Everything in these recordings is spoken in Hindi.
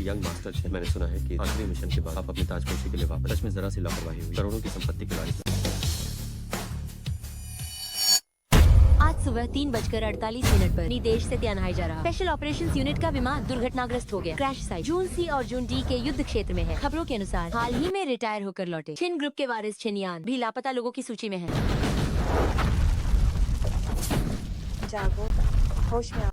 यंग मास्टर है। मैंने सुना है कि आखिरी मिशन के बाद आप अपनी ताजपोशी के लिए वापस। सच में जरा सी लापरवाही हुई, करोड़ों की संपत्ति के वारिस। आज सुबह 3:48 पर निदेश से त्यानहाई जा रहा स्पेशल ऑपरेशंस यूनिट का विमान दुर्घटनाग्रस्त हो गया। क्रैश साइट जून सी और जून डी के युद्ध क्षेत्र में है। खबरों के अनुसार हाल ही में रिटायर होकर लौटे छिन ग्रुप के वारिस छिन यान भी लापता लोगों की सूची में है। जागो, होश में आओ।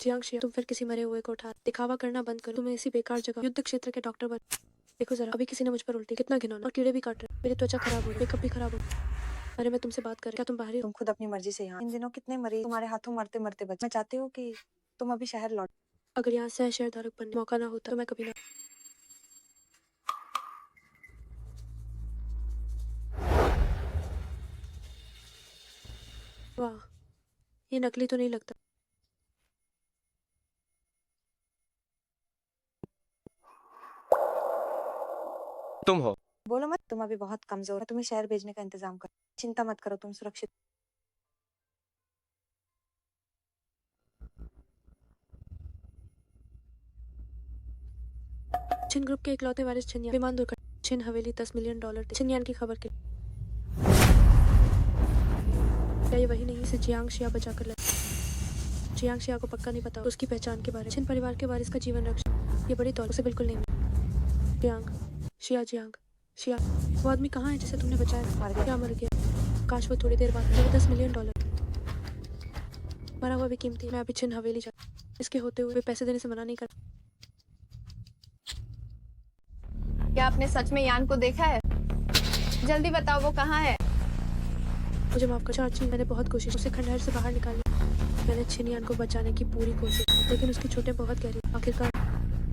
जियांग, तुम फिर किसी मरे हुए को उठा दिखावा करना बंद करो। तुम्हें इसी बेकार जगह युद्ध क्षेत्र के डॉक्टर बन। देखो जरा, अभी किसी ने मुझ पर उल्टी, कितना घिनौना, और कीड़े भी काट रहे। मेरी त्वचा खराब हो रही, मेकअप भी खराब हो। अरे मैं तुमसे बात कर रही, क्या तुम बाहरी हो? तुम खुद अपनी मर्जी से यहाँ। इन दिनों कितने मरीज तुम्हारे हाथों मरते मरते बचे। मैं चाहती हूँ कि तुम अभी शहर लौट। अगर यहाँ सह शेयरधारक बनने मौका ना होता तो मैं कभी ना। वाह, ये नकली तो नहीं लगता। तुम हो। बोलो मत, तुम अभी बहुत कमजोर है। तुम्हें शहर भेजने का इंतजाम करो। चिंता मत करो, तुम सुरक्षित। छिन ग्रुप के इकलौते वारिस छिन यान विमान दुर्घटना। छिन हवेली $10 मिलियन। छिन यान की खबर के क्या ये वही नहीं इसे जियांग शिया बचा कर लाया? जियांग शिया को पक्का नहीं पता उसकी पहचान के बारे में। छिन परिवार के वारिस का जीवन रक्षा ये बड़ी दौलत उसे बिल्कुल नहीं मिली। जियांग शिया, जियांग शिया, वो आदमी कहाँ है जिसे तुमने बचाया? मर गया। क्या मर गया? काश वो थोड़ी देर बाद $10 मिलियन। मरा हुआ भी कीमती। मैं अभी छिन हवेली जा, इसके होते हुए पैसे देने से मना नहीं कर। क्या आपने सच में यान को देखा है? जल्दी बताओ वो कहाँ है? मुझे माफ कर चाची, मैंने बहुत कोशिश उसे खंडहर से बाहर निकाली। मैंने छिन यान को बचाने की पूरी कोशिश, लेकिन उसकी चोटें बहुत गहरी। आखिरकार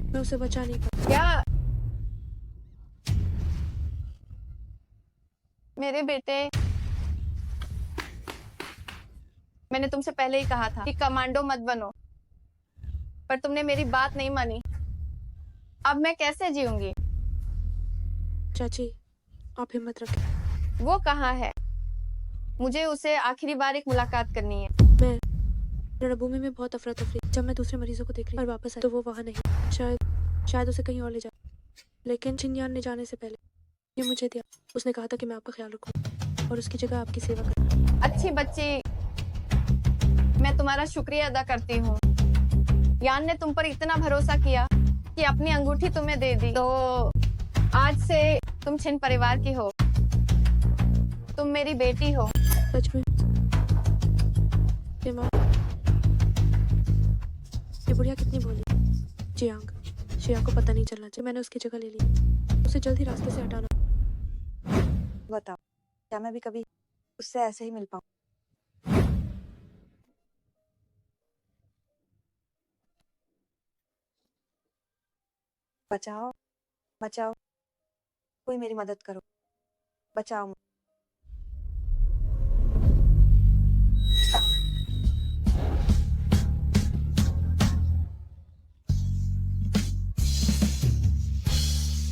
मैं उसे बचा नहीं पाई। क्या मेरे बेटे, मैंने तुमसे पहले ही कहा था कि कमांडो मत बनो, पर तुमने मेरी बात नहीं मानी। अब मैं कैसे जीऊंगी? चाची, आप हिम्मत रखें। वो कहाँ है? मुझे उसे आखिरी बार एक मुलाकात करनी है। मैं रणभूमि में बहुत अफरा तफरी। जब मैं दूसरे मरीजों को देख रही और वापस आई तो वो वहाँ नहीं। शायद उसे कहीं और ले जा। लेकिन छिन यान ने जाने से पहले ये मुझे दिया। उसने कहा था कि मैं आपका ख्याल रखूं और उसकी जगह आपकी सेवा करूं। अच्छी बच्ची, मैं तुम्हारा शुक्रिया अदा करती हूँ। यान ने तुम पर इतना भरोसा किया कि अपनी अंगूठी तुम्हें दे दी। तो आज से तुम छिन परिवार की हो। तुम मेरी बेटी हो। सच में? ये माँ, ये बुढ़िया कितनी भोली। जियांग शिया को पता नहीं चलना चाहिए मैंने उसकी जगह ले ली। उसे जल्द ही रास्ते से हटाना। बताओ, क्या मैं भी कभी उससे ऐसे ही मिल पाऊँ? बचाओ, बचाओ, कोई मेरी मदद करो। बचाओ मुझे।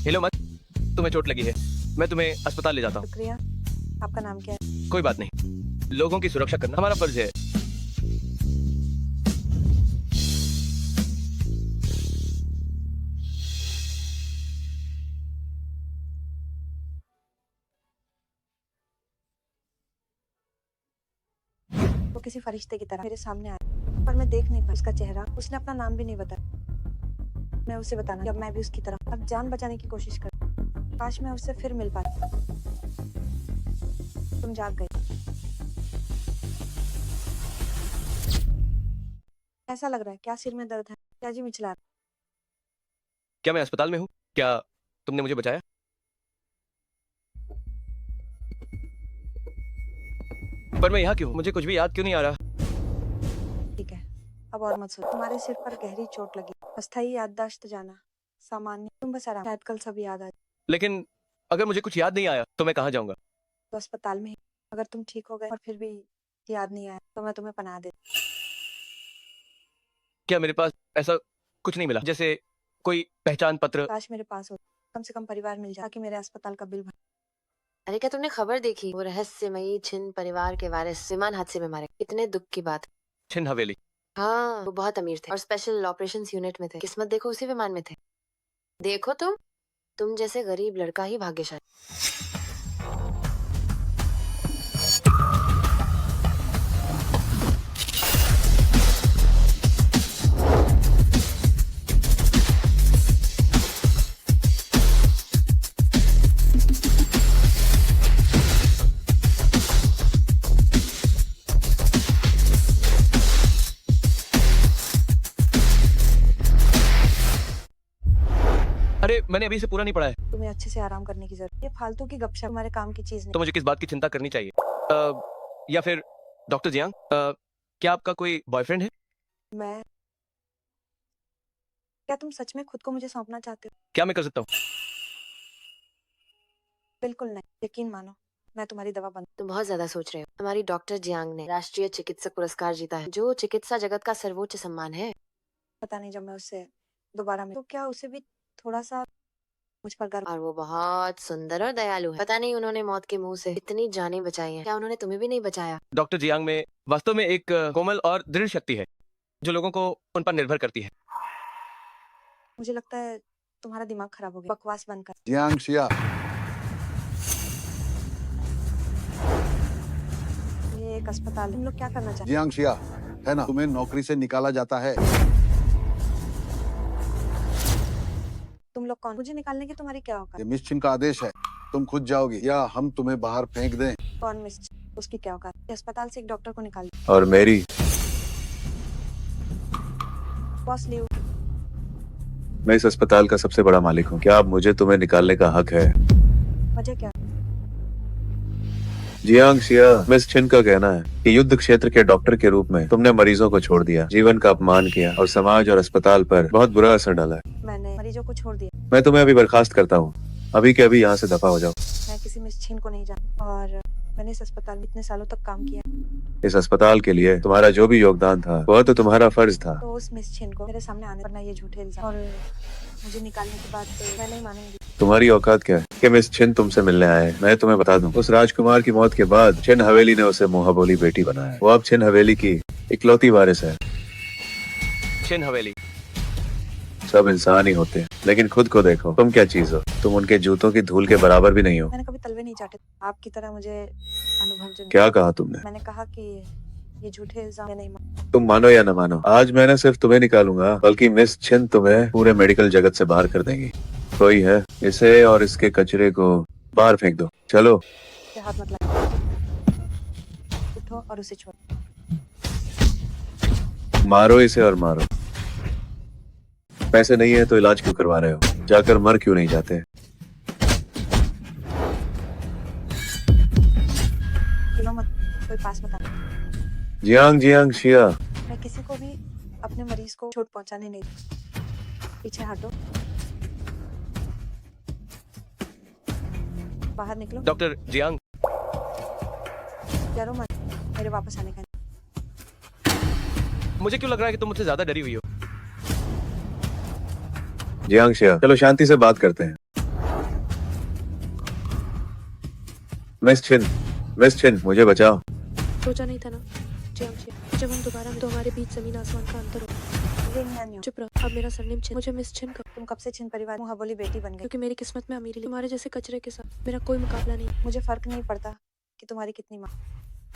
हिलो मत, तुम्हें चोट लगी है। मैं तुम्हें अस्पताल ले जाता हूँ। शुक्रिया। आपका नाम क्या है? कोई बात नहीं, लोगों की सुरक्षा करना हमारा फर्ज है। वो किसी फरिश्ते की तरह मेरे सामने आया, पर मैं देख नहीं पाई उसका चेहरा। उसने अपना नाम भी नहीं बताया। मैं उसे बताना कि अब मैं भी उसकी तरह अब जान बचाने की कोशिश कर। काश मैं उससे फिर मिल पाती। तुम जाग गए। ऐसा लग रहा है, क्या सिर में दर्द है? क्या जी मिचला रहा? क्या मैं अस्पताल में हूँ? क्या तुमने मुझे बचाया? पर मैं यहाँ क्यों हूँ? मुझे कुछ भी याद क्यों नहीं आ रहा? ठीक है, अब और मत सोचो। तुम्हारे सिर पर गहरी चोट लगी। अस्थायी याददाश्त जाना सामान्य। तुम बस आराम, शायद कल सब याद आ जाए। लेकिन अगर मुझे कुछ याद नहीं आया तो मैं कहाँ जाऊंगा? तो अस्पताल में ही। अगर तुम ठीक हो गए और फिर भी याद नहीं आया तो मैं तुम्हें पनाह दे। क्या मेरे पास ऐसा कुछ नहीं मिला, जैसे कोई पहचान पत्र? काश मेरे पास हो, कम से कम परिवार मिल जाए ताकि मेरे अस्पताल का बिल भर। अरे क्या तुमने खबर देखी, वो रहस्यमयी छिन परिवार के वारिस विमान हादसे में मारे? कितने दुख की बात है। छिन हवेली। हाँ, वो बहुत अमीर थे और स्पेशल ऑपरेशंस यूनिट में थे। किस्मत देखो उसी विमान में थे। देखो तुम जैसे गरीब लड़का ही भाग्यशाली। अरे मैंने अभी से पूरा नहीं पढ़ा है, तुम्हें अच्छे से आराम करने की जरूरत है। ये फालतू की गपशप हमारे काम की चीज तो नहीं। मुझे किस बात की चिंता करनी चाहिए? या फिर डॉक्टर जियांग, क्या आपका कोई बॉयफ्रेंड है? मैं क्या तुम सच में खुद को मुझे सौंपना चाहते हो? क्या मैं कर सकता हूँ? बिल्कुल नहीं, यकीन मानो मैं तुम्हारी दवा बंद। तुम बहुत ज्यादा सोच रहे हो। हमारी डॉक्टर जियांग ने राष्ट्रीय चिकित्सक पुरस्कार जीता है, जो चिकित्सा जगत का सर्वोच्च सम्मान है। पता नहीं जब मैं उससे दोबारा मिलूं तो क्या उसे भी थोड़ा सा मुझ पर गर्व। और वो बहुत सुंदर और दयालु है। पता नहीं उन्होंने मौत के मुंह से इतनी जानें बचाई हैं, क्या उन्होंने तुम्हें भी नहीं बचाया? डॉक्टर जियांग में वास्तव में एक कोमल और दृढ़ शक्ति है जो लोगों को उन पर निर्भर करती है। मुझे लगता है तुम्हारा दिमाग खराब हो गया। बकवास बंद कर। जियांग शिया, ये एक अस्पताल है, तुम लोग क्या करना चाहते जियांग शिया है ना, तुम्हें नौकरी से निकाला जाता है। तुम लोग कौन? मुझे निकालने की तुम्हारी क्या औकात? ये मिस छिन का आदेश है, तुम खुद जाओगी या हम तुम्हें बाहर फेंक दें? कौन मिस? उसकी क्या औकात? ये अस्पताल से एक डॉक्टर को निकाल। और मेरी बॉस लीव। मैं इस अस्पताल का सबसे बड़ा मालिक हूँ। क्या अब मुझे तुम्हें निकालने का हक है? वजह क्या? जियांग शिया, मिस छिन का कहना है कि युद्ध क्षेत्र के डॉक्टर के रूप में तुमने मरीजों को छोड़ दिया, जीवन का अपमान किया और समाज और अस्पताल पर बहुत बुरा असर डाला है। मैंने मरीजों को छोड़ दिया। मैं तुम्हें अभी बर्खास्त करता हूँ, अभी के अभी यहाँ से दफा हो जाओ। मैं किसी मिस छिन को नहीं जानती और मैंने इस अस्पताल में इतने सालों तक काम किया। इस अस्पताल के लिए तुम्हारा जो भी योगदान था वह तो तुम्हारा फर्ज था। तो उस मिस छिन को मेरे सामने आने वरना ये झूठे इल्जाम और मुझे निकालने के बाद तो मैं नहीं मानूंगी। तुम्हारी औकात क्या है कि मिस छिन तुमसे मिलने आए? मैं तुम्हें बता दूं, उस राजकुमार की मौत के बाद छिन हवेली ने उसे मुंह बोली बेटी बनाया। वो अब छिन हवेली की इकलौती वारिस है। छिन हवेली। सब इंसान ही होते हैं, लेकिन खुद को देखो, तुम क्या चीज हो? तुम उनके जूतों की धूल के बराबर भी नहीं हो। मैंने कभी तलवे नहीं चाटे आपकी तरह। मुझे अनुभव जो क्या कहा तुमने? मैंने कहा कि ये झूठे इल्जाम मैं नहीं मानती। तुम मानो या न मानो, आज मैं न सिर्फ तुम्हें निकालूंगा बल्कि मिस छिन तुम्हें पूरे मेडिकल जगत से बाहर कर देंगी। कोई है, इसे और इसके कचरे को बाहर फेंक दो। चलो। ये हाथ मत लगाओ। उठो और उसे छोड़ो। मारो इसे और मारो। पैसे नहीं है तो इलाज क्यों करवा रहे हो? जाकर मर क्यों नहीं जाते? चलो मत, कोई पास मत आना। जियांग शिया, मैं किसी को भी अपने मरीज को चोट पहुंचाने नहीं दूंगी। पीछे हटो। बाहर निकलो। डॉक्टर जियांग, डरो मत, मेरे वापस आने का। मुझे क्यों लग रहा है कि तुम मुझसे ज्यादा डरी हुई हो? जियांग शिया, चलो शांति से बात करते हैं। मिस छिन, मुझे बचाओ। सोचा नहीं था ना जियांग शिया, जब हम दोबारा मिले तो हमारे बीच जमीन आसमान का अंतर हो। ये नहीं आनी हो। चुप रहो, अब मेरा सरनेम छिन। मुझे मिस छिन का, तुम कब से छिन परिवार मुंह बोली बेटी बन गई। क्योंकि मेरी किस्मत में अमीरी। तुम्हारे जैसे कचरे के साथ मेरा कोई मुकाबला नहीं। मुझे फर्क नहीं पड़ता कि तुम्हारी कितनी माँ।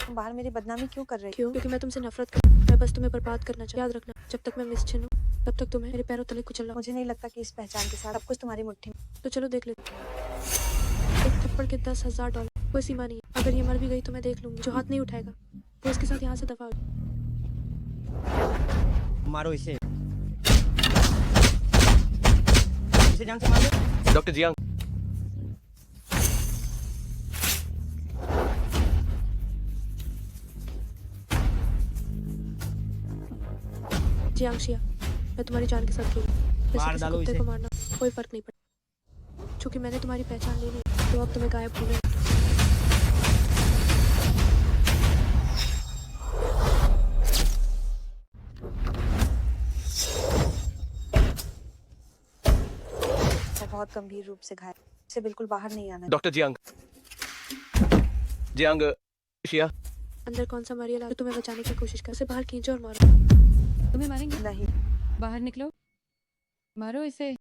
तुम बाहर मेरी बदनामी क्यों कर रही हो? क्यों? क्योंकि मैं तुमसे नफरत करती हूँ। मैं बस तुम्हें बर्बाद करना चाहती हूँ। याद रखना, जब तक मैं मिस छिन हूँ तब तक तुम्हें मेरे पैरों तले कुचलना। मुझे नहीं लगता कि इस पहचान के साथ सब कुछ तुम्हारी मुट्ठी में। तो चलो देख लेते हैं। एक थप्पड़ के $10,000, कोई सीमा नहीं है। अगर ये मर भी गई तो मैं देख लूंगी। जो हाथ नहीं उठाएगा वो इसके साथ यहाँ से दफा हो। मारो इसे जान से मारो। डॉक्टर जियांग, जियांग शिया, मैं तुम्हारी जान के साथ खेलूं। जैसे मार किसी डालो कुत्ते इसे। को मारना कोई फर्क नहीं पड़ता। क्योंकि मैंने तुम्हारी पहचान ली नहीं तो अब तुम्हें गायब हो गया। बहुत गंभीर रूप से घायल, इसे बिल्कुल बाहर नहीं आना। डॉक्टर जियांग, जियांग, शिया, अंदर कौन सा मरियल है? तुम्हें बचाने की कोशिश कर, उसे बाहर खींचो और मारो। तुम्हें मारेंगे? नहीं, बाहर निकलो, मारो इसे।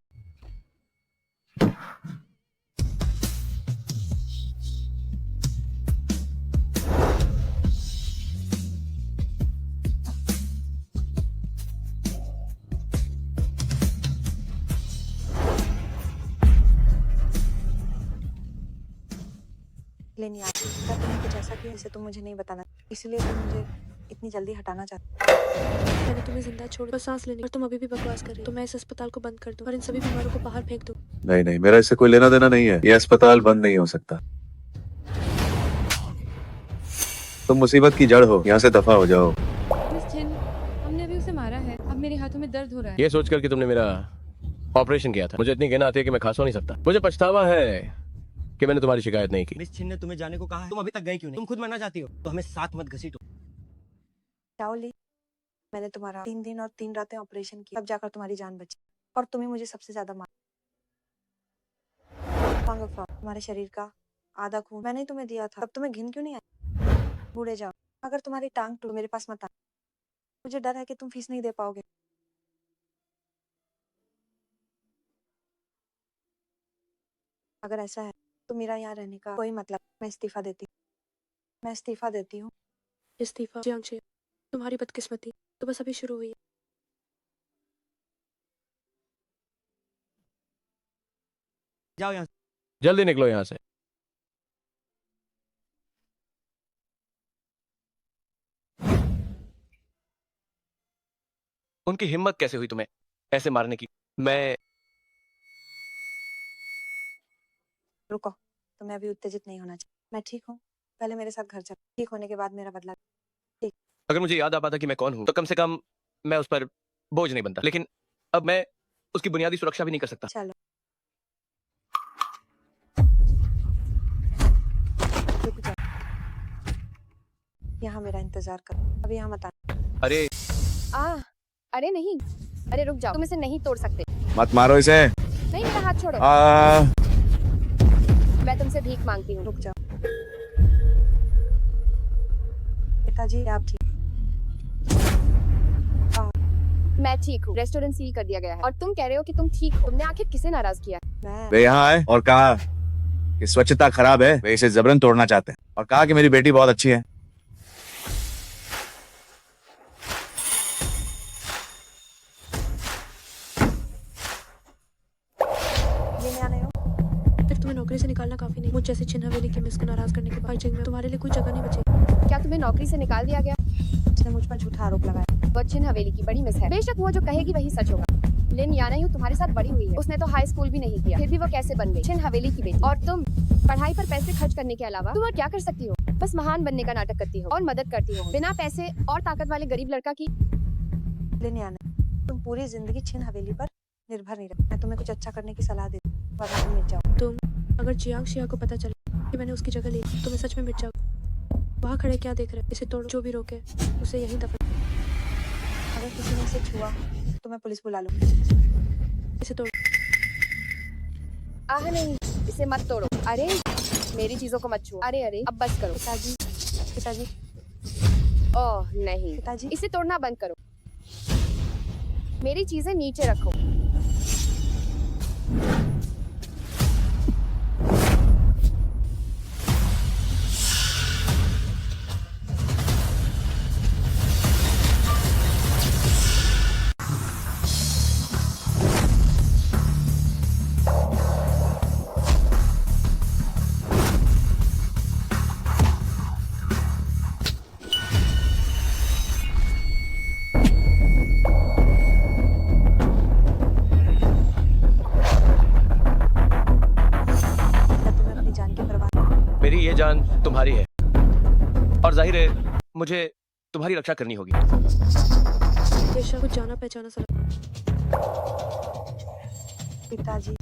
लेनी आती क्या तुमने कुछ ऐसा किया जिसे तुम मुझे नहीं बताना, इसलिए तुम मुझे इतनी जल्दी हटाना चाहते? मैंने तुम्हें जिंदा छोड़ बस सांस लेने और तुम अभी भी बकवास कर रहे हो। तो मैं इस अस्पताल को बंद कर दूं और इन सभी बीमारों को बाहर फेंक दूं। नहीं नहीं, मेरा इससे कोई लेना देना नहीं है। ये अस्पताल बंद नहीं हो सकता। तुम मुसीबत की जड़ हो, यहाँ से दफा हो जाओ। मिस छिन, हमने अभी उसे मारा है। अब मेरे हाथों में दर्द हो रहा है। ये सोचकर कि तुमने मेरा ऑपरेशन किया था, मुझे इतनी कहना आती है कि मैं खा सो नहीं सकता। मुझे पछतावा है कि मैंने तुम्हारी शिकायत नहीं की। मिस छिन ने तुम्हें जाने को कहा है, तुम अभी तक गई क्यों नहीं? तुम खुद मरना चाहती हो तो हमें साथ मत घसीटो। शाओली, मैंने तुम्हारा 3 दिन और 3 रातें ऑपरेशन किया, तब जाकर तुम्हारी जान बची और तुम्हें मुझे सबसे ज्यादा मारा। तुम्हारे शरीर का आधा खून मैंने ही तुम्हें दिया था, तब तुम्हें घिन क्यों नहीं आई? बूढ़े जाओ, अगर तुम्हारी टांग टूट मेरे पास मत आना, मुझे डर है कि तुम फीस नहीं दे पाओगे। अगर ऐसा है तो मेरा यहाँ रहने का कोई मतलब, मैं इस्तीफा देती हूँ। मैं इस्तीफा देती हूँ। इस्तीफा? जियांग शिया, तुम्हारी बदकिस्मती तो बस अभी शुरू हुई है। जाओ यहाँ से। जल्दी निकलो यहाँ से। उनकी हिम्मत कैसे हुई तुम्हें ऐसे मारने की? मैं रुको, तुम्हें अभी उत्तेजित नहीं होना चाहिए। मैं ठीक हूँ, पहले मेरे साथ घर चलो, ठीक होने के बाद मेरा बदला। अगर मुझे याद आ पाता कि मैं कौन हूं तो कम से कम मैं उस पर बोझ नहीं बनता, लेकिन अब मैं उसकी बुनियादी सुरक्षा भी नहीं कर सकता। चलो, रुक जाओ, यहाँ मेरा इंतजार करो, अभी यहाँ मत आना। अरे अरे नहीं, अरे रुक जाओ, तुम इसे नहीं तोड़ सकते। मत मारो इसे। नहीं, मेरा हाथ छोड़ो। मैं तुमसे भीख मांगती हूँ। रुक जाओ। पिताजी, आप ठीक? मैं ठीक हूँ। रेस्टोरेंट सील कर दिया गया है और तुम कह रहे हो कि तुम ठीक हो। तुमने आखिर किसे नाराज किया? मैं वे यहाँ आए और कहा कि स्वच्छता खराब है, वे इसे जबरन तोड़ना चाहते हैं, और कहा कि मेरी बेटी बहुत अच्छी है। ये नया नहीं हो। फिर तुम्हें नौकरी से निकालना काफी नहीं। मुझ जैसे छिन हवेली की मिस को नाराज करने के बाद जिंग में तुम्हारे लिए कोई जगह नहीं बचेगी। क्या तुम्हें नौकरी से निकाल दिया गया? उसने मुझ पर झूठा आरोप लगाया। वो छिन हवेली की बड़ी मिस है। बेशक वो जो कहेगी वही सच होगा। लिन यानायू तुम्हारे साथ बड़ी हुई है। उसने तो हाई स्कूल भी नहीं किया, फिर भी वो कैसे बन गई छिन हवेली की बेटी? और तुम पढ़ाई पर पैसे खर्च करने के अलावा तुम और क्या कर सकती हो? बस महान बनने का नाटक करती हो और मदद करती हो बिना पैसे और ताकत वाले गरीब लड़का की। लिन यानायू, तुम पूरी जिंदगी छिन हवेली पर निर्भर नहीं रहे। मैं तुम्हें कुछ अच्छा करने की सलाह देती हूँ, वरना तुम मिट जाओ। तुम अगर जियांग शिया को पता चले कि मैंने उसकी जगह ली, तुम्हें सच में मिट जाओ। वहाँ खड़े क्या देख रहे? इसे तोड़ो, जो भी रोके उसे यहीं दफन। अगर किसी ने इसे छुआ तो मैं पुलिस बुला लूँ। इसे तोड़ो। आह नहीं, इसे मत तोड़ो। अरे मेरी चीजों को मत छुओ। अरे अरे अब बस करो। पिताजी, पिताजी, ओह नहीं, पिताजी। इसे तोड़ना बंद करो। मेरी चीजें नीचे रखो। क्या तुम्हें अपनी जान की परवाह? मेरी ये जान तुम्हारी है और जाहिर है मुझे तुम्हारी रक्षा करनी होगी। पेशा कुछ जाना पहचाना सा पिताजी,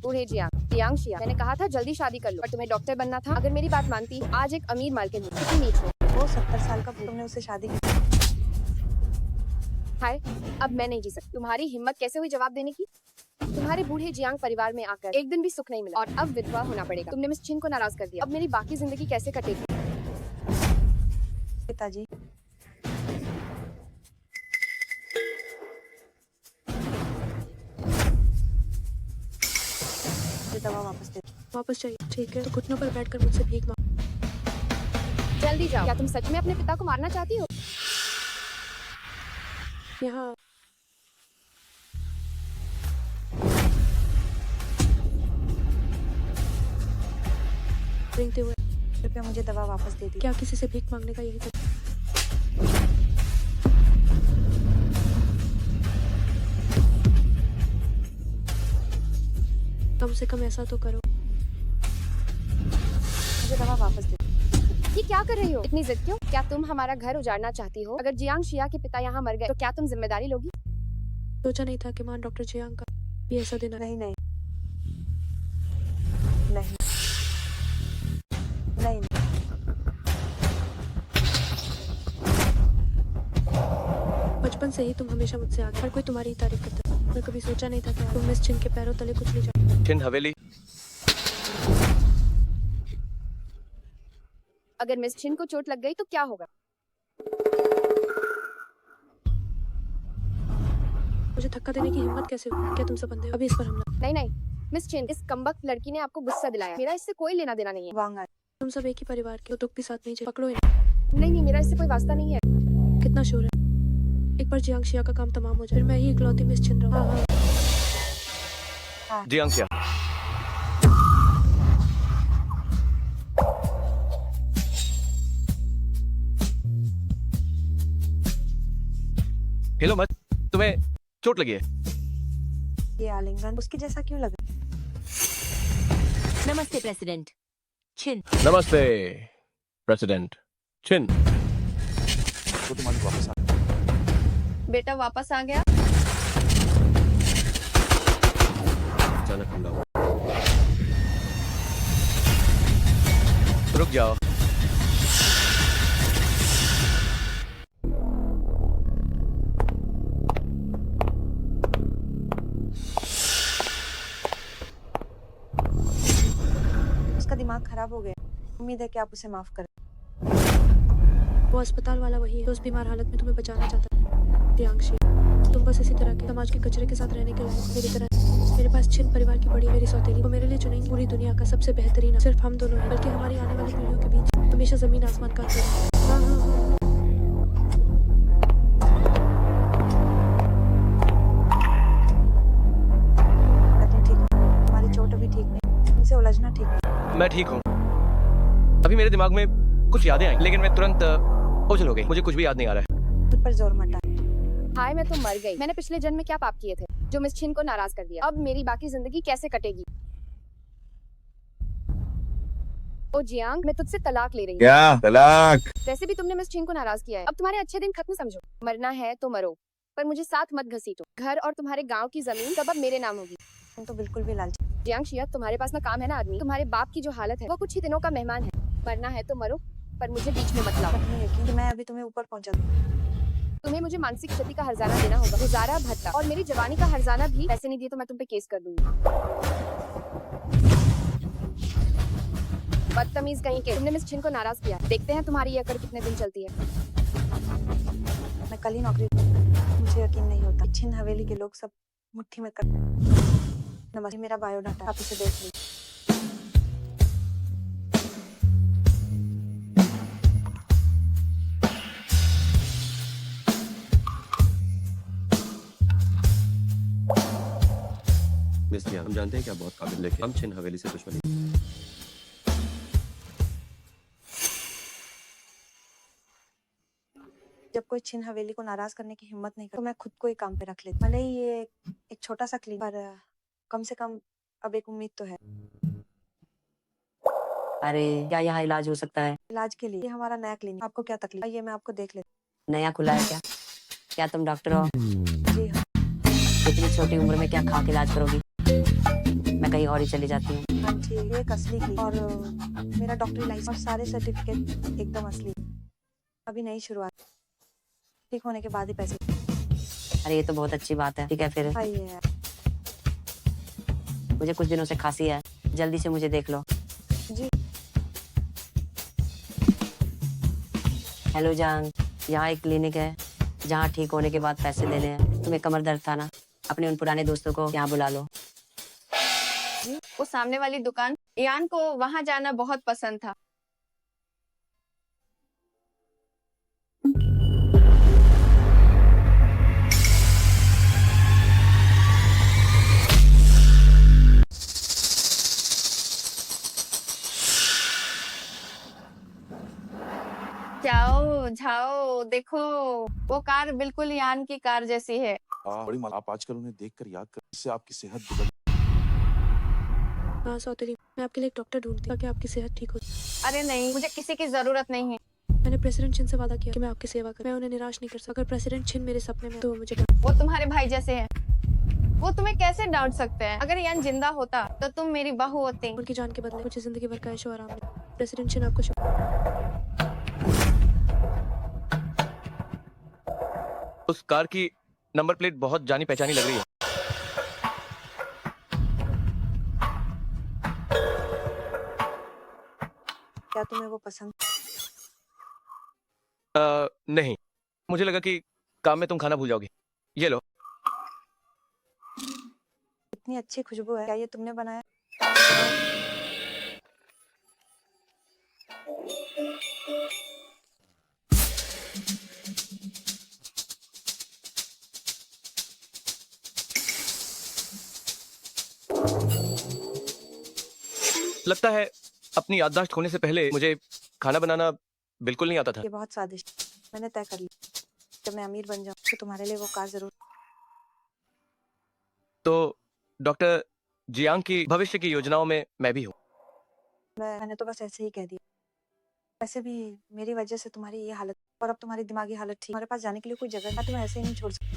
बूढ़े जियांग शिया, मैंने कहा था जल्दी शादी कर लो, पर तुम्हें डॉक्टर बनना था। अगर मेरी बात मानती, आज एक अमीर मालकिन हूँ। कितनी नीच हो। वो 70 साल का, तुमने उससे शादी की। हाय, अब मैं नहीं जी सकती। तुम्हारी हिम्मत कैसे हुई जवाब देने की? तुम्हारे बूढ़े जियांग परिवार में आकर एक दिन भी सुख नहीं मिला और अब विधवा होना पड़ेगा। तुमने मिस छिन को नाराज कर दिया। अब मेरी बाकी जिंदगी कैसे कटेगी? पिताजी, ये दवा वापस दे। वापस चाहिए, ठीक है? तो घुटनों पर बैठकर मुझसे भीख मांग। जल्दी जाओ। क्या तुम सच में अपने पिता को मारना चाहती हो? यहाँ रेंगते हुए, कृपया मुझे दवा वापस दे दी। क्या किसी से भीख मांगने का यही तरीका? कम से कम ऐसा तो करो। मुझे दवा वापस दे दी। ये क्या कर रही हो? इतनी जिद क्यों? क्या तुम हमारा घर उजाड़ना चाहती हो? अगर जियांग शिया के पिता यहाँ मर गए तो क्या तुम जिम्मेदारी लोगी? सोचा नहीं था कि मान डॉक्टर जियांग का ये ऐसा दिन आए। नहीं नहीं नहीं नहीं नहीं। बचपन से ही तुम हमेशा मुझसे आगे, हर कोई तुम्हारी ही तारीफ करता है। मैं कभी सोचा नहीं था कि तुम मिस छिन के पैरों तले कुछ ले जाओ। छिन हवेली। अगर मिस छिन को चोट लग गई तो क्या होगा? मुझे धक्का देने की हिम्मत कैसे हुई? क्या तुम सब अंधे हो? अभी इस पर हमला। नहीं नहीं मिस छिन, इस कमबख्त लड़की ने आपको गुस्सा दिलाया। मेरा इससे कोई लेना देना नहीं है। वांगा, तुम सब एक ही परिवार के हो, दुख भी साथ में ही झेलो। पकड़ो इन्हें। नहीं नहीं, मेरा इससे कोई वास्ता नहीं है। कितना शोर है। एक बार जियांग शिया का काम तमाम हो जाए, फिर मैं ही इकलौती मिस छिन रहूं। हाँ हाँ। जियांग शिया। हिलो मत, तुम्हें चोट लगी है। ये आलिंगन उसकी जैसा क्यों लगा? नमस्ते प्रेसिडेंट छिन। नमस्ते प्रेसिडेंट छिन। वो तुम्हारी वापस आ बेटा वापस आ गया। अचानक हमला हुआ। रुक जाओ। उसका दिमाग खराब हो गया। उम्मीद है कि आप उसे माफ करें। वो अस्पताल वाला वही है जो उस बीमार हालत में तुम्हें बचाना चाहता है। जियांग शिया, तुम बस इसी तरह के समाज के कचरे के साथ रहने के लायक हो। मेरी तरह मेरे पास छिन परिवार की बड़ी मेरी सौतेली वो मेरे लिए चुनेंगी पूरी दुनिया का सबसे बेहतरीन। सिर्फ हम दोनों नहीं बल्कि हमारी आने वाली पीढ़ियों के बीच हमेशा जमीन आसमान का अंतर है। हाँ हाँ हाँ। तुम ठीक हो? तुम्हारी चोट अभी ठीक नहीं, तुमसे उलझना ठीक नहीं। मैं ठीक हूँ। अभी मेरे दिमाग में कुछ यादें आई लेकिन मैं तुरंत ओझल हो गई। मुझे कुछ भी याद नहीं आ रहा है। खुद पर जोर मत डाल। हाय, मैं तो मर गई। मैंने पिछले जन्म में क्या पाप किए थे जो मिस छिन को नाराज कर दिया? अब मेरी बाकी जिंदगी कैसे कटेगी? ओ जियांग, मैं तुझसे तलाक ले रही हूँ। क्या तलाक? वैसे भी तुमने मिस छिन को नाराज किया है। अब तुम्हारे अच्छे दिन खत्म समझो। मरना है तो मरो, पर मुझे साथ मत घसीटो। घर और तुम्हारे गांव की जमीन सब अब मेरे नाम होगी। तुम तो बिल्कुल भी लालची। जियांग शिया, तुम्हारे पास ना काम है ना आदमी। तुम्हारे बाप की जो हालत है वो कुछ ही दिनों का मेहमान है। मरना है तो मरो, पर मुझे बीच में मत लाओ। नहीं यकीन कि मैं अभी तुम्हें ऊपर पहुंचा दूं। तुम्हें मुझे मानसिक क्षति का हर्जाना देना होगा, गुजारा भत्ता और मेरी जवानी का हर्जाना भी। पैसे नहीं दिए तो मैं तुम पे केस कर दूंगी। बदतमीज कहीं के। तुमने मिस छिन को नाराज किया। देखते हैं तुम्हारी ये अकड़ कितने दिन चलती है। मैं कल ही नौकरी, मुझे यकीन नहीं होता। छिन हवेली के लोग सब मुट्ठी में कर। नमस्ते, मेरा बायोडाटा आप इसे देख लीजिए। मिस जियांग, हम जानते हैं कि आप बहुत काबिल, लेकिन हम छिन हवेली से दुश्मनी। जब कोई छिन हवेली को नाराज करने की हिम्मत नहीं करता तो मैं खुद को ही काम पे रख लेती। भले ही ये एक छोटा सा क्लिनिक, पर कम से कम अब एक उम्मीद तो है। अरे क्या यहाँ इलाज हो सकता है? इलाज के लिए ये हमारा नया क्लिनिक। आपको क्या तकलीफ है? ये मैं आपको देख लेती नया खुला है क्या? क्या तुम डॉक्टर हो? हूँ। जी हाँ। इतनी छोटी उम्र में क्या खा के इलाज करोगी? मैं कहीं और ही चली जाती हूँ। हाँ जी, ये एक असली क्लिनिक और मेरा डॉक्टरी लाइसेंस और सारे सर्टिफिकेट एकदम असली। अभी नई शुरुआत, ठीक होने के बाद ही पैसे। अरे ये तो बहुत अच्छी बात है। ठीक है फिर आइए यार। मुझे कुछ दिनों से खांसी है, जल्दी से मुझे देख लो। जी। हेलो जान, यहाँ एक क्लिनिक है जहाँ ठीक होने के बाद पैसे देने हैं। तुम्हें कमर दर्द था ना, अपने उन पुराने दोस्तों को यहाँ बुला लो। वो सामने वाली दुकान, यान को वहां जाना बहुत पसंद था। जाओ जाओ, देखो वो कार बिल्कुल यान की कार जैसी है। बड़ी माँ, आप आजकल उन्हें देखकर याद कर, इससे आपकी सेहत बिगड़। हाँ सौतेली, मैं आपके लिए एक डॉक्टर ढूंढती हूँ ताकि आपकी सेहत ठीक हो। अरे नहीं, मुझे किसी की जरूरत नहीं है। मैंने प्रेसिडेंट छिन से वादा किया कि मैं आपकी सेवा करूँ। मैं उन्हें निराश नहीं कर सकता। अगर प्रेसिडेंट छिन मेरे सपने में, तो वो मुझे वो तुम्हारे भाई जैसे हैं। वो तुम्हें कैसे डांट सकते हैं? अगर यान जिंदा होता तो तुम मेरी बहू होती। उनकी जान के बदले मुझे जिंदगी भर का ऐशो आराम मिले। प्रेसिडेंट छिन आपको उस कार की नंबर प्लेट बहुत जानी पहचानी लग रही है। क्या तुम्हें वो पसंद? नहीं, मुझे लगा कि काम में तुम खाना भूल जाओगी। ये लो। इतनी अच्छी खुशबू है, क्या ये तुमने बनाया? लगता है अपनी याददाश्त खोने से पहले मुझे खाना बनाना बिल्कुल नहीं आता था। ये बहुत स्वादिष्ट। मैंने तय कर लिया, जब मैं अमीर बन जाऊं तो तुम्हारे लिए वो कार जरूर। तो डॉक्टर जियांग की भविष्य की योजनाओं में मैं भी हूँ। मैंने तो बस ऐसे ही कह दिया। वैसे भी मेरी वजह से तुम्हारी ये हालत, और अब तुम्हारी दिमागी हालत ठीक। हमारे पास जाने के लिए कोई जगह है, तुम्हें ऐसे ही नहीं छोड़ सकती।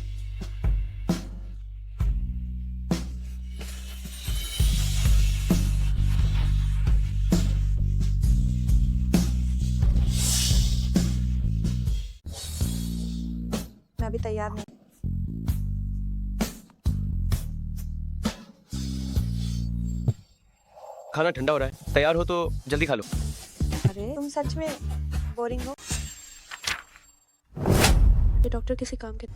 मैं अभी तैयार नहीं। खाना ठंडा हो रहा है, तैयार हो तो जल्दी खा लो। अरे तुम सच में बोरिंग हो? ये डॉक्टर किसी काम के।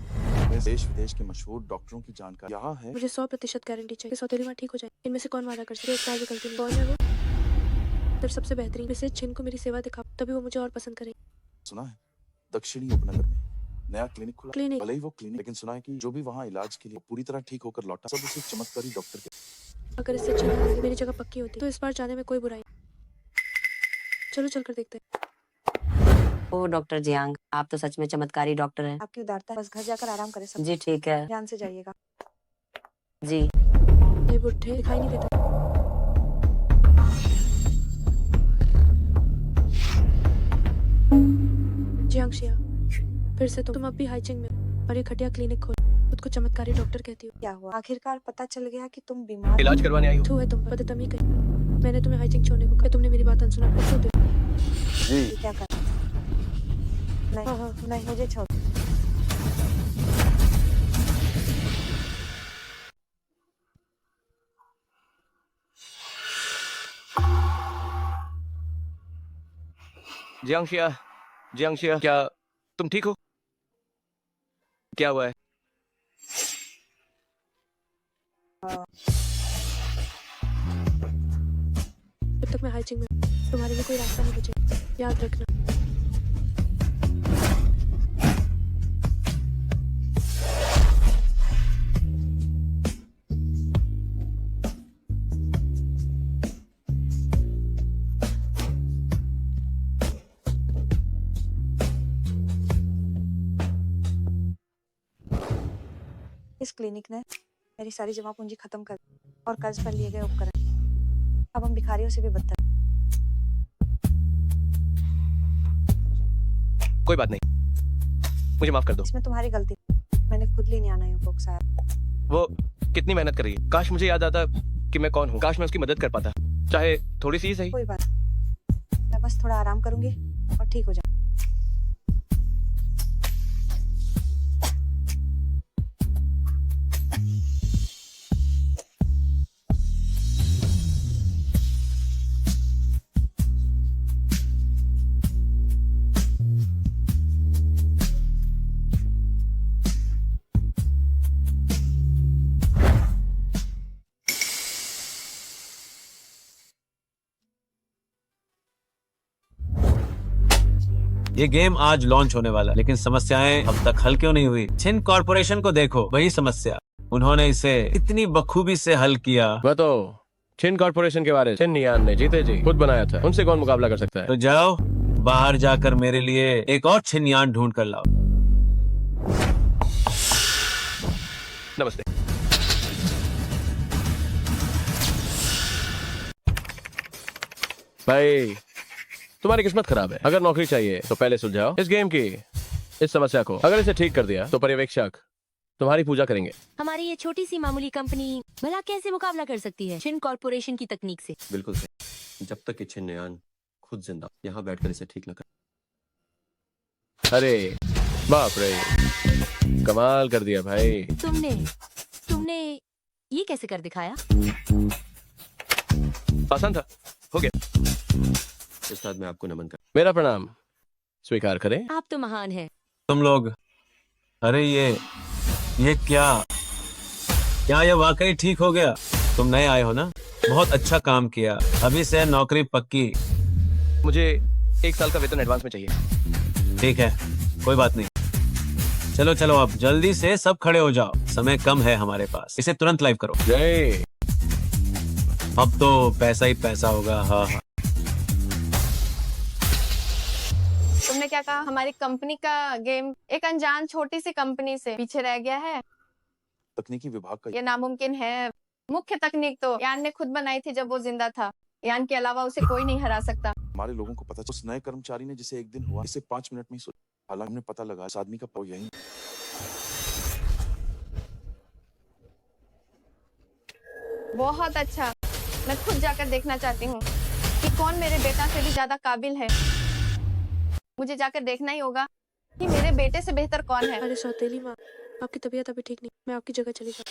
देश विदेश के मशहूर डॉक्टरों की जानकारी यहाँ है। मुझे 100% गारंटी चाहिए सौतेली माँ ठीक हो जाए। इनमें से कौन वादा कर सकता है? एक साल भी गलती नहीं। कौन है वो? सिर्फ सबसे बेहतरीन मिसेज छिन को मेरी सेवा दिखा, तभी वो मुझे और पसंद करेगी। सुना है दक्षिणी उपनगर में नया क्लिनिक खुला। क्लिनिक? भले ही वो क्लिनिक, लेकिन सुना है कि जो भी वहाँ इलाज के लिए पूरी तरह ठीक होकर लौटा, सब उसे चमत्कारी डॉक्टर के। अगर इससे छिन मेरी जगह पक्की होती तो इस बार जाने में कोई बुराई। चलो चलकर देखते हैं। ओ डॉक्टर जियांग, आप तो सच में चमत्कारी डॉक्टर हैं। आपकी उदारता है, बस घर जाकर आराम करें सब। जी ठीक है। ध्यान से जाइएगा। जी। ये बुढ़े दिखाई नहीं देता। जियांग शिया, फिर से तुम अब भी हाइचिंग में हो और ये खटिया क्लिनिक खोल खुद को चमत्कारी डॉक्टर कहती हो। क्या हुआ? आखिरकार पता चल गया कि तुम बीमार इलाज करवाने आई हो। तू है तुम पर बदतमी कही। मैंने तुम्हें हाइचिंग छोड़ने को कहा, तुमने मेरी बात अनसुना। जी क्या कर? नहीं नहीं, मुझे छोड़। जियांग शिया, क्या तुम ठीक हो? क्या हुआ है? जब तक मैं हाइचिंग में हूं, तुम्हारे लिए कोई रास्ता नहीं बचेगा, याद रखना। इस क्लिनिक ने मेरी सारी जमा पूंजी खत्म कर दी और कर्ज पर लिए गए उपकरण। अब हम भिखारियों से भी बदतर। कोई बात नहीं, मुझे माफ कर दो। इसमें तुम्हारी गलती। मैंने खुद ली न्याना को उकसाया। वो कितनी मेहनत कर रही है। काश मुझे याद आता कि मैं कौन हूँ। काश मैं उसकी मदद कर पाता, चाहे थोड़ी सी ही सही। कोई बात नहीं। मैं बस थोड़ा आराम करूंगी और ठीक हो जाऊंगी। ये गेम आज लॉन्च होने वाला है, लेकिन समस्याएं अब तक हल क्यों नहीं हुई? छिन कॉर्पोरेशन को देखो, वही समस्या। उन्होंने इसे इतनी बखूबी से हल किया। वह तो छिन कॉर्पोरेशन के बारे छिन यान ने जीते जी खुद बनाया था, उनसे कौन मुकाबला कर सकता है? तो जाओ बाहर जाकर मेरे लिए एक और छिनयान ढूंढ कर लाओ। नमस्ते। भाई तुम्हारी किस्मत खराब है। अगर नौकरी चाहिए तो पहले सुलझाओ इस गेम की इस समस्या को। अगर इसे ठीक कर दिया तो पर्यवेक्षक तुम्हारी पूजा करेंगे। हमारी ये छोटी सी मामूली कंपनी भला कैसे मुकाबला कर सकती है छिन कॉर्पोरेशन की तकनीक से? बिल्कुल सही। जब तक कि छिन्नयान खुद जिंदा यहाँ बैठकर इसे ठीक न कर। अरे बाप रे, कमाल कर दिया भाई। तुमने ये कैसे कर दिखाया? आसान था, हो गया। उस्ताद मैं आपको नमन कर। मेरा प्रणाम स्वीकार करें। आप तो महान हैं। तुम लोग, अरे ये क्या ये वाकई ठीक हो गया? तुम नए आए हो ना, बहुत अच्छा काम किया। अभी से नौकरी पक्की। मुझे 1 साल का वेतन एडवांस में चाहिए। ठीक है, कोई बात नहीं। चलो चलो अब जल्दी से सब खड़े हो जाओ, समय कम है हमारे पास। इसे तुरंत लाइव करो। जय। अब तो पैसा ही पैसा होगा। हाँ हाँ। तुमने क्या कहा? हमारी कंपनी का गेम एक अनजान छोटी सी कंपनी से पीछे रह गया है? तकनीकी विभाग का ये नामुमकिन है। मुख्य तकनीक तो यान ने खुद बनाई थी जब वो जिंदा था। यान के अलावा उसे कोई नहीं हरा सकता। हमारे लोगों को पता, उस नए कर्मचारी ने जिसे एक दिन हुआ इसे 5 मिनट में ही हालांकि हमने पता लगा इस आदमी का पाव यही। बहुत अच्छा। मैं खुद जाकर देखना चाहती हूँ कि कौन मेरे बेटा से भी ज्यादा काबिल है। मुझे जाकर देखना ही होगा कि मेरे बेटे से बेहतर कौन है। अरे सौतेली माँ, आपकी तबीयत अभी ठीक नहीं, मैं आपकी जगह चली जाऊँ।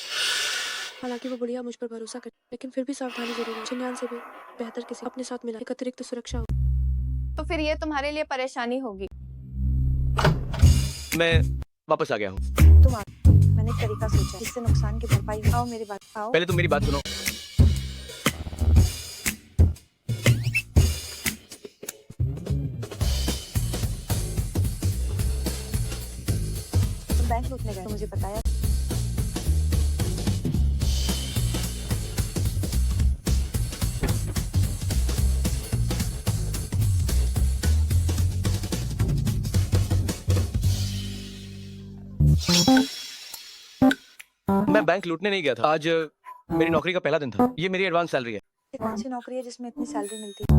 हालांकि वो बुढ़िया मुझ पर भरोसा करे, लेकिन फिर भी सावधानी जरूरी है। छिनयान से भी बेहतर किसी अपने साथ मिला, एक अतिरिक्त सुरक्षा हो। तो फिर ये तुम्हारे लिए परेशानी होगी। मैं वापस आ गया हूँ। तुम आओ, मैंने एक तरीका सोचा जिससे नुकसान की भरपाई हो। आओ मेरी बात, आओ। पहले तुम मेरी बात सुनो। तुम बैंक लूटने गए तो मुझे बताया। मैं बैंक लूटने नहीं गया था। आज मेरी नौकरी का पहला दिन था। ये मेरी एडवांस सैलरी है। ये कौन सी नौकरी है जिसमें इतनी सैलरी मिलती है?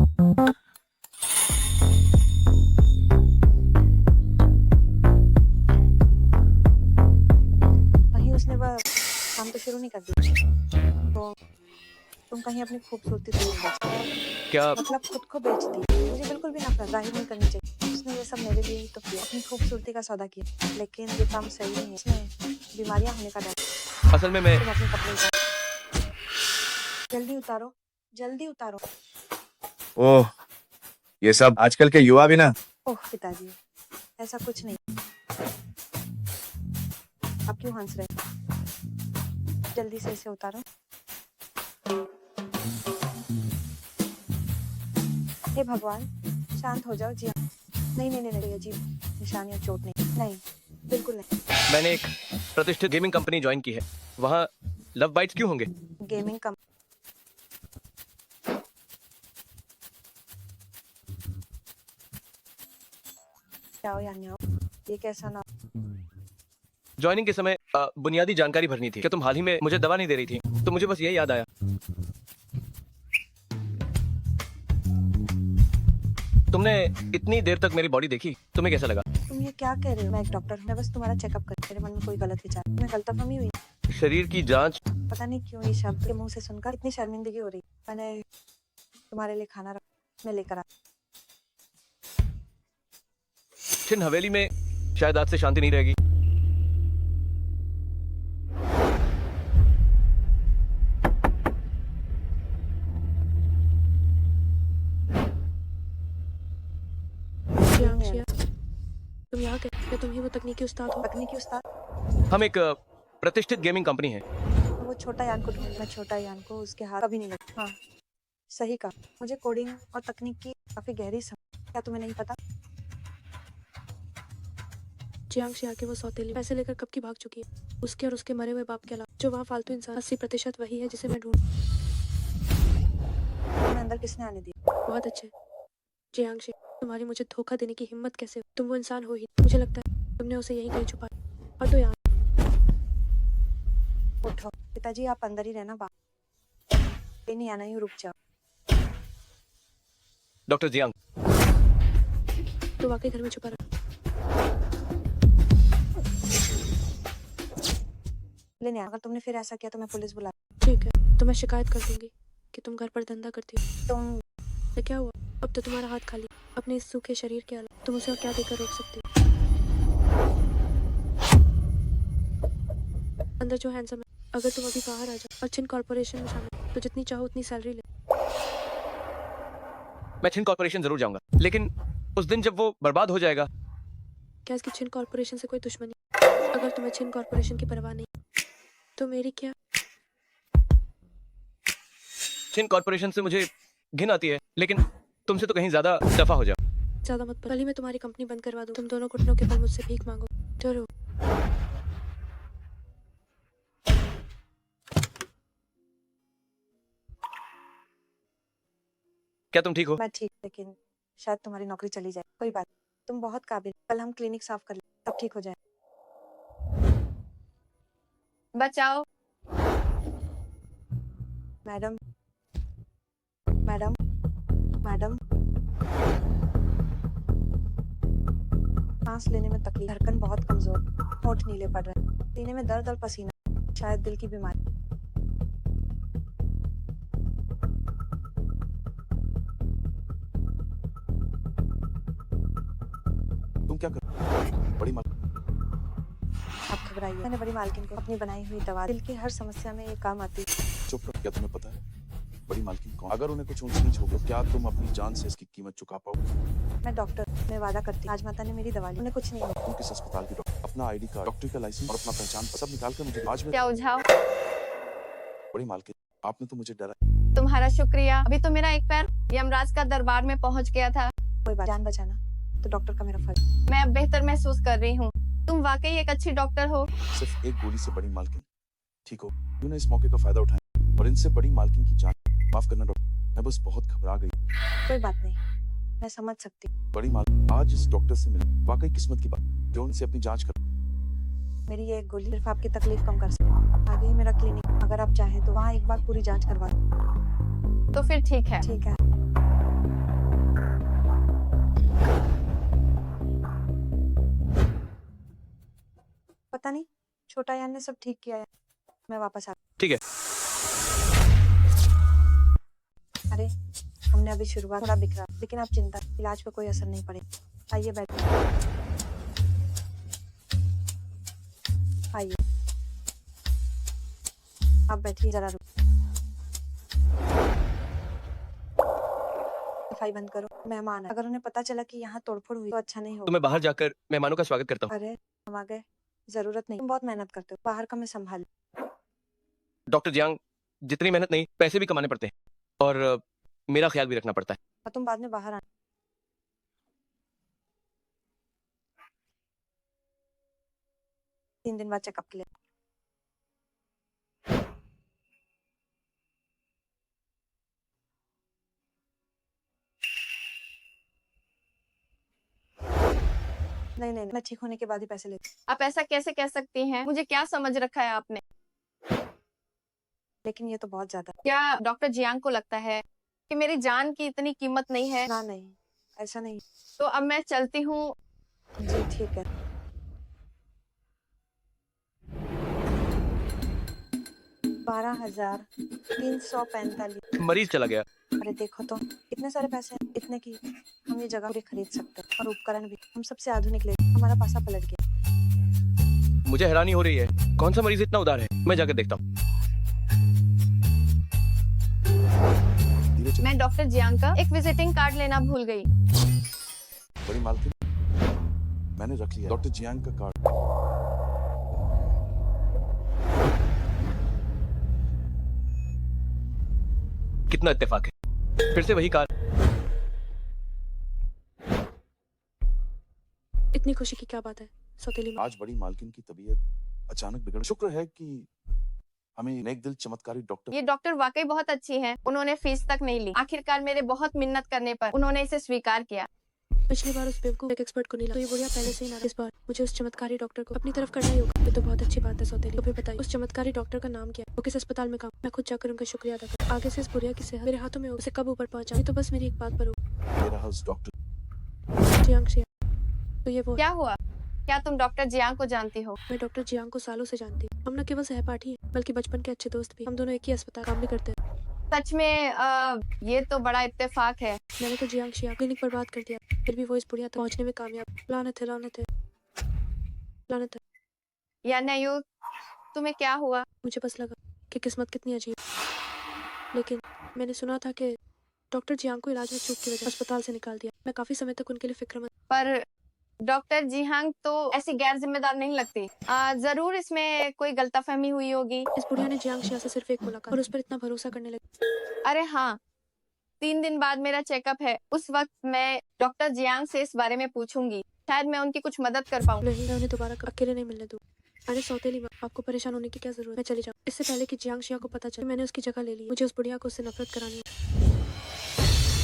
वहीं उसने वह काम तो शुरू नहीं कर दिया। तो तुम कहीं अपनी खूबसूरती तो नहीं बेच, क्या मतलब खुद को बेच दी। मुझे बिल्कुल भी नफरत जाहिर नहीं करनी चाहिए। उसने ये सब मेरे लिए ही तो किया, अपनी खूबसूरती का सौदा किया। लेकिन ये काम सही नहीं है, इसमें बीमारियां होने का डर। असल में मैं तुम अपने कपड़े उतारो, जल्दी उतारो, जल्दी उतारो। ओह, ये सब आजकल के युवा भी ना। ओह पिताजी, ऐसा कुछ नहीं। आप क्यों हंस रहे? जल्दी से इसे उतारो। हे भगवान, शांत हो जाओ। जी हाँ। नहीं नहीं नहीं नहीं, अजीब निशानियां, चोट नहीं। नहीं, बिल्कुल नहीं। मैंने एक प्रतिष्ठित गेमिंग कंपनी ज्वाइन की है। वहाँ लव बाइट्स क्यों होंगे? गेमिंग कम आओ या नहीं आओ, ये कैसा ना। ज्वाइनिंग के समय बुनियादी जानकारी भरनी थी। क्या तुम हाल ही में मुझे दवा नहीं दे रही थी? तो मुझे बस यही याद आया। तुमने इतनी देर तक मेरी बॉडी देखी, तुम्हें कैसा लगा? तुम ये क्या कह रहे हो? मैं एक डॉक्टर हूँ, मैं बस तुम्हारा चेकअप कर। मेरे मन में कोई गलत विचार, मैं गलतफहमी हुई। शरीर की जांच। पता नहीं क्यों ये शब्द के मुंह से सुनकर इतनी शर्मिंदगी हो रही। मैंने तुम्हारे लिए खाना रखा, मैं लेकर आ। छिन हवेली में शायद आज से शांति नहीं रहेगी। तुम यहाँ के, क्या तुम ही वो तकनीकी उस्ताद हो? तकनीकी उस्ताद? हम एक प्रतिष्ठित गेमिंग कंपनी है। वो छोटा यान को ढूंढ। मैं छोटा यान को उसके हाथ कभी नहीं लगा। हाँ सही कहा। मुझे कोडिंग और तकनीक की काफी गहरी समझ। क्या तुम्हें नहीं पता? जियांग शिया के वो सौतेली पैसे लेकर कब की भाग चुकी है। उसके और उसके मरे हुए बाप के अलावा जो वहाँ फालतू इंसान 80% वही है जिसे मैं ढूंढ। तुम्हें अंदर किसने आने दिया? बहुत अच्छे जियांग शिया, तुम्हारी मुझे धोखा देने की हिम्मत कैसे हुई? तुम वो इंसान हो ही। मुझे लगता है तुमने उसे यहीं कहीं छुपाया। और तो यहाँ उठो पिताजी, आप अंदर ही रहना, बाहर नहीं आना, यूं रुक जाओ। डॉक्टर जियांग, तो वाकई घर में छुपा रहा। लेने आ। अगर तुमने फिर ऐसा किया तो मैं पुलिस बुला। ठीक है, तो मैं शिकायत कर दूंगी कि तुम घर पर धंधा करती हो। तुम तो क्या हुआ? अब तो तुम्हारा हाथ खाली। अपने इस सूखे शरीर के अलावा तुम उसे और क्या देकर रोक सकती हो? अंदर जो हैंडसम है, अगर तुम अभी बाहर आ जाओ और छिन कॉर्पोरेशन में शामिल, तो जितनी चाहो उतनी सैलरी ले। मैं छिन कॉर्पोरेशन जरूर जाऊंगा, लेकिन उस दिन जब वो बर्बाद हो जाएगा। क्या इसकी छिन कॉर्पोरेशन से कोई दुश्मनी? अगर तुम्हें छिन कॉर्पोरेशन की परवाह नहीं तो मेरी क्या? छिन कॉर्पोरेशन से मुझे घिन आती है, लेकिन तुमसे तो कहीं ज्यादा दफा हो जाओ। ज्यादा मत। कल ही मैं तुम्हारी कंपनी बंद करवा दूं। तुम दोनों घुटनों के बल मुझसे भीख मांगो। डरो। क्या तुम ठीक हो? मैं ठीक, लेकिन शायद तुम्हारी नौकरी चली जाए। कोई बात, तुम बहुत काबिल। कल हम क्लिनिक साफ कर ले, तब ठीक हो जाए। बचाओ। मैडम, मैडम, मैडम, सांस लेने में तकलीफ, धड़कन बहुत कमजोर, होंठ नीले पड़ रहे, सीने में दर्द और पसीना, शायद दिल की बीमारी। तुम क्या कर? बड़ी माल आप घबराइए, मैंने बड़ी मालकिन को अपनी बनाई हुई दवा दिल की हर समस्या में ये काम आती है। चुप रहो। क्या तुम्हें पता है बड़ी मालकिन कौन? अगर उन्हें कुछ ऊंच नीच हो गया, क्या तुम अपनी जान से इसकी कीमत चुका पाओगे? मैं डॉक्टर, मैं वादा करती हूँ, आज माता ने मेरी दवा ली, उन्हें कुछ नहीं हुआ। तुम किस अस्पताल की डॉक्टर? अपना आईडी कार्ड, डॉक्टर का लाइसेंस और अपना पहचान सब निकाल कर मुझे आज में। क्या उलझाओ? बड़ी मालकिन, आपने तो मुझे डरा। तुम्हारा शुक्रिया। अभी तो मेरा एक पैर यमराज का दरबार में पहुंच गया था। कोई बात, जान बचाना तो डॉक्टर का मेरा फर्ज। मैं अब बेहतर महसूस कर रही हूँ। तुम वाकई एक अच्छी डॉक्टर हो। सिर्फ एक गोली से बड़ी मालकिन ठीक हो। तूने इस मौके का फायदा उठाया और इनसे बड़ी मालकिन की जान। माफ करना डॉक्टर, मैं बस बहुत घबरा गई। कोई बात नहीं, मैं समझ सकती हूँ। बड़ी मालकिन, आज इस डॉक्टर से मिले, वाकई किस्मत की बात, जो उनसे अपनी जांच कर। मेरी ये एक गोली सिर्फ आपकी तकलीफ कम कर सकती। आगे ही मेरा क्लिनिक, अगर आप चाहें तो वहाँ एक बार पूरी जांच करवा दो। तो फिर ठीक है। ठीक है। पता नहीं छोटा यान ने सब ठीक किया है, मैं वापस आ। ठीक है। अरे हमने अभी शुरुआत, थोड़ा बिखरा, लेकिन आप चिंता, इलाज पे कोई असर नहीं पड़ेगा। आइए बैठिए, आइए आप बैठिए, जरा रुक। सफाई बंद करो, मेहमान अगर उन्हें पता चला कि यहाँ तोड़फोड़ हुई तो अच्छा नहीं होगा। तो मैं बाहर जाकर मेहमानों का स्वागत करता हूँ। अरे हम आ गए, जरूरत नहीं, तुम बहुत मेहनत करते हो, बाहर का मैं संभाल। डॉक्टर जियांग, जितनी मेहनत नहीं, पैसे भी कमाने पड़ते हैं और मेरा ख्याल भी रखना पड़ता है। और तुम बाद में बाहर आना। तीन दिन बाद चेकअप के लिए। नहीं नहीं, मैं ठीक होने के बाद ही पैसे लेती हूँ। आप ऐसा कैसे कह सकती हैं? मुझे क्या समझ रखा है आपने? लेकिन ये तो बहुत ज्यादा। क्या डॉक्टर जियांग को लगता है कि मेरी जान की इतनी कीमत नहीं है? ना नहीं, ऐसा नहीं। तो अब मैं चलती हूँ। जी ठीक है। $12,345। मरीज चला गया। अरे देखो तो, इतने सारे पैसे हैं, इतने की हम ये जगह पूरी खरीद सकते हैं और उपकरण भी हम सबसे आधुनिक ले। हमारा पासा पलट गया। मुझे हैरानी हो रही है, कौन सा मरीज इतना उदार है? मैं जाकर देखता हूँ। मैं डॉक्टर जियांग का एक विजिटिंग कार्ड लेना भूल गई। बड़ी मालकिन, मैंने रख लिया डॉक्टर जियांग का कार्ड। कितना इत्तेफाक है, फिर से वही कार। इतनी खुशी की क्या बात है? सौतेली माँ। आज बड़ी मालकिन की तबीयत अचानक बिगड़, शुक्र है कि हमें नेक दिल चमत्कारी डॉक्टर। ये डॉक्टर वाकई बहुत अच्छी है, उन्होंने फीस तक नहीं ली। आखिरकार मेरे बहुत मिन्नत करने पर उन्होंने इसे स्वीकार किया। पिछली बार उस बेवकूफ एक एक्सपर्ट को नहीं लगा, तो ये बुढ़िया पहले से ही नाराज। इस बार मुझे उस चमत्कारी डॉक्टर को अपनी तरफ करना ही होगा। ये तो बहुत अच्छी बात है सौतेली। तो फिर बताइए उस चमत्कारी डॉक्टर का नाम क्या है, वो किस अस्पताल में काम। मैं खुद जाकर उनका शुक्रिया अदा करूँ। आगे से इस बुढ़िया की सेहत मेरे हाथों में हो, उसे कब ऊपर पहुंचा। ये तो बस मेरी एक बात पर हो। ये रहा उस डॉक्टर। जियांग शिया, तो ये वो क्या हुआ? क्या तुम डॉक्टर जियांग को जानती हो? मैं डॉक्टर जियांग को सालों से जानती हूँ। हम न केवल सहपाठी हैं बल्कि बचपन के अच्छे दोस्त भी। हम दोनों एक ही अस्पताल काम भी करते हैं। सच में ये तो बड़ा इत्तेफाक है। मैंने तो जियांग शिया क्लिनिक बर्बाद कर दिया, फिर भी वो इस बुढ़िया तक पहुंचने में कामयाब। लानत है, लानत है, लानत है। या नहीं, तुम्हें क्या हुआ? मुझे बस लगा कि किस्मत कितनी अजीब, लेकिन मैंने सुना था कि डॉक्टर जियांग को इलाज में चूक की वजह अस्पताल से निकाल दिया। मैं काफी समय तक उनके लिए फिक्रमंद। पर डॉक्टर जियांग तो ऐसी गैर जिम्मेदार नहीं लगती। जरूर इसमें कोई गलतफहमी हुई होगी। इस बुढ़िया ने जियांग शिया से सिर्फ एक मुलाकात और उस पर इतना भरोसा करने लगी। अरे हाँ, 3 दिन बाद मेरा चेकअप है। उस वक्त मैं डॉक्टर जियांग से इस बारे में पूछूंगी। शायद मैं उनकी कुछ मदद कर पाऊँ। नहीं, मैं उन्हें दोबारा अकेले नहीं मिलने दूँ। अरे सौतेली माँ, आपको परेशान होने की क्या जरूरत है। मैं चली जाऊँ इससे पहले कि जियांग शिया को पता चले मैंने उसकी जगह ले ली। मुझे उस बुढ़िया को उससे नफरत करानी है।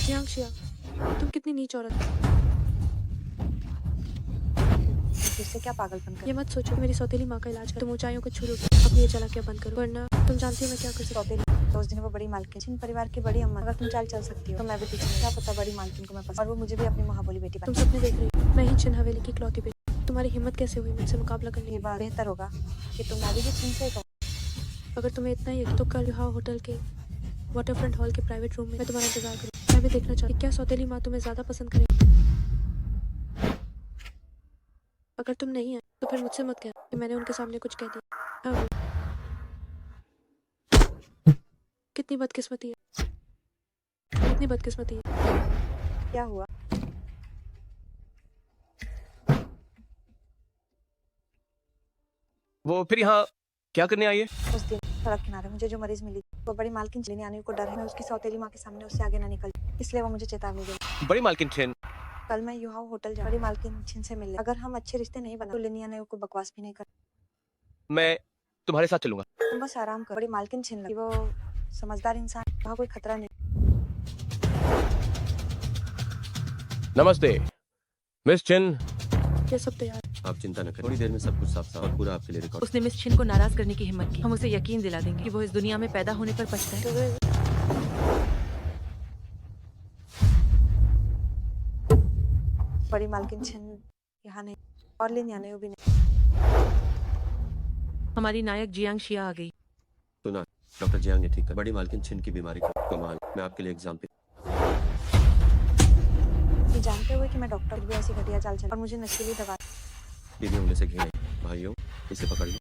जियांग शिया, तुम कितनी नीच औरत हो। फिर से क्या पागलपन कर। ये मत सोचो कि मेरी सौतेली माँ का इलाज कर तुम ऊंचाइयों को छू लोगे। अपनी ये चालाकियां बंद करो, वरना तुम जानती हो मैं क्या कर सकती हूँ। सौतेली तो उस दिन वो बड़ी मालकिन, जिन परिवार की बड़ी अम्मा। अगर तुम चाल चल सकती हो तो मैं भी पीछे नहीं। क्या पता बड़ी मालकिन को मैं पसंद, और वो मुझे भी अपनी महाबोली बेटी तुम बना। सपने देख रही हो, मैं ही छिन हवेली की इकलौती बेटी। तुम्हारी हिम्मत कैसे हुई मुझसे मुकाबला करने ये की। बात बेहतर होगा कि तुम अभी भी छिन से कहो। अगर तुम्हें इतना ही है तो कल युहाओ होटल के वाटरफ्रंट हॉल के प्राइवेट रूम में मैं तुम्हारा इंतजार करूँ। मैं भी देखना चाहती हूँ क्या सौतेली माँ तुम्हें ज्यादा पसंद करेगी। अगर तुम नहीं आए तो फिर मुझसे मत कहना कि मैंने उनके सामने कुछ कह दिया। हाँ, कितनी बदकिस्मती है, कितनी बदकिस्मती है। क्या हुआ? वो फिर यहाँ क्या करने आई है? उस दिन सड़क किनारे मुझे जो मरीज मिली, वो बड़ी मालकिन लेने आने को डर है। मैं उसकी सौतेली माँ के सामने उससे आगे ना निकल, इसलिए वो मुझे चेतावनी दी। बड़ी मालकिन छिन, कल मैं युहाओ होटल जा बड़ी मालकिन छिन से मिलने। अगर हम अच्छे रिश्ते नहीं बना तो लिनिया ने को बकवास भी नहीं कर। मैं तुम्हारे साथ चलूंगा। तुम बस आराम करो। बड़ी मालकिन छिन लगी, वो समझदार इंसान, वहाँ कोई खतरा नहीं। नमस्ते मिस चिन। ये सब तैयार। आप चिंता न करें, थोड़ी देर में सब कुछ साफ साफ और पूरा आपके लिए रिकॉर्ड। उसने मिस छिन को नाराज करने की हिम्मत की। हम उसे यकीन दिला देंगे कि वो इस दुनिया में पैदा होने पर पछता है। बड़ी मालकिन छिन यहाँ नहीं, और लिनिया ने भी नहीं। हमारी नायक जियांग शिया आ गई। सुना, डॉक्टर जियांग ने ठीक कर बड़ी मालकिन छिन की बीमारी को। कमाल, मैं आपके लिए एग्जाम पे। ये जानते हुए कि मैं डॉक्टर भी ऐसी घटिया चाल चल और मुझे नशीली दवा। दीदी उंगली से घिरे। भाइयों, इसे पकड़ लो।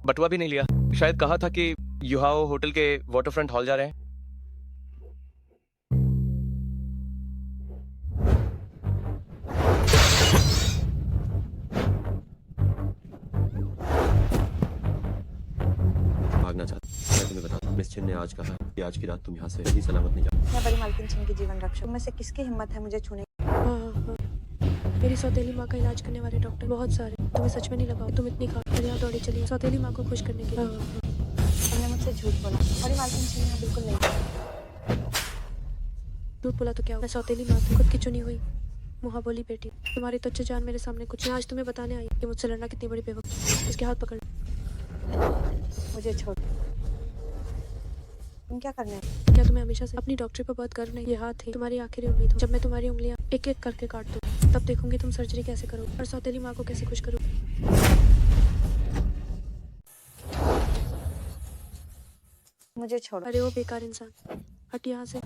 बटुआ भी नहीं लिया। शायद कहा था कि युहाओ होटल के वाटरफ्रंट हॉल जा रहे हैं। भागना चाहता, मैं तुम्हें बताता हूँ। मिस छिन ने आज कहा कि आज की रात तुम यहाँ से सही सलामत नहीं जाओ। मैं बड़ी मालकिन छिन की जीवन रक्षक में से किसकी हिम्मत है मुझे छूने। हाँ, मेरी सौतेली माँ का इलाज करने वाले डॉक्टर बहुत सारे। तुम्हें सच में नहीं लगा तुम इतनी खा यहाँ दौड़ी चली सौतेली माँ को खुश करने के लिए। तुमने मुझसे झूठ बोला। बड़ी मालकिन छिन यहाँ बिल्कुल नहीं। झूठ बोला तो क्या हुआ? मैं सौतेली माँ खुद की चुनी हुई मुहाबोली बेटी। तुम्हारी तो अच्छे जान मेरे सामने कुछ। मैं आज तुम्हें बताने आई कि मुझसे लड़ना कितनी बड़ी बेवकूफ़ी। इसके हाथ पकड़। मुझे छोड़। तुम क्या करने? क्या तुम्हें हमेशा से अपनी डॉक्टरी पर बहुत गर्व नहीं? ये हाथ है तुम्हारी आखिरी उम्मीद हो। जब मैं तुम्हारी उंगलियां एक एक करके काट दूँ तब देखूंगी तुम सर्जरी कैसे करो और सौतेली माँ को कैसे खुश करो। मुझे छोड़। अरे वो बेकार इंसान, हट यहाँ से।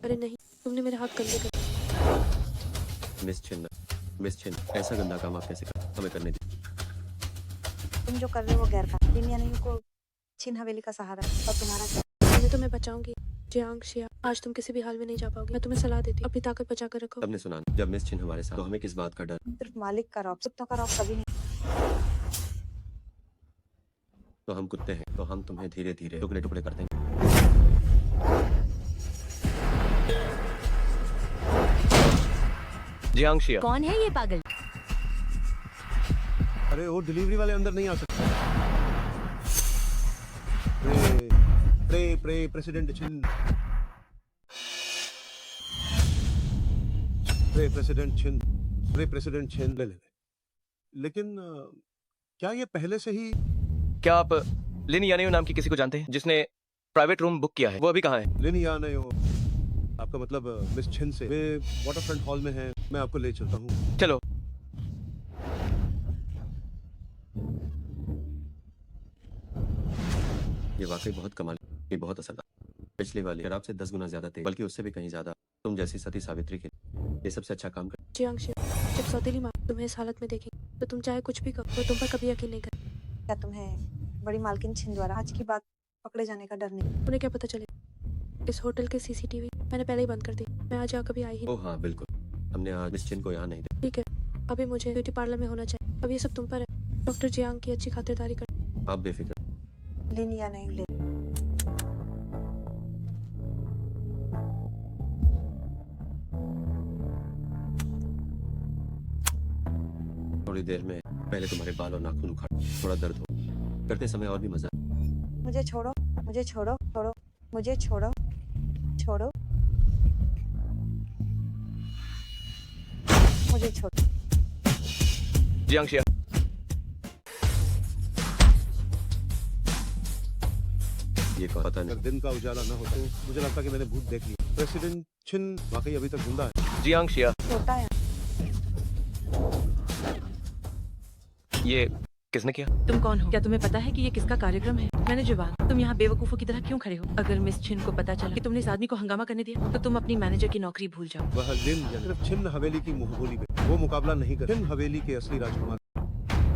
अरे नहीं, तुमने मेरे हाथ गंदे कर। मिस छिन, ऐसा गंदा काम आप कैसे कर? हमें करने दी। तुम जो कर रहे हो वो गैर का। लिनिया ने को छिन हवेली का सहारा है और तुम्हारा क्या? मैं तुम्हें बचाऊंगी जियांग शिया। आज तुम किसी भी हाल में नहीं जा पाओगे। मैं तुम्हें सलाह देती हूँ अपनी ताकत बचा कर रखो। सबने सुना, जब मिस छिन हमारे साथ तो हमें किस बात का डर? सिर्फ मालिक का रौब, कुत्तों का रौब कभी नहीं। तो हम कुत्ते हैं, तो हम तुम्हें धीरे धीरे टुकड़े टुकड़े कर देंगे। जियांग शिया। कौन है ये पागल? अरे वो डिलीवरी वाले अंदर नहीं आ सकते। प्रेसिडेंट छिन। प्रेसिडेंट छिन ले। लेकिन क्या ये पहले से ही? क्या आप लिन यानेयो नाम की किसी को जानते हैं जिसने प्राइवेट रूम बुक किया है? वो अभी कहाँ है? लिन यानेयो, आपका मतलब मिस छिन से? वे वाटरफ्रंट हॉल में हैं, मैं आपको ले चलता हूँ। चलो। ये वाकई बहुत कमाल, ये बहुत असरदार। पिछली वाली शराब से 10 गुना ज्यादा थे, बल्कि उससे भी कहीं ज्यादा। तुम जैसी सती सावित्री के ये सबसे अच्छा काम कर। जियांग शिया, जब सौतेली माँ तुम्हें इस हालत में देखेगी तो तुम चाहे कुछ भी करो, वो तुम पर कभी यकीन नहीं करेगी। क्या तुम्हें बड़ी मालकिन छिन द्वारा आज की बात पकड़े जाने का डर नहीं? उन्हें क्या पता चले? इस होटल के सीसीटीवी मैंने पहले ही बंद कर दी। मैं आज यहाँ कभी आई ही नहीं। ओह हाँ बिल्कुल, हमने आज मिस छिन को यहाँ नहीं देखा। ठीक है, अभी मुझे ब्यूटी पार्लर में होना चाहिए। अब ये सब तुम पर है। डॉक्टर जियांग की अच्छी खातिरदारी कर। आप बेफिक्र। लिन या नहीं ले। थोड़ी देर में पहले तुम्हारे बाल और नाखून उखाड़, थोड़ा दर्द हो, करते समय और भी मजा। मुझे छोड़ो, मुझे छोड़ो, छोड़ो, मुझे छोड़ो, छोड़ो, मुझे छोड़ो। जियांग शिया। ये पता नहीं। अगर दिन का उजाला न हो तो मुझे लगता कि मैंने भूत देख लिया। प्रेसिडेंट छिन वाकई अभी तक जिंदा है। जियांग शिया। छोटा है। ये किसने किया? तुम कौन हो? क्या तुम्हें पता है कि ये किसका कार्यक्रम है? मैंने जवाब। तुम यहाँ बेवकूफों की तरह क्यों खड़े हो? अगर मिस छिन को पता चला कि तुमने इस आदमी को हंगामा करने दिया तो तुम अपनी मैनेजर की नौकरी भूल जाओ। वह लिन सिर्फ छिन हवेली की मुंहबोली पे वो मुकाबला नहीं कर। छिन हवेली के असली राजकुमार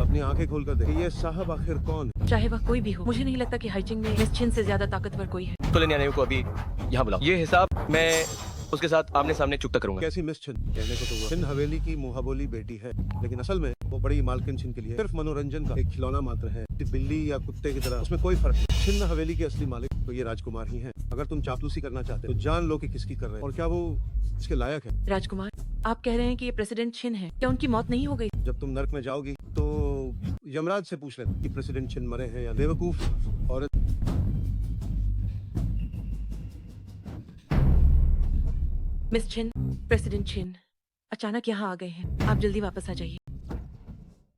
अपनी आंखें खोलकर देखे ये साहब आखिर कौन है? चाहे वह कोई भी हो, मुझे नहीं लगता कि हाइचिंग में मिस छिन से ज्यादा ताकतवर कोई है। तो लिन यानेयो को अभी यहाँ बुलाओ। ये हिसाब मैं उसके साथ आमने सामने चुकता करूंगा। कैसी मिस छिन? कहने को तो वो छिन हवेली की मुहाबोली बेटी है, लेकिन असल में वो बड़ी मालकिन छिन के लिए सिर्फ मनोरंजन का एक खिलौना मात्र है। बिल्ली या कुत्ते की तरह उसमें कोई फर्क नहीं। छिन हवेली के असली मालिक तो ये राजकुमार ही हैं। अगर तुम चापलूसी करना चाहते हो तो जान लो कि किसकी कर रहे हैं और क्या वो इसके लायक है। राजकुमार, आप कह रहे हैं कि ये प्रेसिडेंट छिन है? क्या उनकी मौत नहीं हो गई? जब तुम नर्क में जाओगी तो यमराज से पूछ लेना कि प्रेसिडेंट छिन मरे हैं या बेवकूफ औरत। मिस छिन, प्रेसिडेंट छिन अचानक यहाँ आ गए हैं। आप जल्दी वापस आ जाइए।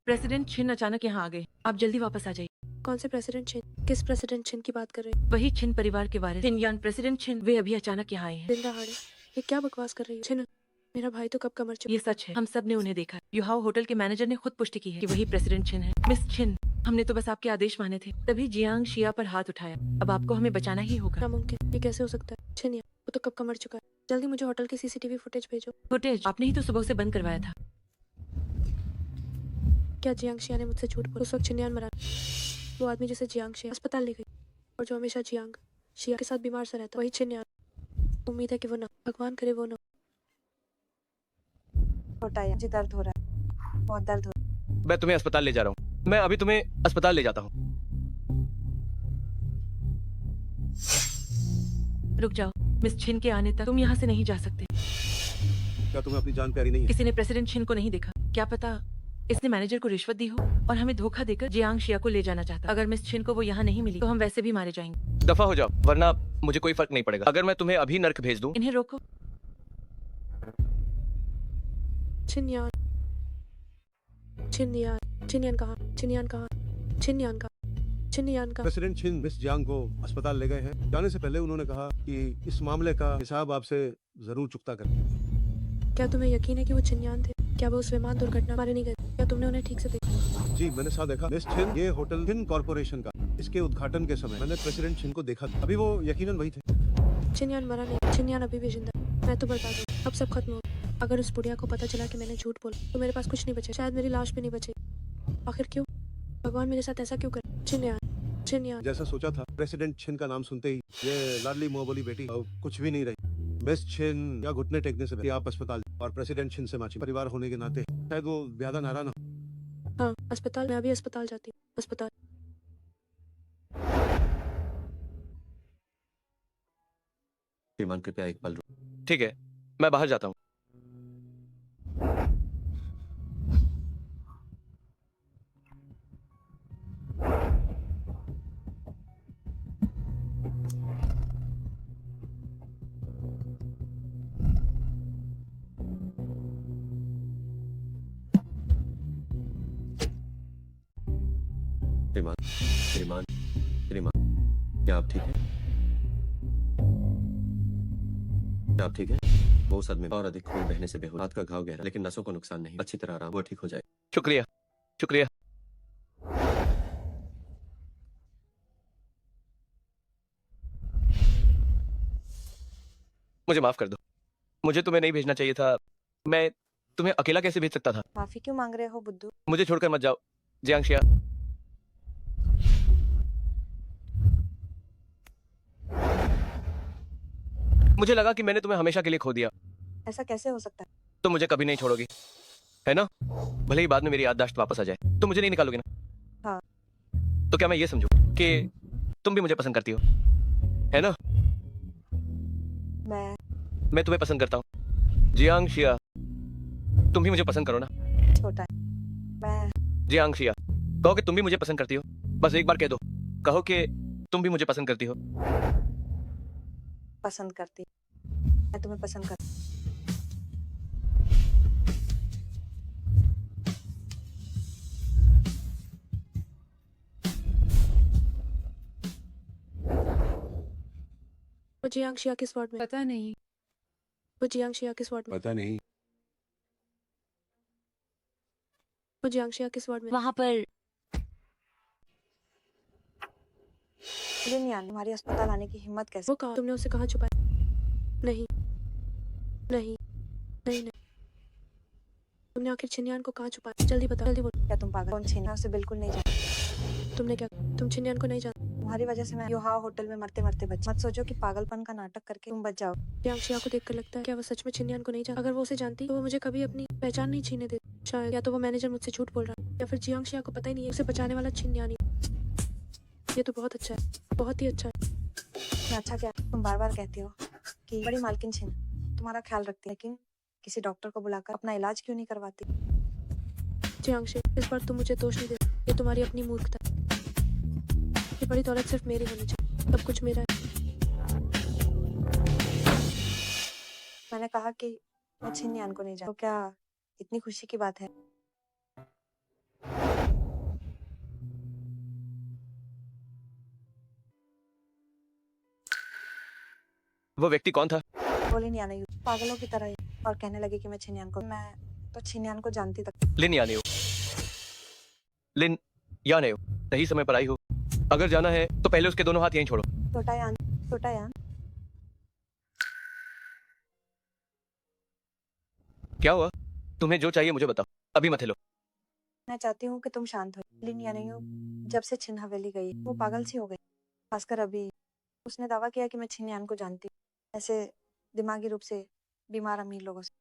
प्रेसिडेंट छिन अचानक यहाँ आ गए, आप जल्दी वापस आ जाइए। कौन से प्रेसिडेंट छिन? किस प्रेसिडेंट छिन की बात कर रहे हैं? वही छिन परिवार के वारिस छिन यान प्रेसिडेंट छिन। वे अभी अचानक यहाँ आए हैं। दिन दहाड़े ये क्या बकवास कर रही है? छिन मेरा भाई तो कब का मर चुका। ये सच है, हम सब ने उन्हें देखा। युहाओ होटल के मैनेजर ने खुद पुष्टि की है कि वही प्रेसिडेंट छिन है। मिस छिन, हमने तो बस आपके आदेश माने थे, तभी जियांग शिया पर हाथ उठाया। अब आपको हमें बचाना ही होगा। नामुमकिन, ये कैसे हो सकता है? छिन या वो तो कब का मर चुका है। जल्दी मुझे होटल की सीसीटीवी फुटेज भेजो। फुटेज आपने ही तो सुबह से बंद करवाया था। क्या जियांग शिया ने मुझसे झूठ बोला? उस वक्त छिनयान मरा, वो आदमी जिसे जियांग शिया अस्पताल ले गई और जो हमेशा जियांग शिया के साथ बीमार सा रहता, वही छिनयान। उम्मीद है कि वो ना, भगवान करे वो ना। छोटा है, मुझे दर्द हो रहा है, बहुत दर्द हो रहा है। मैं तुम्हें अस्पताल ले जा रहा हूँ। मैं अभी तुम्हें अस्पताल ले जाता हूँ। रुक जाओ, मिस छिन के आने तक तुम यहाँ से नहीं जा सकते। क्या तुम्हें अपनी जान प्यारी नहीं है? किसी ने प्रेसिडेंट छिन को नहीं देखा। क्या पता इसने मैनेजर को रिश्वत दी हो और हमें धोखा देकर जियांग शिया को ले जाना चाहता। अगर मिस छिन को वो यहाँ नहीं मिली तो हम वैसे भी मारे जाएंगे। दफा हो जाओ, वरना मुझे कोई फर्क नहीं पड़ेगा। अगर मैं तुम्हें अभी नर्क भेज दूं। इन्हें रोको। छिनयान, छिनयान, छिनयान कहाँ? छिनयान कहाँ? छिनयान का, छिनयान का। प्रेसिडेंट छिन मिस जियांग को अस्पताल ले गए हैं। जाने से पहले उन्होंने कहा कि इस मामले का हिसाब आपसे जरूर चुकता करेंगे। क्या तुम्हें यकीन है कि वो छिनयान थे? क्या वो उस विमान दुर्घटना मारे नहीं गए? क्या तुमने उन्हें ठीक से देखा? जी मैंने साथ देखा। मिस छिन, ये होटल छिन कॉर्पोरेशन का, इसके उद्घाटन के समय मैंने प्रेसिडेंट छिन को देखा था। अभी वो यकीनन वही थे। छिनयान मरा नहीं, छिनयान अभी भी जिंदा है। मैं तो बर्बाद हूँ, अब सब खत्म हो। अगर उस बुढ़िया को पता चला कि मैंने झूठ बोला तो मेरे पास कुछ नहीं बचे, शायद मेरी लाश भी नहीं बचेगी। आखिर क्यों? भगवान मेरे साथ ऐसा क्यों कर? छिनयान, छिनयान। जैसा सोचा था, प्रेसिडेंट छिन का नाम सुनते ही ये लाडली मोहबोली बेटी कुछ भी नहीं रही। मिस छिन या घुटने टेकने से पहले आप अस्पताल और प्रेसिडेंट छिन से माची परिवार होने के नाते शायद वो ज्यादा नाराज हो। हाँ अस्पताल, मैं अभी अस्पताल जाती हूँ। अस्पताल। श्रीमान कृपया एक पल रुक। ठीक है, मैं बाहर जाता हूँ। श्रीमान श्रीमान श्रीमान, क्या आप ठीक हैं? क्या आप ठीक हैं? वो सदमे और अधिक खून बहने से बेहोश, हाथ का घाव गहरा लेकिन नसों को नुकसान नहीं, अच्छी तरह आराम, वो ठीक हो जाए। शुक्रिया, शुक्रिया। मुझे माफ कर दो, मुझे तुम्हें नहीं भेजना चाहिए था। मैं तुम्हें अकेला कैसे भेज सकता था? माफी क्यों मांग रहे हो बुद्धू? मुझे छोड़कर मत जाओ जियांगशिया। मुझे लगा कि मैंने तुम्हें हमेशा के लिए खो दिया। ऐसा कैसे हो सकता है? तुम मुझे कभी नहीं छोड़ोगी, है ना? भले ही बाद में मेरी याददाश्त वापस आ जाए, तुम मुझे नहीं निकालोगी ना? हाँ। तो क्या मैं ये समझूं कि तुम भी मुझे पसंद करती हो, है ना? मैं तुम्हें पसंद करता हूँ जियांगशिया, तुम भी मुझे पसंद करो ना। छोटा है। मैं जियांगशिया, कहो कि तुम भी मुझे पसंद करती हो। बस एक बार कह दो, कहो कि तुम भी मुझे पसंद करती हो। पसंद करती, मैं तुम्हें पसंद करती। वो जियांगशिया किस वार्ड में? पता नहीं। वो जियांगशिया किस वार्ड में? पता नहीं। वो जियांगशिया किस वार्ड में? वहाँ पर मुझे नहीं आनी, हमारी अस्पताल आने की हिम्मत कैसे? वो कहा? तुमने उसे कहाँ छुपाया? नहीं नहीं नहीं नहीं, तुमने आखिर छिन्यान को कहाँ छुपाया? जल्दी बताओ, जल्दी बोलो। क्या तुम पागल? कौन छीना? मैं उसे बिल्कुल नहीं जानती। तुमने क्या? तुम छिन्यान को नहीं जानते? तुम्हारी वजह से मैं योहा होटल में मरते मरते बची। मत सोचो कि पागलपन का नाटक करके तुम बच जाओ। जियांगशिया को देखकर लगता है क्या वो सच में छिन्यान को नहीं जानती? अगर वो उसे जानती तो वो मुझे कभी अपनी पहचान नहीं छीने देती। शायद या तो वो मैनेजर मुझसे झूठ बोल रहा है, या फिर जियांगशिया को पता ही नहीं है उसे बचाने वाला छिन्यान ही। ये तो बहुत अच्छा है, बहुत ही अच्छा है। मैं अच्छा क्या? तुम बार बार कहती हो कि बड़ी मालकिन छिन तुम्हारा ख्याल रखती है, लेकिन किसी डॉक्टर को बुलाकर अपना इलाज क्यों नहीं करवाती? जियांगशिया, इस बार तुम मुझे दोष नहीं दे, ये तुम्हारी अपनी मूर्खता है। ये बड़ी दौलत सिर्फ मेरी होनी चाहिए, सब कुछ मेरा है। मैंने कहा कि मैं छिन्यान को नहीं जानती, तो क्या इतनी खुशी की बात है? वो व्यक्ति कौन था? बोली नहीं आने पागलों की तरह ही, और कहने लगी कि मैं छिन्यान को, मैं तो छिन्यान को जानती तक। लिन यानेओ, लिन यानेओ, सही समय पर आई हो। अगर जाना है तो पहले उसके दोनों हाथ यहीं छोड़ो। छोटा यान, छोटा यान। क्या हुआ? तुम्हें जो चाहिए मुझे बताओ, अभी मत हिलो। मैं चाहती हूँ कि तुम शांत हो। लिन यानी जब से छिन हवेली गई वो पागल सी हो गई, खासकर अभी। उसने दावा किया कि मैं छिन्यान को जानती हूँ। ऐसे दिमागी रूप से बीमार अमीर लोगों से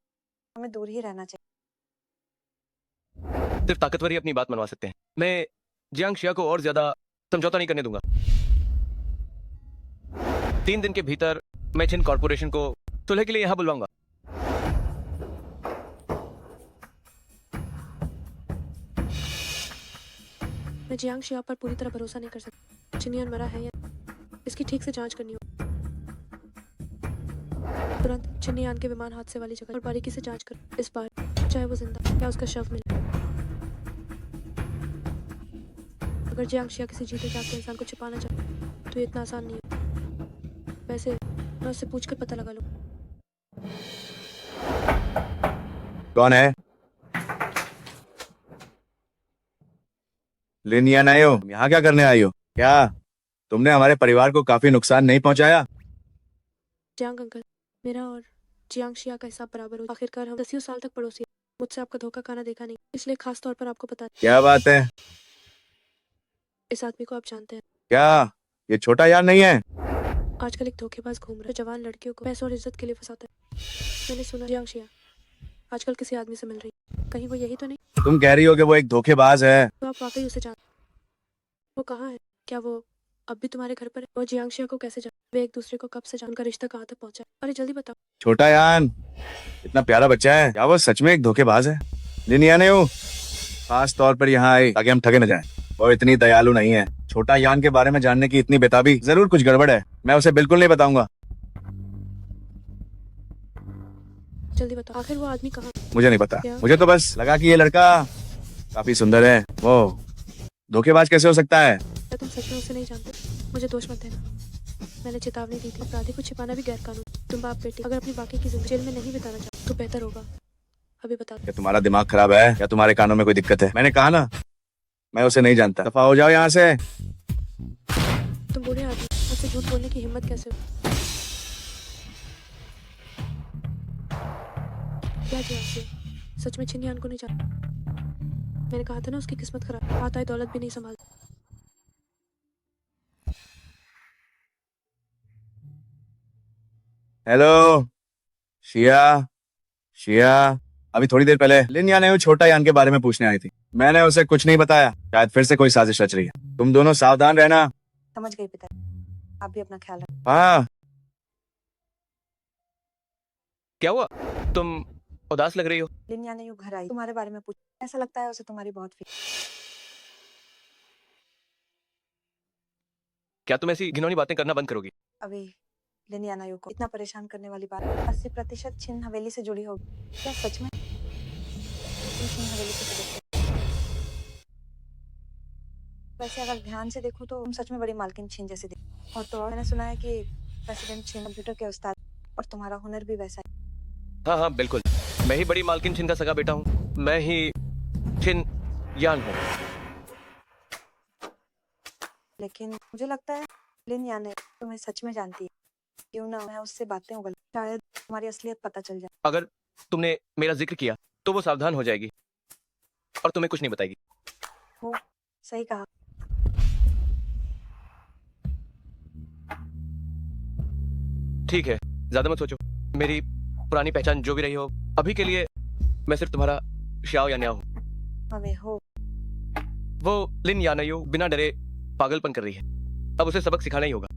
हमें दूर ही रहना चाहिए। सिर्फ ताकतवर ही अपनी बात मनवा सकते हैं। मैं जियांगशिया को और ज्यादा समझौता नहीं करने दूंगा। 3 दिन के भीतर मैं छिन कॉर्पोरेशन को सुलह के लिए यहाँ बुलवाऊंगा। मैं जियांगशिया पर पूरी तरह भरोसा नहीं कर सकती। छिन्यान मरा है या इसकी ठीक से जांच करनी हो। तुरंत छिन्यान के विमान हादसे वाली जगह और बारीकी से जांच करो। इस बार चाहे वो जिंदा या उसका शव मिले। अगर जियांगशिया किसी जीते जागते इंसान को छिपाना चाहे तो ये इतना आसान नहीं है। वैसे मैं उससे पूछकर पता लगा लूं। कौन है? लिन यानेओ, तुम यहाँ क्या करने आई हो? क्या तुमने हमारे परिवार को काफी नुकसान नहीं पहुंचाया? जियांग अंकल, मेरा और जियांगशिया का हिसाब बराबर हो। आखिरकार हम 10 साल तक पड़ोसी हैं। मुझसे आपका धोखा खाना देखा नहीं, इसलिए खास तौर पर आपको पता नहीं। क्या बात है? इस आदमी को आप जानते हैं? क्या ये छोटा यार नहीं है? आजकल एक धोखेबाज घूम रहा है जो जवान लड़कियों को पैसों और इज्जत के लिए फंसाता है। मैंने सुना जियांगशिया आजकल किसी आदमी से मिल रही है। कहीं वो यही तो नहीं? तुम कह रही हो कि वो एक धोखेबाज है? तो आप वाकई उसे जानते? वो कहाँ है? क्या वो अब भी तुम्हारे घर पर है। और जियांग शिया को कैसे जान, वे एक दूसरे को कब से जान, उनका रिश्ता कहाँ तक पहुंचा? अरे जल्दी बताओ। छोटा यान इतना प्यारा बच्चा है, क्या वो सच में एक धोखेबाज है? लिनिया ने हूँ खास तौर पर यहाँ आई ताकि हम ठगे न जाएं। वो इतनी दयालु नहीं है। छोटा यान के बारे में जानने की इतनी बेताबी, जरूर कुछ गड़बड़ है। मैं उसे बिल्कुल नहीं बताऊंगा। जल्दी बताओ, आखिर वो आदमी कहाँ? मुझे नहीं पता, क्या? मुझे तो बस लगा कि ये लड़का काफी सुंदर है। वो धोखेबाज कैसे हो सकता है? क्या तुम सच में उसे नहीं जानते? मुझे दोष मत देना। मैंने चेतावनी दी थी, अपराधी को छिपाना भी गैर कानून। तुम बाप बेटी अगर अपनी बाकी की जिंदगी जेल में नहीं बिताना चाहते तो बेहतर होगा अभी बता दो। क्या तुम्हारा दिमाग खराब है या तुम्हारे कानों में कोई दिक्कत है? मैंने कहा ना मैं उसे नहीं जानता। दफा हो जाओ यहाँ से। तुम बूढ़े आदमी, मुझसे झूठ बोलने की हिम्मत कैसे हुई? क्या जियांग शिया सच में छिन यान को नहीं जानता? मैंने कहा था ना उसकी किस्मत खराब, हाथ आए दौलत भी नहीं संभाल। हेलो शिया, शिया अभी थोड़ी देर पहले लिन यान छोटा यान के बारे में पूछने आई थी। मैंने उसे कुछ नहीं बताया। शायद फिर से कोई साजिश रच रही है। तुम दोनों सावधान रहना। समझ गई पिता, आप भी अपना ख्याल रखें। हाँ क्या हुआ? तुम उदास लग रही हो। लिनिया ने यूं घर आई, तुम्हारे बारे में पूछ, ऐसा लगता है उसे तुम्हारी बहुत फिक्र। क्या तुम ऐसी घिनौनी बातें करना बंद करोगी? अभी लिनिया नायू को इतना परेशान करने वाली बात 80% छिन हवेली से जुड़ी होगी। क्या सच में तुम छिन हवेली के सदस्य? वैसे अगर ध्यान से देखो तो तुम सच में बड़ी मालकिन छिन जैसी दिखती। और तो और मैंने सुना है कि प्रेसिडेंट छिन कंप्यूटर के उस्ताद, और तुम्हारा हुनर भी वैसा है। हाँ हाँ बिल्कुल, मैं ही बड़ी मालकिन छिन का सगा बेटा हूँ। मैं ही छिन यान हूँ। लेकिन मुझे लगता है लिन यान ने तुम्हें सच में जानती है। क्यों ना मैं उससे बातें उगल, शायद तुम्हारी असलियत पता चल जाए। अगर तुमने मेरा जिक्र किया तो वो सावधान हो जाएगी और तुम्हें कुछ नहीं बताएगी। हो, सही कहा। ठीक है, ज्यादा मत सोचो। मेरी पुरानी पहचान जो भी रही हो, अभी के लिए मैं सिर्फ तुम्हारा श्याओ या न्याओ हूँ। हमें हो। वो लिन यानायू बिना डरे पागलपन कर रही है। अब उसे सबक सिखाना ही होगा।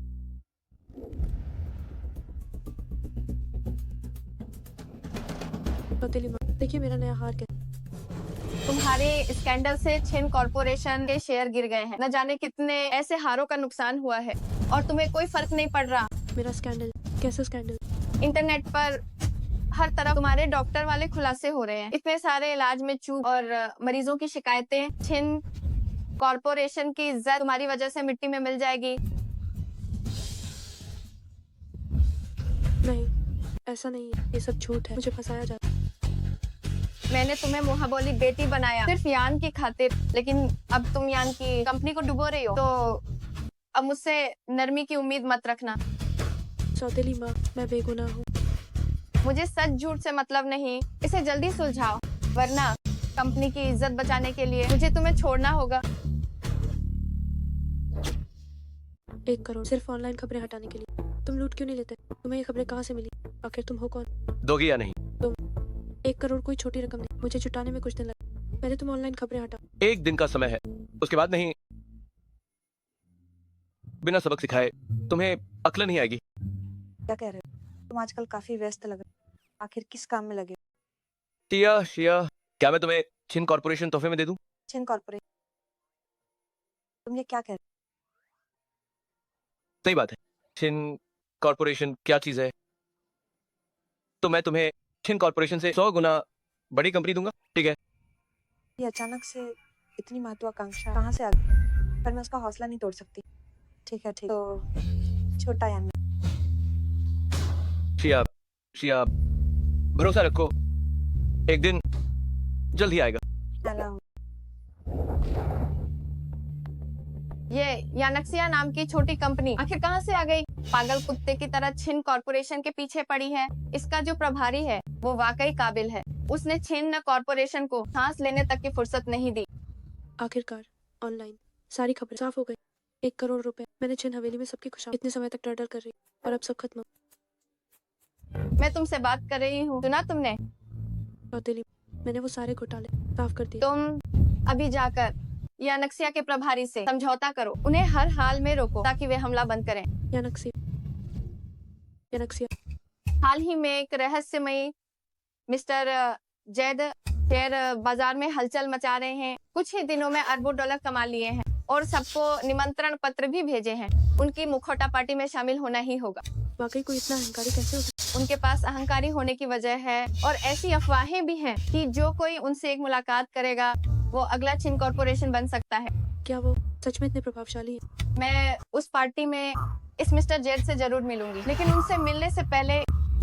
देखिए मेरा नया हार क्या। तुम्हारे स्कैंडल से छिन कॉर्पोरेशन के शेयर गिर गए हैं। न जाने कितने ऐसे हारों का नुकसान हुआ है और तुम्हें कोई फर्क नहीं पड़ रहा। मेरा स्कैंडल? कैसा स्कैंडल? इंटरनेट पर हर तरफ तुम्हारे डॉक्टर वाले खुलासे हो रहे हैं। इतने सारे इलाज में चूक और मरीजों की शिकायतें। छिन कॉर्पोरेशन की इज्जत तुम्हारी वजह से मिट्टी में मिल जाएगी। नहीं, ऐसा नहीं है, ये सब झूठ है, मुझे फंसाया जाता है। मैंने तुम्हें मुहाबोली बेटी बनाया सिर्फ यान की खातिर, लेकिन अब तुम यान की कंपनी को डुबो रही हो। तो अब मुझसे नरमी की उम्मीद मत रखना। सौतेली माँ, मैं बेगुनाह हूँ। मुझे सच झूठ से मतलब नहीं, इसे जल्दी सुलझाओ, वरना कंपनी की इज्जत बचाने के लिए मुझे तुम्हें छोड़ना होगा। 1 करोड़ सिर्फ ऑनलाइन खबरें हटाने के लिए। तुम लूट क्यों नहीं लेते? तुम्हें ये खबरें कहाँ से मिली? आखिर तुम हो कौन? दोगी या नहीं? तुम 1 करोड़ कोई छोटी रकम नहीं, मुझे जुटाने में कुछ दिन लगे। पहले तुम ऑनलाइन खबरें हटाओ। 1 दिन का समय है, उसके बाद नहीं। बिना सबक सिखाए तुम्हें अक्ल नहीं आएगी। क्या कह रहे हो? तुम आजकल काफी व्यस्त लग रहे हो। आखिर किस काम में लगे? शिया, शिया, क्या मैं तुम्हें छिन कॉर्पोरेशन तोहफे में दे दूं? छिन कॉर्पोरेशन? तुम ये क्या कह रहे हो? सही बात है। छिन कॉर्पोरेशन क्या चीज है? तो मैं तुम्हें छिन कॉर्पोरेशन से 100 गुना बड़ी कंपनी दूंगा, ठीक है? ये अचानक से इतनी महत्वाकांक्षा कहाँ से आ गई? पर मैं उसका हौसला नहीं तोड़ सकती। ठीक है, ठीक। तो छोटा यान शिया, शिया, भरोसा रखो, एक दिन जल्द ही आएगा। ये यानक्सिया नाम की छोटी कंपनी आखिर कहाँ से आ गई? पागल कुत्ते की तरह छिन कॉर्पोरेशन के पीछे पड़ी है। इसका जो प्रभारी है वो वाकई काबिल है। उसने छिन कॉर्पोरेशन को सांस लेने तक की फुर्सत नहीं दी। आखिरकार ऑनलाइन सारी खबरें साफ हो गई। 1 करोड़ रुपए मैंने छिन हवेली में सबकी खुशहाली इतने समय तक डर कर रही, और अब सब खत्म। मैं तुमसे बात कर रही हूँ, सुना तुमने? मैंने वो सारे घोटाले साफ कर दिए। तुम अभी जाकर या नक्सिया के प्रभारी से समझौता करो। उन्हें हर हाल में रोको ताकि वे हमला बंद करें। हाल ही में एक रहस्यमयी मिस्टर जैद शेयर बाजार में हलचल मचा रहे हैं। कुछ ही दिनों में अरबों डॉलर कमा लिए हैं और सबको निमंत्रण पत्र भी भेजे हैं। उनकी मुखौटा पार्टी में शामिल होना ही होगा। वाकई कोई इतना अहंकारी कैसे हो सकता? उनके पास अहंकारी होने की वजह है और ऐसी अफवाहें भी हैं कि जो कोई उनसे एक मुलाकात करेगा वो अगला छिन कॉर्पोरेशन बन सकता है। क्या वो सच में इतने प्रभावशाली है? मैं उस पार्टी में इस मिस्टर जेड से जरूर मिलूंगी, लेकिन उनसे मिलने से पहले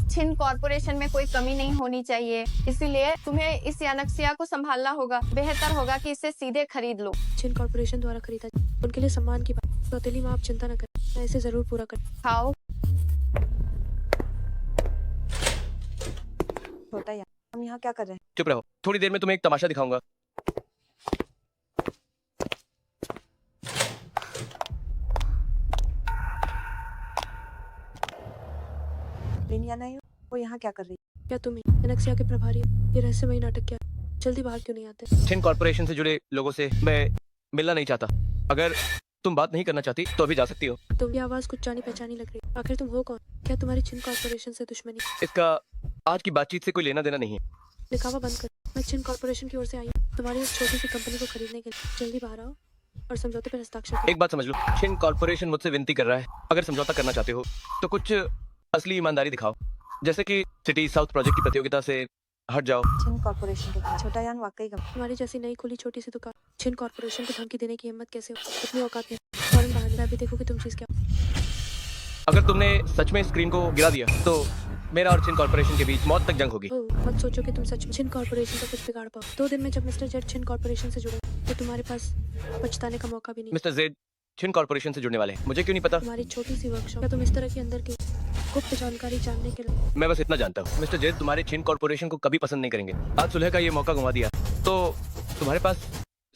छिन कॉर्पोरेशन में कोई कमी नहीं होनी चाहिए। इसीलिए तुम्हें इस यानक्सिया को संभालना होगा। बेहतर होगा कि इसे सीधे खरीद लो। छिन कॉर्पोरेशन द्वारा खरीदा, उनके लिए सम्मान की बात। सौतेली माँ, आप चिंता न करें, मैं इसे जरूर पूरा कर। खाओ। छोटा यान, हम यहाँ क्या कर रहे हैं? चुप रहो, थोड़ी देर में तुम्हें एक तमाशा दिखाऊंगा। लिनिया नहीं हो, वो यहाँ क्या कर रही है? क्या तुम यानक्सिया के प्रभारी हो? ये रहस्यमयी नाटक क्या? जल्दी बाहर क्यों नहीं आते? छिन कॉर्पोरेशन से जुड़े लोगों से मैं मिलना नहीं चाहता। अगर तुम बात नहीं करना चाहती तो अभी जा सकती हो। तुम्हारी आवाज कुछ जानी पहचानी लग रही है। आखिर तुम हो कौन? क्या तुम्हारी छिन कॉर्पोरेशन से दुश्मनी? इसका आज की बातचीत से कोई लेना देना नहीं है। दिखावा बंद कर। मैं छिन कॉर्पोरेशन की ओर से आई हूँ तुम्हारी उस छोटी सी कंपनी को खरीदने के लिए। जल्दी बाहर आओ और समझौते पर हस्ताक्षर करो। एक बात समझ लो, छिन कॉर्पोरेशन मुझसे विनती कर रहा है, अगर समझौता करना चाहते हो तो कुछ असली ईमानदारी दिखाओ, जैसे कि सिटी साउथ प्रोजेक्ट की प्रतियोगिता से हट जाओ। छिन कॉर्पोरेशन के खिलाफ। छोटा यान वाकई गम। तुम्हारी जैसी नई खुली छोटी सी दुकान छिन कॉर्पोरेशन को धमकी देने की हिम्मत कैसे हो? इतनी औकात नहीं। फौरन बाहर निकल, अभी देखो कि तुम चीज क्या हो। अगर तुमने सच में स्क्रीन को गिरा दिया तो मेरा और छिन कॉर्पोरेशन के बीच मौत तक जंग होगी। मत सोचो कि तुम सच में छिन कॉर्पोरेशन का कुछ बिगाड़ पाओ। 2 दिन में जब मिस्टर जेड छिन कॉर्पोरेशन से जुड़े तो तुम्हारे पास पछताने का मौका भी नहीं। मिस्टर जेड छिन कॉर्पोरेशन से जुड़ने वाले हैं, मुझे क्यों नहीं पता? तुम्हारी छोटी सी वर्कशॉप, क्या तुम इस तरह के अंदर की गुप्त जानकारी जानने के लिए? मैं बस इतना जानता हूँ, मिस्टर जेड तुम्हारे छिन कॉर्पोरेशन को कभी पसंद नहीं करेंगे। आज सुलह का ये मौका गंवा दिया तो तुम्हारे पास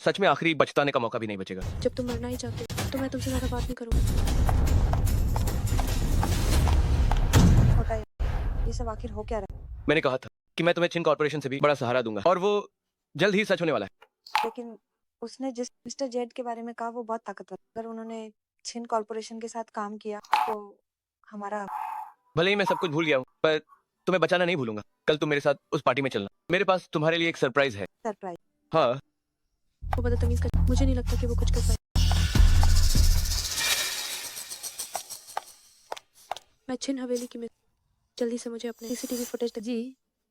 सच में आखिरी बचताने का मौका भी नहीं बचेगा। जब तुम मरना ही चाहते हो तो मैं तुमसे ज्यादा बात नहीं करूँगा। छोटा यान, ये सब आखिर हो क्या रहा है? मैंने कहा था कि मैं तुम्हें छिन कॉर्पोरेशन से भी बड़ा सहारा दूंगा और वो जल्द ही सच होने वाला है। लेकिन उसने जिस मिस्टर जेड के बारे में कहा वो बहुत ताकतवर। अगर उन्होंने छिन कॉर्पोरेशन के साथ काम किया तो हमारा। भले ही मैं सब कुछ भूल गया हूँ पर तुम्हें बचाना नहीं भूलूंगा। कल तुम मेरे साथ उस पार्टी में चलना, मेरे पास तुम्हारे लिए एक सरप्राइज है। सरप्राइज? हाँ। वो बदतमीज कर, मुझे नहीं लगता कि वो कुछ कर पाए। मैं छिन हवेली की मिस, जल्दी से मुझे अपने सीसीटीवी फुटेज जी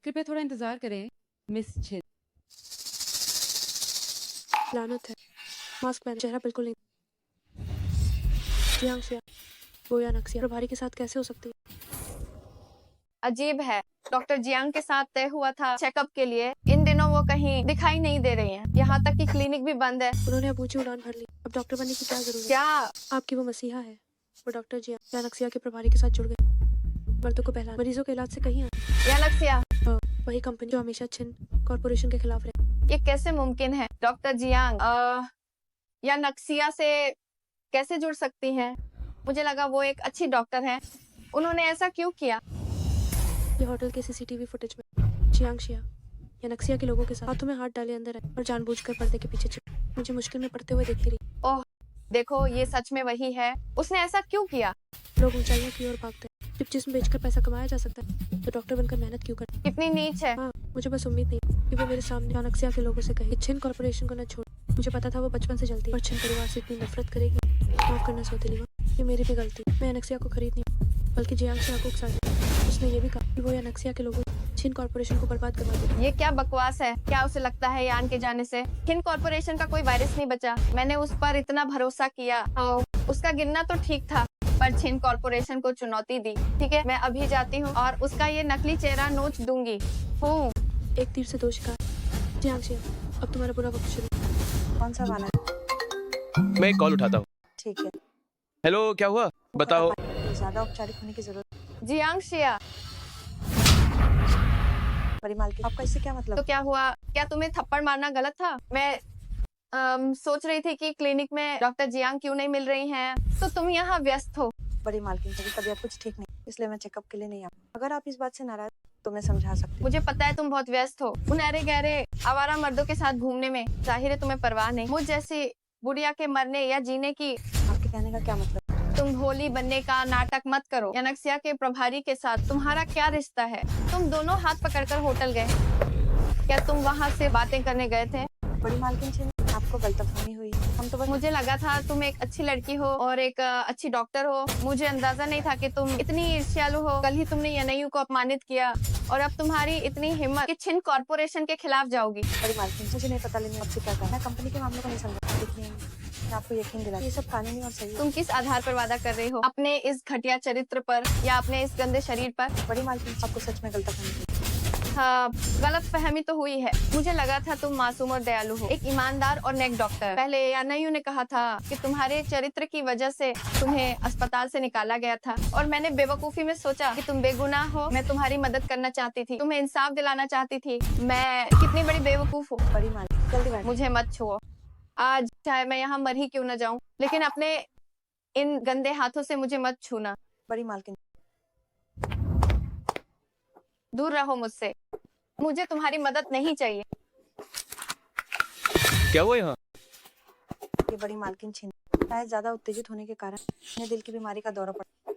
कृपया थोड़ा इंतजार करें मिस छिन। लानत है, मास्क पहन, चेहरा बिल्कुल नहीं। जियांग शिया, वो यानक्सिया प्रभारी के साथ कैसे हो सकती है? अजीब है, डॉक्टर जियांग के साथ तय हुआ था चेकअप के लिए। इन दिनों वो कहीं दिखाई नहीं दे रही हैं। यहाँ तक कि क्लिनिक भी बंद है। उन्होंने अब ऊंची उड़ान भर ली, अब डॉक्टर बनने की क्या जरूरत? क्या आपकी वो मसीहा है? वो डॉक्टर जियांग यानक्सिया के प्रभारी के साथ जुड़ गए। मर्दों को पहला मरीजों के इलाज से कहीं यानक्सिया, वही कंपनी जो हमेशा छिन कॉर्पोरेशन के खिलाफ रहे। ये कैसे मुमकिन है? डॉक्टर जियांग यानक्सिया से कैसे जुड़ सकती हैं? मुझे लगा वो एक अच्छी डॉक्टर हैं। उन्होंने ऐसा क्यों किया? ये होटल के सीसीटीवी फुटेज में जियांग शिया यानक्सिया के लोगों के साथ हाथों में हाथ डाले अंदर आए और जानबूझकर पर्दे के पीछे छिपे। मुझे मुश्किल में पड़ते हुए देखती रही। ओह देखो, ये सच में वही है। उसने ऐसा क्यों किया? लोग ऊंचाइयों की ओर भागते हैं। जब जिस्म बेचकर पैसा कमाया जा सकता है तो डॉक्टर बनकर मेहनत क्यों करते? कितनी नीच है। हाँ, मुझे बस उम्मीद नहीं कि वो मेरे सामने यानक्सिया के लोगों से कहे छिन कॉर्पोरेशन को न छोड़। मुझे पता था वो बचपन से जलती और छिन परिवार से इतनी नफरत करेगी। माफ करना सौतेली माँ, ये मेरी भी गलती। मैं यानक्सिया को खरीद नहीं बल्कि जियांग शिया को उकसा दी। उसने ये भी कहा कि वो यानक्सिया के लोगों छिन कॉर्पोरेशन को बर्बाद करवा देगी। ये क्या बकवास है? क्या उसे लगता है यान के जाने से छिन कॉर्पोरेशन का कोई वायरस नहीं बचा? मैंने उस पर इतना भरोसा किया। उसका गिनना तो ठीक था पर छिन कॉर्पोरेशन को चुनौती दी। ठीक है, मैं अभी जाती हूँ और उसका ये नकली चेहरा नोच दूंगी। एक तीर से 2 शिकार। जियांग शिया, अब तुम्हारा बुरा वक्त शुरू। कौन सा वाला? मैं एक कॉल उठाता हूँ। ठीक है। हेलो, क्या हुआ बताओ। ज्यादा औपचारिक होने की जरूरत। जियांग शिया, बड़ी मालकिन, आपका इससे क्या मतलब? तो क्या हुआ? क्या तुम्हें थप्पड़ मारना गलत था? मैं सोच रही थी कि क्लिनिक में डॉक्टर जियांग क्यों नहीं मिल रही हैं, तो तुम यहाँ व्यस्त हो। बड़ी मालकिन, कभी तबीयत कुछ ठीक नहीं, इसलिए मैं चेकअप के लिए नहीं आ। अगर आप इस बात से नाराज तो मैं समझा सकती हूँ। मुझे पता है तुम बहुत व्यस्त हो उन अरे गहरे आवारा मर्दों के साथ घूमने में। जाहिर है तुम्हें परवाह नहीं। मुझ जैसी बुढ़िया के मरने या जीने की। आपके कहने का क्या मतलब? तुम भोली बनने का नाटक मत करो। यानक्सिया के प्रभारी के साथ तुम्हारा क्या रिश्ता है? तुम दोनों हाथ पकड़कर होटल गए, क्या तुम वहाँ से बातें करने गए थे? बड़ी मालकिन छिन, आपको गलतफहमी हुई। हम तो बस मुझे लगा था तुम एक अच्छी लड़की हो और एक अच्छी डॉक्टर हो। मुझे अंदाजा नहीं था कि तुम इतनी ईर्ष्यालु हो। कल ही तुमने यनयू को अपमानित किया और अब तुम्हारी इतनी हिम्मत कि छिन कॉर्पोरेशन के खिलाफ जाओगी। बड़ी मालकिन, मुझे नहीं पता लेकिन आपसे क्या करना है। कंपनी के मामले को नहीं समझा, लेकिन मैं आपको यकीन दिला ये सब कानूनी और सही है। तुम किस आधार पर वादा कर रही हो? अपने इस घटिया चरित्र पर या अपने इस गंदे शरीर पर? बड़ी मालकिन, आपको सच में गलतफहमी हुई। हाँ, गलत फहमी तो हुई है। मुझे लगा था तुम मासूम और दयालु हो, एक ईमानदार और नेक डॉक्टर। पहले यानयू ने कहा था कि तुम्हारे चरित्र की वजह से तुम्हें अस्पताल से निकाला गया था और मैंने बेवकूफी में सोचा कि तुम बेगुनाह हो। मैं तुम्हारी मदद करना चाहती थी, तुम्हें इंसाफ दिलाना चाहती थी। मैं कितनी बड़ी बेवकूफ हूँ। बड़ी मालकिन, जल्दी बैठ। मुझे मत छुओ। आज चाहे मैं यहाँ मर ही क्यों न जाऊँ, लेकिन अपने इन गंदे हाथों से मुझे मत छूना। बड़ी मालकिन, दूर रहो मुझसे। मुझे तुम्हारी मदद नहीं चाहिए। क्या हुआ यहाँ? ये बड़ी मालकिन छिन शायद ज्यादा उत्तेजित होने के कारण उन्हें दिल की बीमारी का दौरा पड़ा।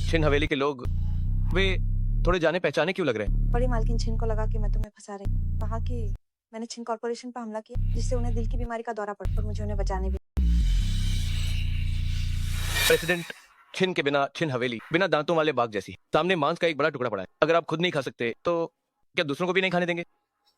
छिन हवेली के लोग वे थोड़े जाने पहचाने क्यों लग रहे हैं? बड़ी मालकिन छिन को लगा कि मैं तुम्हें फंसा रही हूँ। कहा कि मैंने छिन कॉर्पोरेशन पर हमला किया जिससे उन्हें दिल की बीमारी का दौरा पड़ा और मुझे उन्हें बचाने भी। प्रेसिडेंट छिन के बिना छिन हवेली बिना दांतों वाले बाघ जैसी। सामने मांस का एक बड़ा टुकड़ा पड़ा है। अगर आप खुद नहीं खा सकते तो क्या दूसरों को भी नहीं खाने देंगे?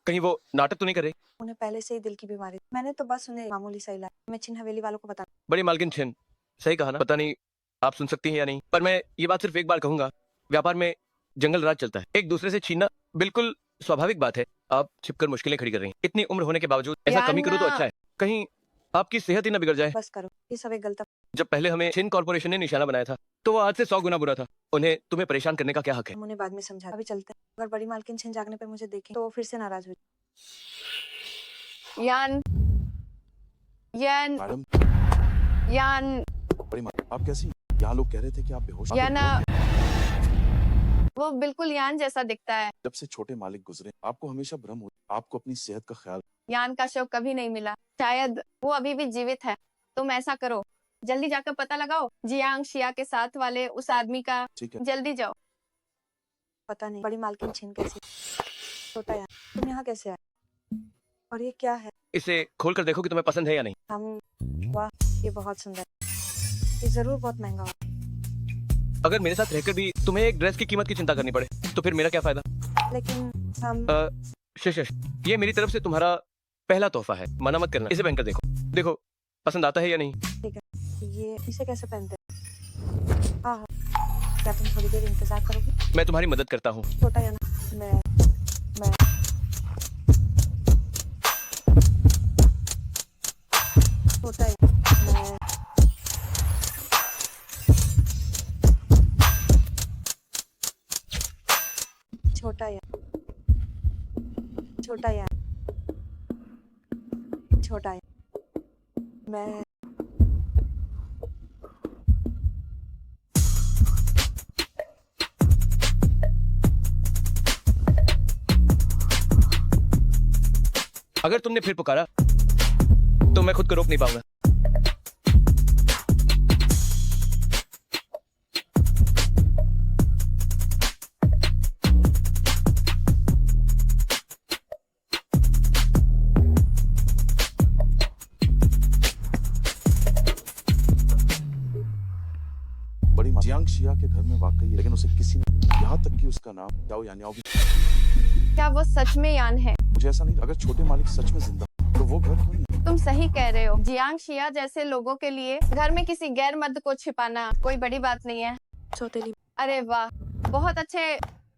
कहीं वो नाटक तो नहीं कर रहे? उन्हें पहले से ही दिल की बीमारी। मैंने तो बस उन्हें मामूली सा इलाज। मैं छिन हवेली वालों को बता। बड़ी मालकिन छिन, सही कहा ना? पता नहीं आप सुन सकती हैं या नहीं, पर मैं ये बात सिर्फ एक बार कहूंगा। व्यापार में जंगल राज चलता है। एक दूसरे से छीनना बिल्कुल स्वाभाविक बात है। आप छिपकर मुश्किलें खड़ी कर रही हैं। इतनी उम्र होने के बावजूद ऐसा कमी करो तो अच्छा है। कहीं आपकी सेहत ही ना बिगड़ जाए। बस करो, ये सब एक गलत। जब पहले हमें छिन कॉर्पोरेशन ने निशाना बनाया था तो वो आज से 100 गुना बुरा था। उन्हें तुम्हें परेशान करने का क्या हक है? हम उन्हें बाद में समझा। अभी चलते हैं। अगर बड़ी मालकिन छिन जागने पे मुझे देखें तो वो फिर से नाराज हुई। यान, यान, मैडम, यान, बड़ी आप कैसी? यहाँ लोग कह रहे थे कि आप बेहोश। याना, वो बिल्कुल यान जैसा दिखता है। जब से छोटे मालिक गुजरे आपको हमेशा भ्रम हो। आपको अपनी सेहत का ख्याल। यान का शव कभी नहीं मिला। शायद वो अभी भी जीवित है। तुम ऐसा करो, जल्दी जाकर पता लगाओ जियांग शिया के साथ वाले उस आदमी का। ठीक है। जल्दी जाओ। पता नहीं बड़ी मालकिन छिन कैसी। छोटा यार, तुम यहाँ कैसे आए? और ये क्या है? इसे खोल कर देखो कि तुम्हें पसंद है या नहीं। हम वाह, ये बहुत सुंदर है। ये जरूर बहुत महंगा हो। अगर मेरे साथ रहकर भी तुम्हें एक ड्रेस की कीमत की चिंता करनी पड़े तो फिर मेरा क्या फायदा? लेकिन हम शश, ये मेरी तरफ से तुम्हारा पहला तोहफा है। मना मत करना। इसे पहनकर देखो, देखो पसंद आता है या नहीं। ठीक है, ये इसे कैसे पहनते हैं? हाँ, क्या तुम थोड़ी देर इंतजार करोगी? मैं तुम्हारी मदद करता हूँ। छोटा या ना, मैं छोटा या मैं छोटा या छोटा या छोटा या मैं अगर तुमने फिर पुकारा तो मैं खुद को रोक नहीं पाऊंगा। बड़ी जियांग शिया के घर में वाकई है, लेकिन उसे किसी ने, यहाँ तक कि उसका नाम याओ यान्याओ भी। क्या वो सच में यान है? मुझे ऐसा नहीं। अगर छोटे मालिक सच में जिंदा तो वो घर क्यों नहीं? तुम सही कह रहे हो। जियांग शिया जैसे लोगों के लिए घर में किसी गैर मर्द को छिपाना कोई बड़ी बात नहीं है। सौतेली। अरे वाह, बहुत अच्छे।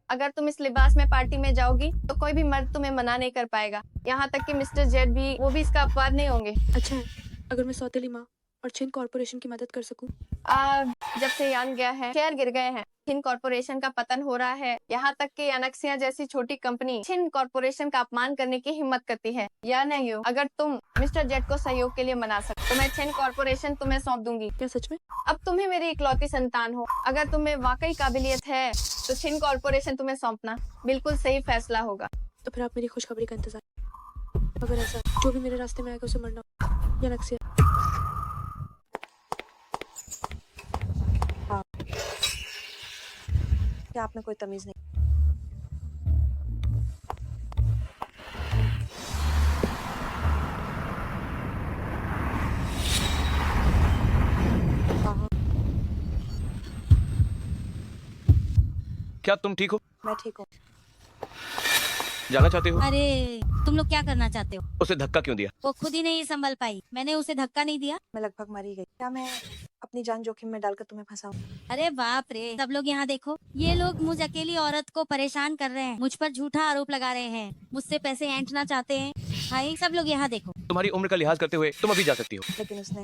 अगर तुम इस लिबास में पार्टी में जाओगी तो कोई भी मर्द तुम्हें मना नहीं कर पाएगा। यहाँ तक कि मिस्टर जेड भी, वो भी इसका अपवाद नहीं होंगे। अच्छा है, अगर मैं सौतेली माँ और छिन कॉर्पोरेशन की मदद कर सकूं। जब से यान गया है शेयर गिर गए हैं। छिन कॉर्पोरेशन का पतन हो रहा है। यहाँ तक कि यानक्सिया जैसी छोटी कंपनी छिन कॉर्पोरेशन का अपमान करने की हिम्मत करती है। या नहीं हो, अगर तुम मिस्टर जेड को सहयोग के लिए मना सकते तो मैं छिन कॉर्पोरेशन तुम्हें सौंप दूंगी। क्या सच में? अब तुम्हें मेरी इकलौती संतान हो। अगर तुम्हें वाकई काबिलियत है तो छिन कॉर्पोरेशन तुम्हें सौंपना बिल्कुल सही फैसला होगा। तो फिर आप मेरी खुशखबरी का इंतजार। अगर ऐसा जो भी मेरे रास्ते में आएगा उसे मरना। या नक्सिया? हाँ। क्या आप में कोई तमीज नहीं? हाँ, क्या तुम ठीक हो? मैं ठीक हूँ। जाना चाहते हो? अरे तुम लोग क्या करना चाहते हो? उसे धक्का क्यों दिया? वो खुद ही नहीं संभल पाई, मैंने उसे धक्का नहीं दिया। मैं लगभग मरी गई। क्या मैं अपनी जान जोखिम में डालकर तुम्हें फंसाऊं? अरे बाप रे, सब लोग यहाँ देखो, ये लोग मुझ अकेली औरत को परेशान कर रहे हैं, मुझ पर झूठा आरोप लगा रहे हैं, मुझसे पैसे ऐंठना चाहते हैं। भाई सब लोग यहाँ देखो। तुम्हारी उम्र का लिहाज करते हुए तुम अभी जा सकती हो। लेकिन उसी ने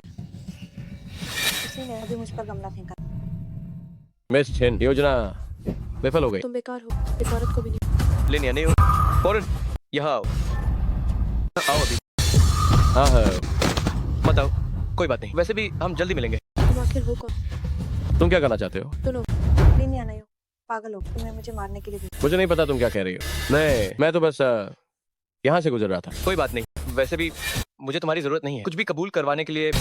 अभी मुझ पर गमला फेंका। मिस छिन, योजना विफल हो गई। तुम बेकार हो, इस औरत को भी नहीं। लेनिया नहीं हो, फौरन यहाँ आओ। आओ अभी। हाँ हाँ, मत आओ, कोई बात नहीं, वैसे भी हम जल्दी मिलेंगे। तुम आखिर हो कौन? तुम क्या करना चाहते हो? सुनो, लिनिया नहीं हो, पागल हो, तुम्हें मुझे मारने के लिए भेजा। मुझे नहीं पता तुम क्या कह रही हो। नहीं, मैं तो बस यहाँ से गुजर रहा था। कोई बात नहीं, वैसे भी मुझे तुम्हारी जरूरत नहीं है कुछ भी कबूल करवाने के लिए।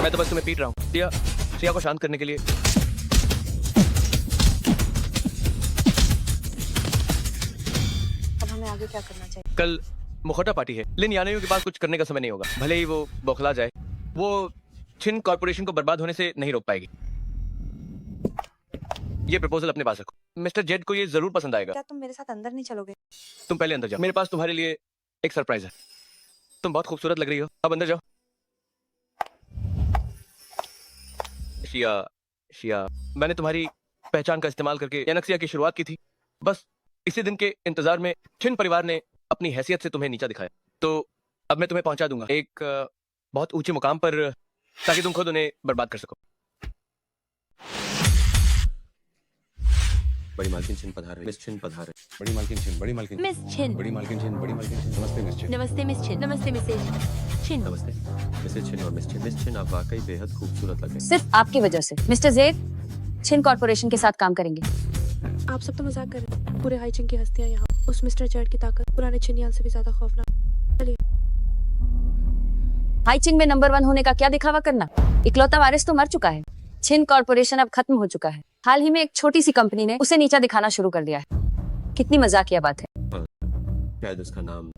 मैं तो बस तुम्हें पीट रहा हूँ सिया को शांत करने के लिए। अब हमें आगे क्या करना चाहिए? कल मुखौटा पार्टी है, लिन यानेयू के पास कुछ करने का समय नहीं होगा। भले ही वो बौखला जाए, वो छिन कॉर्पोरेशन को बर्बाद होने से नहीं रोक पाएगी। ये प्रपोजल अपने पास रखो, मिस्टर जेड को ये जरूर पसंद आएगा। क्या तुम मेरे साथ अंदर नहीं चलोगे? तुम पहले अंदर जाओ, मेरे पास तुम्हारे लिए एक सरप्राइज है। तुम बहुत खूबसूरत लग रही हो, अब अंदर जाओ। शिया, मैंने तुम्हारी पहचान का इस्तेमाल करके यानक्सिया की शुरुआत की थी। बस इसी दिन के इंतजार में छिन परिवार ने अपनी हैसियत से तुम्हें नीचा दिखाया, तो अब मैं तुम्हें पहुंचा दूंगा एक बहुत ऊंचे मुकाम पर, ताकि तुम खुद उन्हें बर्बाद कर सको। बड़ी मालकिन छिन पधार है। मिस छिन पधार है। बड़ी मालकिन छिन, बड़ी मालकिन मिस छिन। बड़ी मालकिन छिन, बड़ी मालकिन छिन। नमस्ते मिस छिन। नमस्ते मिस छिन। नमस्ते मिसेज छिन। नमस्ते मिसेज छिन और मिस छिन। मिस छिन, आप वाकई बेहद खूबसूरत लग रहे हैं। सिर्फ आपकी वजह से मिस्टर जेड छिन कॉर्पोरेशन के साथ काम करेंगे। आप सब तो मजाक कर रहे हैं। पूरे हाईचिंग की हस्तियां यहाँ, उस मिस्टर जेड की ताकत पुराने छिनियान से भी ज्यादा खौफनाक। चलिए। हाईचिंग में नंबर 1 होने का क्या दिखावा करना? इकलौता वारिस तो मर चुका है। छिन कॉर्पोरेशन अब खत्म हो चुका है। हाल ही में एक छोटी सी कंपनी ने उसे नीचा दिखाना शुरू कर दिया है। कितनी मजाकिया बात है। शायद उसका नाम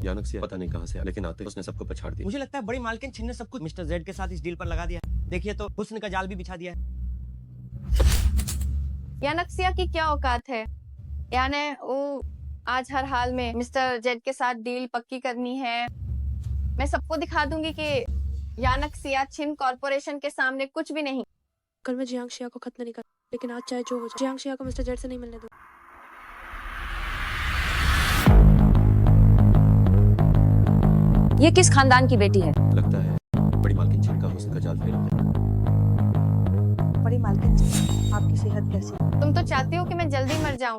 यानक्सिया, पता नहीं कहाँ से, लेकिन आते उसने सबको पछाड़ दिया। मुझे लगता है बड़ी मालकिन छिन ने सब कुछ मिस्टर जेड के साथ इस डील पर लगा दिया। देखिए तो हुस्न का जाल भी बिछा दिया है। यानक्सिया की क्या औकात है? यानी वो आज हर हाल में मिस्टर जेड के साथ डील पक्की करनी है। मैं सबको दिखा दूंगी कि यानक्सिया छिन कॉर्पोरेशन के सामने कुछ भी नहीं। कल मैं जियांग शिया को खत्म नहीं कर, लेकिन आज चाहे जो हो जाए जियांग शिया को मिस्टर जेड से नहीं मिलने दो। ये किस खानदान की बेटी है? लगता है बड़ी मालकिन छिन का हुस्न का जाल फेर गया। बड़ी मालकिन छिन, आपकी सेहत कैसी है? तुम तो चाहती हो कि मैं जल्दी मर जाऊं।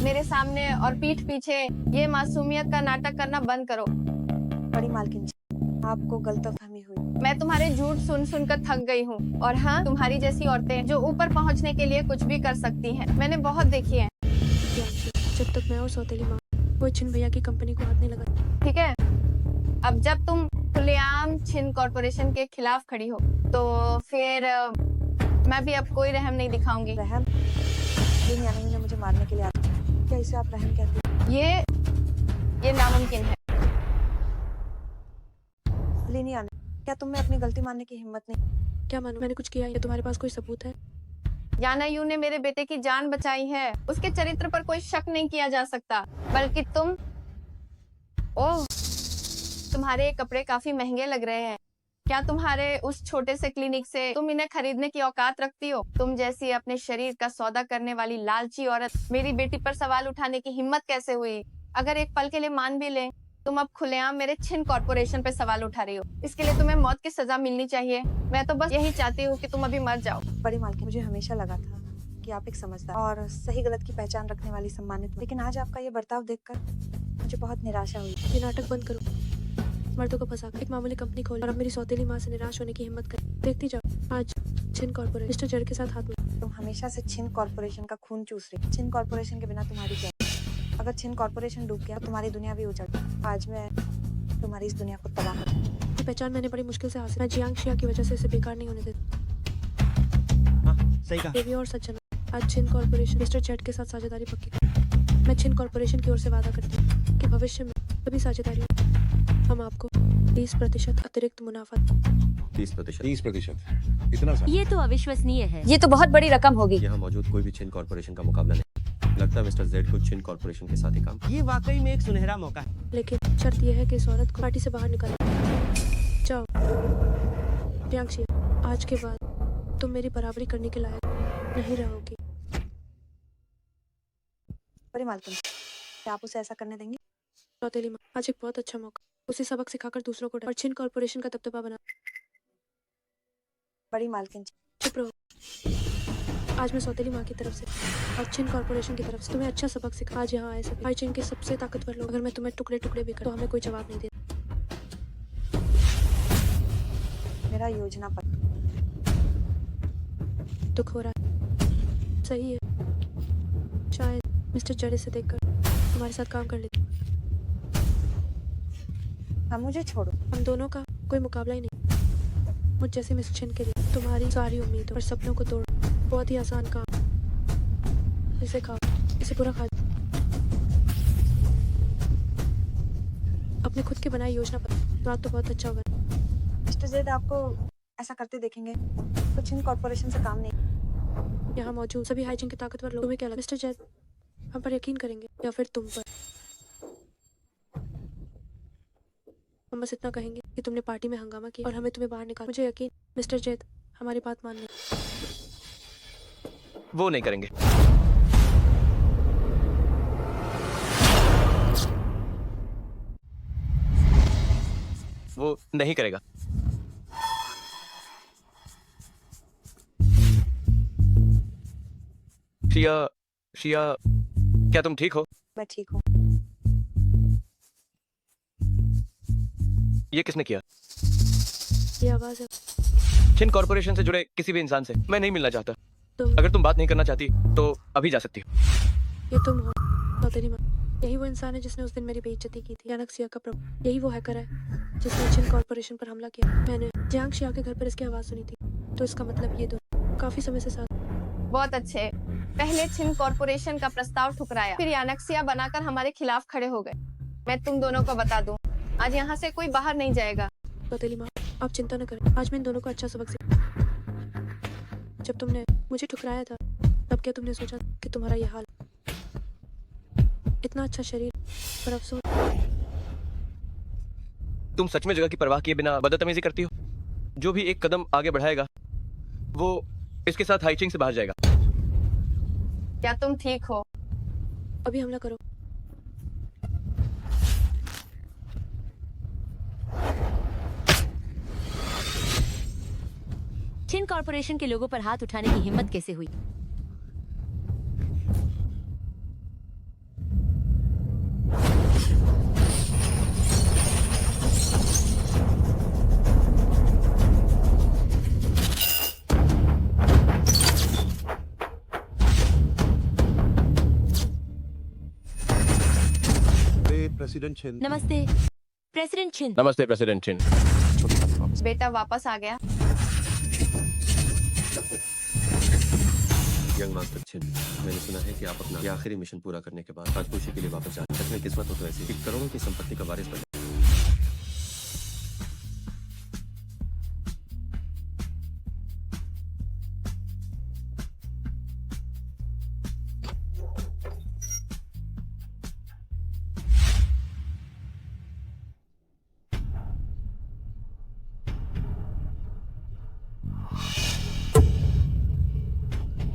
मेरे सामने और पीठ पीछे ये मासूमियत का नाटक करना बंद करो। बड़ी मालकिन छिन, आपको गलतफहमी हुई। मैं तुम्हारे झूठ सुन सुनकर थक गई हूँ। और हाँ, तुम्हारी जैसी औरतें जो ऊपर पहुँचने के लिए कुछ भी कर सकती हैं, मैंने बहुत देखी है। जब तक मैं और सौतेली माँ कोई छिन भैया की कंपनी को हाथ नहीं लगा। ठीक है, अब जब तुम खुलेआम छिन कॉर्पोरेशन के खिलाफ खड़ी हो, तो फिर मैं भी अब कोई रहम नहीं दिखाऊंगी। रहम? लिन यानेयू ने मुझे मारने के लिए आया। क्या इसे आप रहम कहते हैं? ये नामुमकिन है। लिन यानेयू, क्या तुम में अपनी गलती मानने की हिम्मत नहीं? क्या मानूं? मैंने कुछ किया है? तुम्हारे पास कोई सबूत है? यानायू ने मेरे बेटे की जान बचाई है। उसके चरित्र पर कोई शक नहीं किया जा सकता। बल्कि ओह, तुम्हारे ये कपड़े काफी महंगे लग रहे हैं। क्या तुम्हारे उस छोटे से क्लिनिक से तुम इन्हें खरीदने की औकात रखती हो? तुम जैसी अपने शरीर का सौदा करने वाली लालची औरत मेरी बेटी पर सवाल उठाने की हिम्मत कैसे हुई? अगर एक पल के लिए मान भी ले, तुम अब खुलेआम मेरे छिन कॉर्पोरेशन पे सवाल उठा रही हो। इसके लिए तुम्हें मौत की सजा मिलनी चाहिए। मैं तो बस यही चाहती हूँ कि तुम अभी मर जाओ। बड़ी मालकिन, मुझे हमेशा लगा था कि आप एक समझदार और सही गलत की पहचान रखने वाली सम्मानित, लेकिन आज आपका ये बर्ताव देखकर मुझे बहुत निराशा हुई। ये नाटक बंद करो। मर्दों को फंसा एक मामूली कंपनी खोल और अब मेरी सौतेली माँ से निराश होने की हिम्मत कर। देखती जाओ, आज छिन कॉर्पोरेशन मिस्टर जेड के साथ हाथ में। तुम हमेशा से छिन कॉर्पोरेशन का खून चूस रही। छिन कॉर्पोरेशन के बिना तुम्हारी क्या? अगर छिन कॉर्पोरेशन डूब गया तो तुम्हारी दुनिया भी उजड़। आज मैं तुम्हारी इस दुनिया को तबाह कर। ये पहचान मैंने बड़ी मुश्किल से हासिल। मैं जियांग शिया की वजह से इसे बेकार नहीं होने देती। सही कहा। देवी और सज्जन, आज छिन कॉर्पोरेशन मिस्टर जेड के साथ साझेदारी पक्की कर। मैं छिन कॉर्पोरेशन की ओर से वादा करती हूँ कि भविष्य में सभी साझेदारियों हम आपको 30% अतिरिक्त मुनाफा। 30%। 30%, इतना सा? ये तो अविश्वसनीय है। ये तो बहुत बड़ी रकम होगी। यहाँ मौजूद कोई भी छिन कॉर्पोरेशन का मुकाबला नहीं। लगता है मिस्टर जेड को छिन कॉर्पोरेशन के साथ ही काम। ये वाकई में एक सुनहरा मौका है। लेकिन शर्त यह है कि इस औरत को पार्टी से बाहर निकाल। जाओ जियांग शिया, आज के बाद तुम मेरी बराबरी करने के लायक नहीं रहोगी। बड़ी मालकिन, क्या आप उसे ऐसा करने देंगे? सौतेली माँ, आज एक बहुत अच्छा मौका, उसे सबक सिखाकर दूसरों को डर और छिन कॉर्पोरेशन का दबदबा बना। बड़ी मालकिन, चुप रहो। आज मैं सौतेली माँ की तरफ से और छिन कॉर्पोरेशन की तरफ से तुम्हें अच्छा सबक सिखा। आज यहाँ आए सभी हाई चीन के सबसे ताकतवर लोग, अगर मैं तुम्हें टुकड़े टुकड़े भी कर तो हमें कोई जवाब नहीं देता। मेरा योजना पर दुख हो रहा है, सही है। शायद मिस्टर जेड से देखकर हमारे साथ काम कर लेते। अब मुझे छोड़ो। हम दोनों का कोई मुकाबला ही नहीं। मुझ जैसे मिस छिन के लिए तुम्हारी सारी उम्मीदों और सपनों को तोड़ बहुत ही आसान काम। इसे खाओ, इसे पूरा खा। अपने खुद के बनाई योजना पर बात तो बहुत अच्छा होगा। मिस्टर जेड आपको ऐसा करते देखेंगे तो छिन कॉर्पोरेशन से काम नहीं। यहाँ मौजूद सभी हाइजिन के ताकतवर लोग तुम्हें क्या लगता है? मिस्टर जेड हम पर यकीन करेंगे या फिर तुम पर? हम बस इतना कहेंगे कि तुमने पार्टी में हंगामा किया और हमें तुम्हें बाहर निकाला। मुझे यकीन मिस्टर जेड हमारी बात मान लें। वो नहीं करेंगे। वो नहीं करेगा। शिया, शिया, क्या तुम ठीक हो? मैं ठीक हूँ। ये किसने किया? ये आवाज है। छिन कॉर्पोरेशन से जुड़े किसी भी इंसान से मैं नहीं मिलना चाहता। तुम अगर तुम बात नहीं करना चाहती तो अभी जा सकती हो। ये तुम हो सौतेली माँ। यही वो इंसान है जिसने उस दिन मेरी बेइज्जती की थी। यानक सिया का प्रभु, यही वो हैकर है जिसने छिन कॉर्पोरेशन पर हमला किया। मैंने जियांग शिया के घर पर इसकी आवाज सुनी थी, तो इसका मतलब ये दो काफी समय से साथ। बहुत अच्छे। पहले छिन कॉर्पोरेशन का प्रस्ताव ठुकराया, फिर यानक्सिया बनाकर हमारे खिलाफ खड़े हो गए। मैं तुम दोनों को बता दूं, आज यहाँ से कोई बाहर नहीं जाएगा। सौतेली माँ, आप चिंता न करें। आज मैं इन दोनों को अच्छा सबक सिखा। जब तुमने मुझे ठुकराया था तब क्या तुमने सोचा कि तुम्हारा ये हाल? इतना अच्छा शरीर पर अफसोस। तुम सच में जगह की परवाह किए बिना बदतमीजी करती हो? जो भी एक कदम आगे बढ़ाएगा वो इसके साथ हाइचिंग से बाहर जाएगा। क्या तुम ठीक हो? अभी हमला करो। छिन कॉर्पोरेशन के लोगों पर हाथ उठाने की हिम्मत कैसे हुई? प्रेसिडेंट छिन। नमस्ते प्रेसिडेंट छिन। नमस्ते प्रेसिडेंट छिन। बेटा वापस आ गया। यंग मास्टर छिन, मैंने सुना है कि आप अपना ये आखिरी मिशन पूरा करने के बाद राजपूशी के लिए वापस जा रहे हैं। सच में किस्मत हो तो ऐसी कि करोड़ों की संपत्ति का वारिस बने।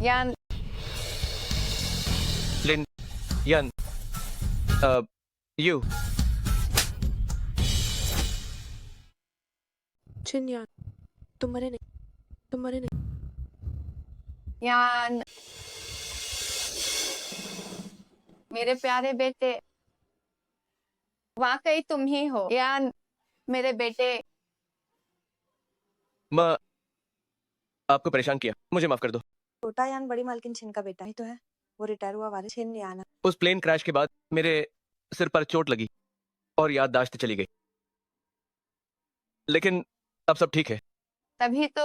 यान, लिन, यन, यू। छिन यान, तुम मरे नहीं, तुम मरे नहीं। यान, मेरे प्यारे बेटे, वाकई तुम ही हो। यान, मेरे बेटे। मैं आपको परेशान किया, मुझे माफ कर दो। छोटा यान बड़ी मालकिन छिन का बेटा ही तो है। वो रिटायर हुआ वारिस छिन यान। उस प्लेन क्रैश के बाद मेरे सिर पर चोट लगी और याददाश्त चली गई। लेकिन अब सब ठीक है। तभी तो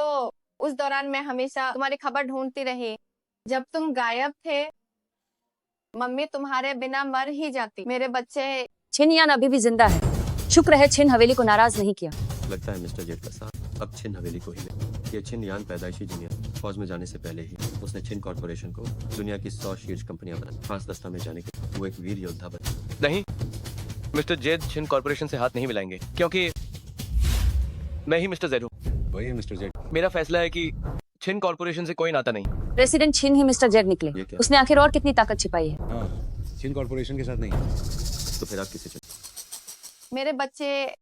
उस दौरान मैं हमेशा तुम्हारी खबर ढूंढती रही। जब तुम गायब थे मम्मी तुम्हारे बिना मर ही जाती। मेरे बच्चे छिन यान अभी भी जिंदा है। शुक्र है छिन हवेली को नाराज नहीं किया। लगता है मिस्टर जेड का साथ अब छिन हवेली को ही ले। ये छिन यान पैदाइशी जीनियस फौज में जाने से पहले ही उसने छिन कॉर्पोरेशन को दुनिया की 100 शीर्ष कंपनियां बनाई। 5 दस्ता में जाने के वो एक वीर योद्धा बना। नहीं, मिस्टर जेड छिन कॉर्पोरेशन से हाथ नहीं मिलाएंगे, क्योंकि मैं ही मिस्टर जेड हूँ। वही मिस्टर जेड। मेरा फैसला है कि छिन कॉर्पोरेशन से कोई नाता नहीं। प्रेसिडेंट छिन ही मिस्टर जेड निकले। ये क्या? उसने आखिर और कितनी ताकत छिपाई है? हाँ, छिन कॉर्पोरेशन के साथ नहीं। तो फिर आप किसे चुने? मेरे बच्चे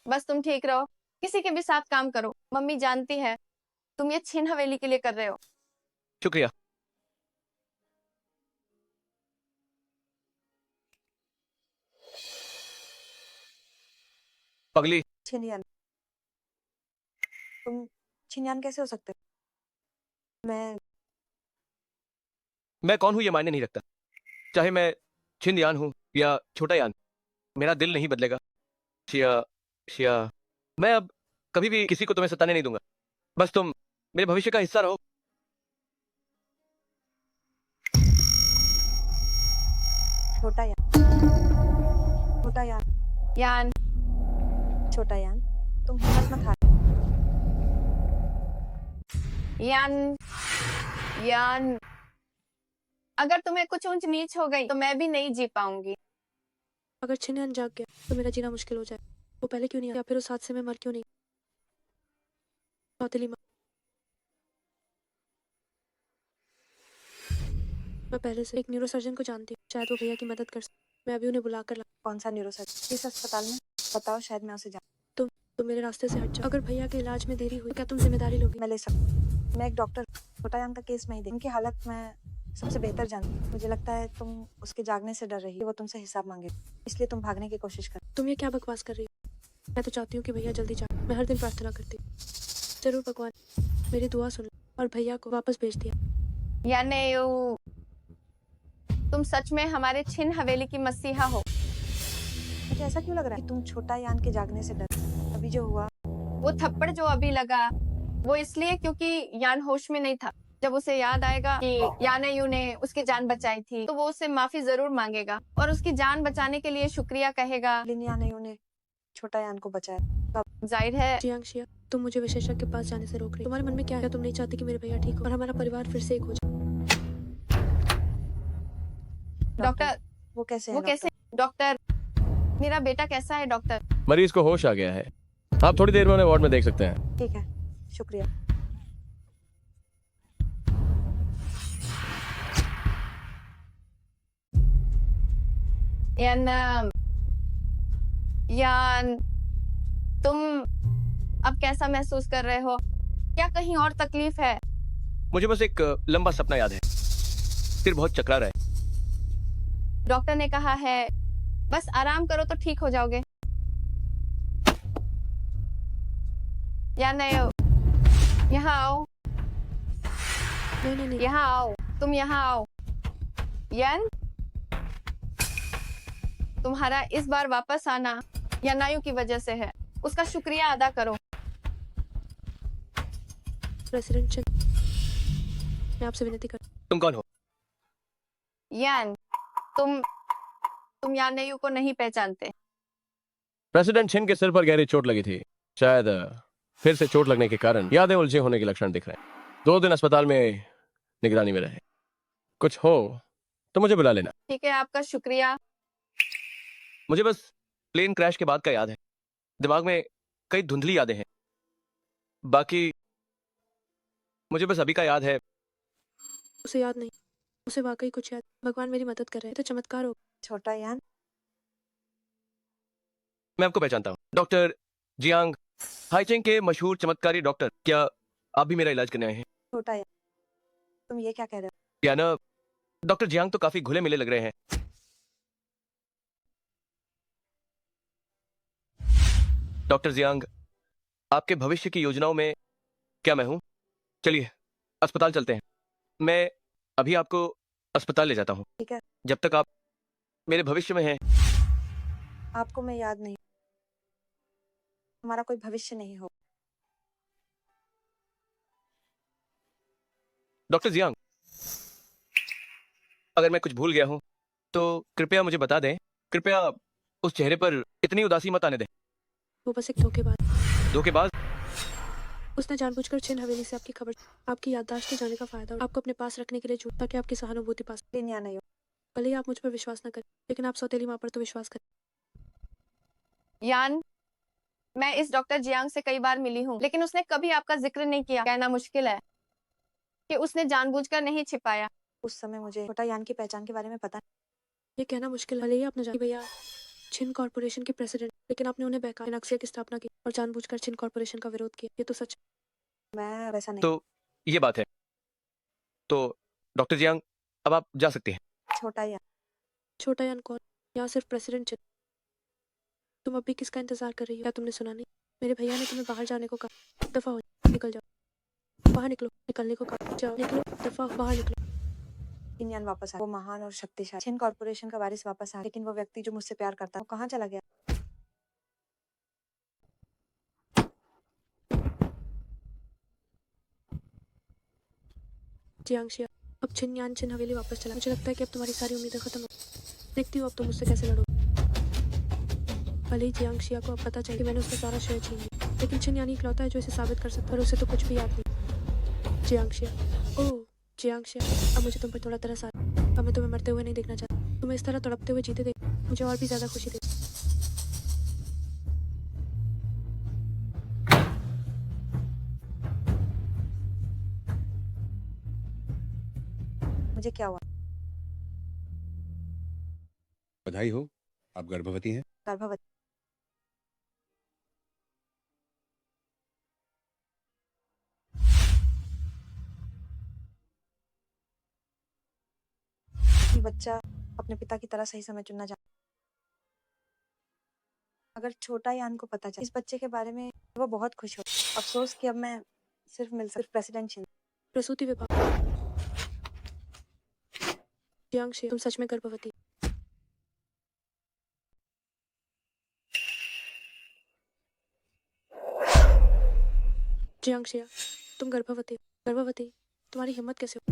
बस तुम ठीक रहो, किसी के भी साथ काम करो। मम्मी जानती है तुम ये छिन हवेली के लिए कर रहे हो। शुक्रिया। पगली, छिनयान, तुम छिनयान कैसे हो सकते हो? मैं कौन हूँ ये मायने नहीं रखता। चाहे मैं छिन यान हूँ या छोटा यान, मेरा दिल नहीं बदलेगा। शिया शिया, मैं अब कभी भी किसी को तुम्हें सताने नहीं दूंगा। बस तुम मेरे भविष्य का हिस्सा रहो। छोटा यान, छोटा यान, यान, छोटा यान, तुम हिम्मत मत हार। यान, यान, अगर तुम्हें कुछ ऊंच नीच हो गई तो मैं भी नहीं जी पाऊंगी। अगर छिनयान जाग गया तो मेरा जीना मुश्किल हो जाए। वो पहले क्यों नहीं आया? या फिर उस हादसे में मर क्यों नहीं? सौतेली माँ, मैं पहले से एक न्यूरोसर्जन को जानती हूँ, शायद वो भैया की मदद कर सके। मैं अभी उन्हें बुला कर ला। कौन सा न्यूरोसर्जन? इस अस्पताल में? बताओ, शायद मैं उसे जान। तुम मेरे रास्ते से हट जाओ। अगर भैया के इलाज में देरी हुई क्या तुम जिम्मेदारी लोगी? मैं ले सकती। मैं एक डॉक्टर, छोटा यान का केस मैं ही दे। उनकी हालत मैं सबसे बेहतर जानती हूँ। मुझे लगता है तुम उसके जागने से डर रही हो, वो तुमसे हिसाब मांगे, इसलिए तुम भागने की कोशिश कर। तुम ये क्या बकवास कर रही हो? मैं तो चाहती हूँ कि भैया जल्दी जाए। मैं हर दिन प्रार्थना करती हूँ, जरूर भगवान मेरी दुआ सुन और भैया को वापस भेज दिया। यानी तुम सच में हमारे छिन हवेली की मसीहा हो। मुझे ऐसा क्यों लग रहा है कि तुम छोटा यान के जागने से डर? अभी जो हुआ, वो थप्पड़ जो अभी लगा वो इसलिए क्योंकि यान होश में नहीं था। जब उसे याद आएगा कि यानेयू ने उसकी जान बचाई थी तो वो उससे माफी जरूर मांगेगा और उसकी जान बचाने के लिए शुक्रिया कहेगा। लेकिन यानेयू ने छोटा यान को बचाया। जाहिर है जियांग, तुम मुझे विशेषज्ञ के पास जाने से रोक रही। तुम्हारे मन में क्या है? तुम नहीं चाहती कि मेरे भैया ठीक हो और हमारा परिवार फिर से एक हो जाए? डॉक्टर, वो कैसे वो है कैसे? डॉक्टर, मेरा बेटा कैसा है डॉक्टर? मरीज को होश आ गया है। आप थोड़ी देर में उन्हें वार्ड में देख सकते हैं। ठीक है, शुक्रिया। यान, तुम अब कैसा महसूस कर रहे हो? क्या कहीं और तकलीफ है? मुझे बस एक लंबा सपना याद है, सिर बहुत चकरा रहा है। डॉक्टर ने कहा है बस आराम करो तो ठीक हो जाओगे। या नहीं, यहाँ आओ। नहीं, यहाँ आओ, तुम यहाँ आओ। यान, तुम्हारा इस बार वापस आना यानायू की वजह से है, उसका शुक्रिया अदा करो। प्रेसिडेंट छिन, मैं आपसे विनती कर। तुम कौन हो? यान, तुम यानायू को नहीं पहचानते। प्रेसिडेंट छिन के सिर पर गहरी चोट लगी थी। शायद फिर से चोट लगने के कारण यादें उलझे होने के लक्षण दिख रहे हैं। 2 दिन अस्पताल में निगरानी में रहे। कुछ हो तो मुझे बुला लेना। ठीक है, आपका शुक्रिया। मुझे बस प्लेन क्रैश के बाद का याद है। दिमाग में कई धुंधली यादें हैं। बाकी मुझे बस अभी का याद है। उसे याद नहीं, उसे वाकई कुछ याद। भगवान मेरी मदद कर रहे हैं तो चमत्कार हो। छोटा यान, मैं आपको पहचानता हूँ, डॉक्टर जियांग, हाइचिंग के मशहूर चमत्कारी डॉक्टर। क्या आप भी मेरा इलाज करने आए हैं? छोटा यान, तुम ये क्या कह रहे हो? क्या ना, डॉक्टर जियांग तो काफी घुले मिले लग रहे हैं। डॉक्टर जियांग, आपके भविष्य की योजनाओं में क्या मैं हूं? चलिए अस्पताल चलते हैं। मैं अभी आपको अस्पताल ले जाता हूं। ठीक है। जब तक आप मेरे भविष्य में हैं। आपको मैं याद नहीं। हमारा कोई भविष्य नहीं हो। डॉक्टर जियांग, अगर मैं कुछ भूल गया हूं तो कृपया मुझे बता दें। कृपया उस चेहरे पर इतनी उदासी मत आने दें। वो बस एक धोखेबाज। धोखेबाज? उसने जानबूझकर छिन हवेली से आपकी खबर, आपकी याददाश्त के जाने का फायदा और आपको अपने पास रखने के लिए झूठ, ताकि आपकी सहानुभूति पास। लिन यान नहीं हो। भले ही आप मुझ पर विश्वास न करें, लेकिन आप सौतेली माँ पर तो विश्वास करें। यान, मैं इस डॉक्टर जियांग से कई बार मिली हूँ, लेकिन उसने कभी आपका जिक्र नहीं किया। कहना मुश्किल है कि उसने जानबूझकर नहीं छिपाया। उस समय मुझे छोटा यान की पहचान के बारे में पता ये कहना मुश्किल है। भले ही आप न जाने भैया छिन कॉर्पोरेशन के प्रेसिडेंट, लेकिन आपने उन्हें बहका नक्शे की स्थापना की और जानबूझकर छिन कॉर्पोरेशन का विरोध किया। ये तो सच। मैं वैसा नहीं। तो ये बात है। तो डॉक्टर जियांग, अब आप जा सकती हैं। छोटा यान। छोटा यान कौन? यहाँ सिर्फ प्रेसिडेंट छिन। तुम अभी किसका इंतजार कर रही हो? क्या तुमने सुना नहीं? मेरे भैया ने तुम्हें बाहर जाने को कहा। दफा हो, निकल जाओ। बाहर निकलो। निकलने को कहा। जाओ, निकलो। दफा हो, बाहर निकलो। लिन यान वापस आ। वो महान और शक्तिशाली छिन कॉर्पोरेशन का वारिस वापस आ, लेकिन वो व्यक्ति जो मुझसे प्यार करता है वो कहाँ चला गया? जियांग शिया, अब छिन यान छिन हवेली वापस चला। मुझे लगता है कि अब तुम्हारी सारी उम्मीदें खत्म हो। देखती हो अब तुम मुझसे कैसे लड़ोगे। भले ही जियांग शिया को अब पता चले कि मैंने उसका सारा श्रेय छीन लिया, लेकिन छिन यान इकलौता है जो इसे साबित कर सकता है, और उसे तो कुछ भी याद नहीं। जियांग शिया, ओह जियांग शिया, अब मुझे तुम पर थोड़ा तरस आ रहा है। अब मैं तुम्हें मरते हुए नहीं देखना चाहता। तुम्हें इस तरह तड़पते हुए जीते देख मुझे और भी ज्यादा खुशी दे। मुझे क्या हुआ? बधाई हो, आप गर्भवती हैं। गर्भवती? ये बच्चा अपने पिता की तरह सही समय चुनना चाहता। अगर छोटा यान को पता चले इस बच्चे के बारे में, वो बहुत खुश हो। अफसोस कि अब मैं सिर्फ प्रेसिडेंट छिन। प्रसूति विभाग। जियांग शिया, तुम सच में गर्भवती? जियांग शिया, तुम गर्भवती हो। गर्भवती? तुम्हारी हिम्मत कैसे हो?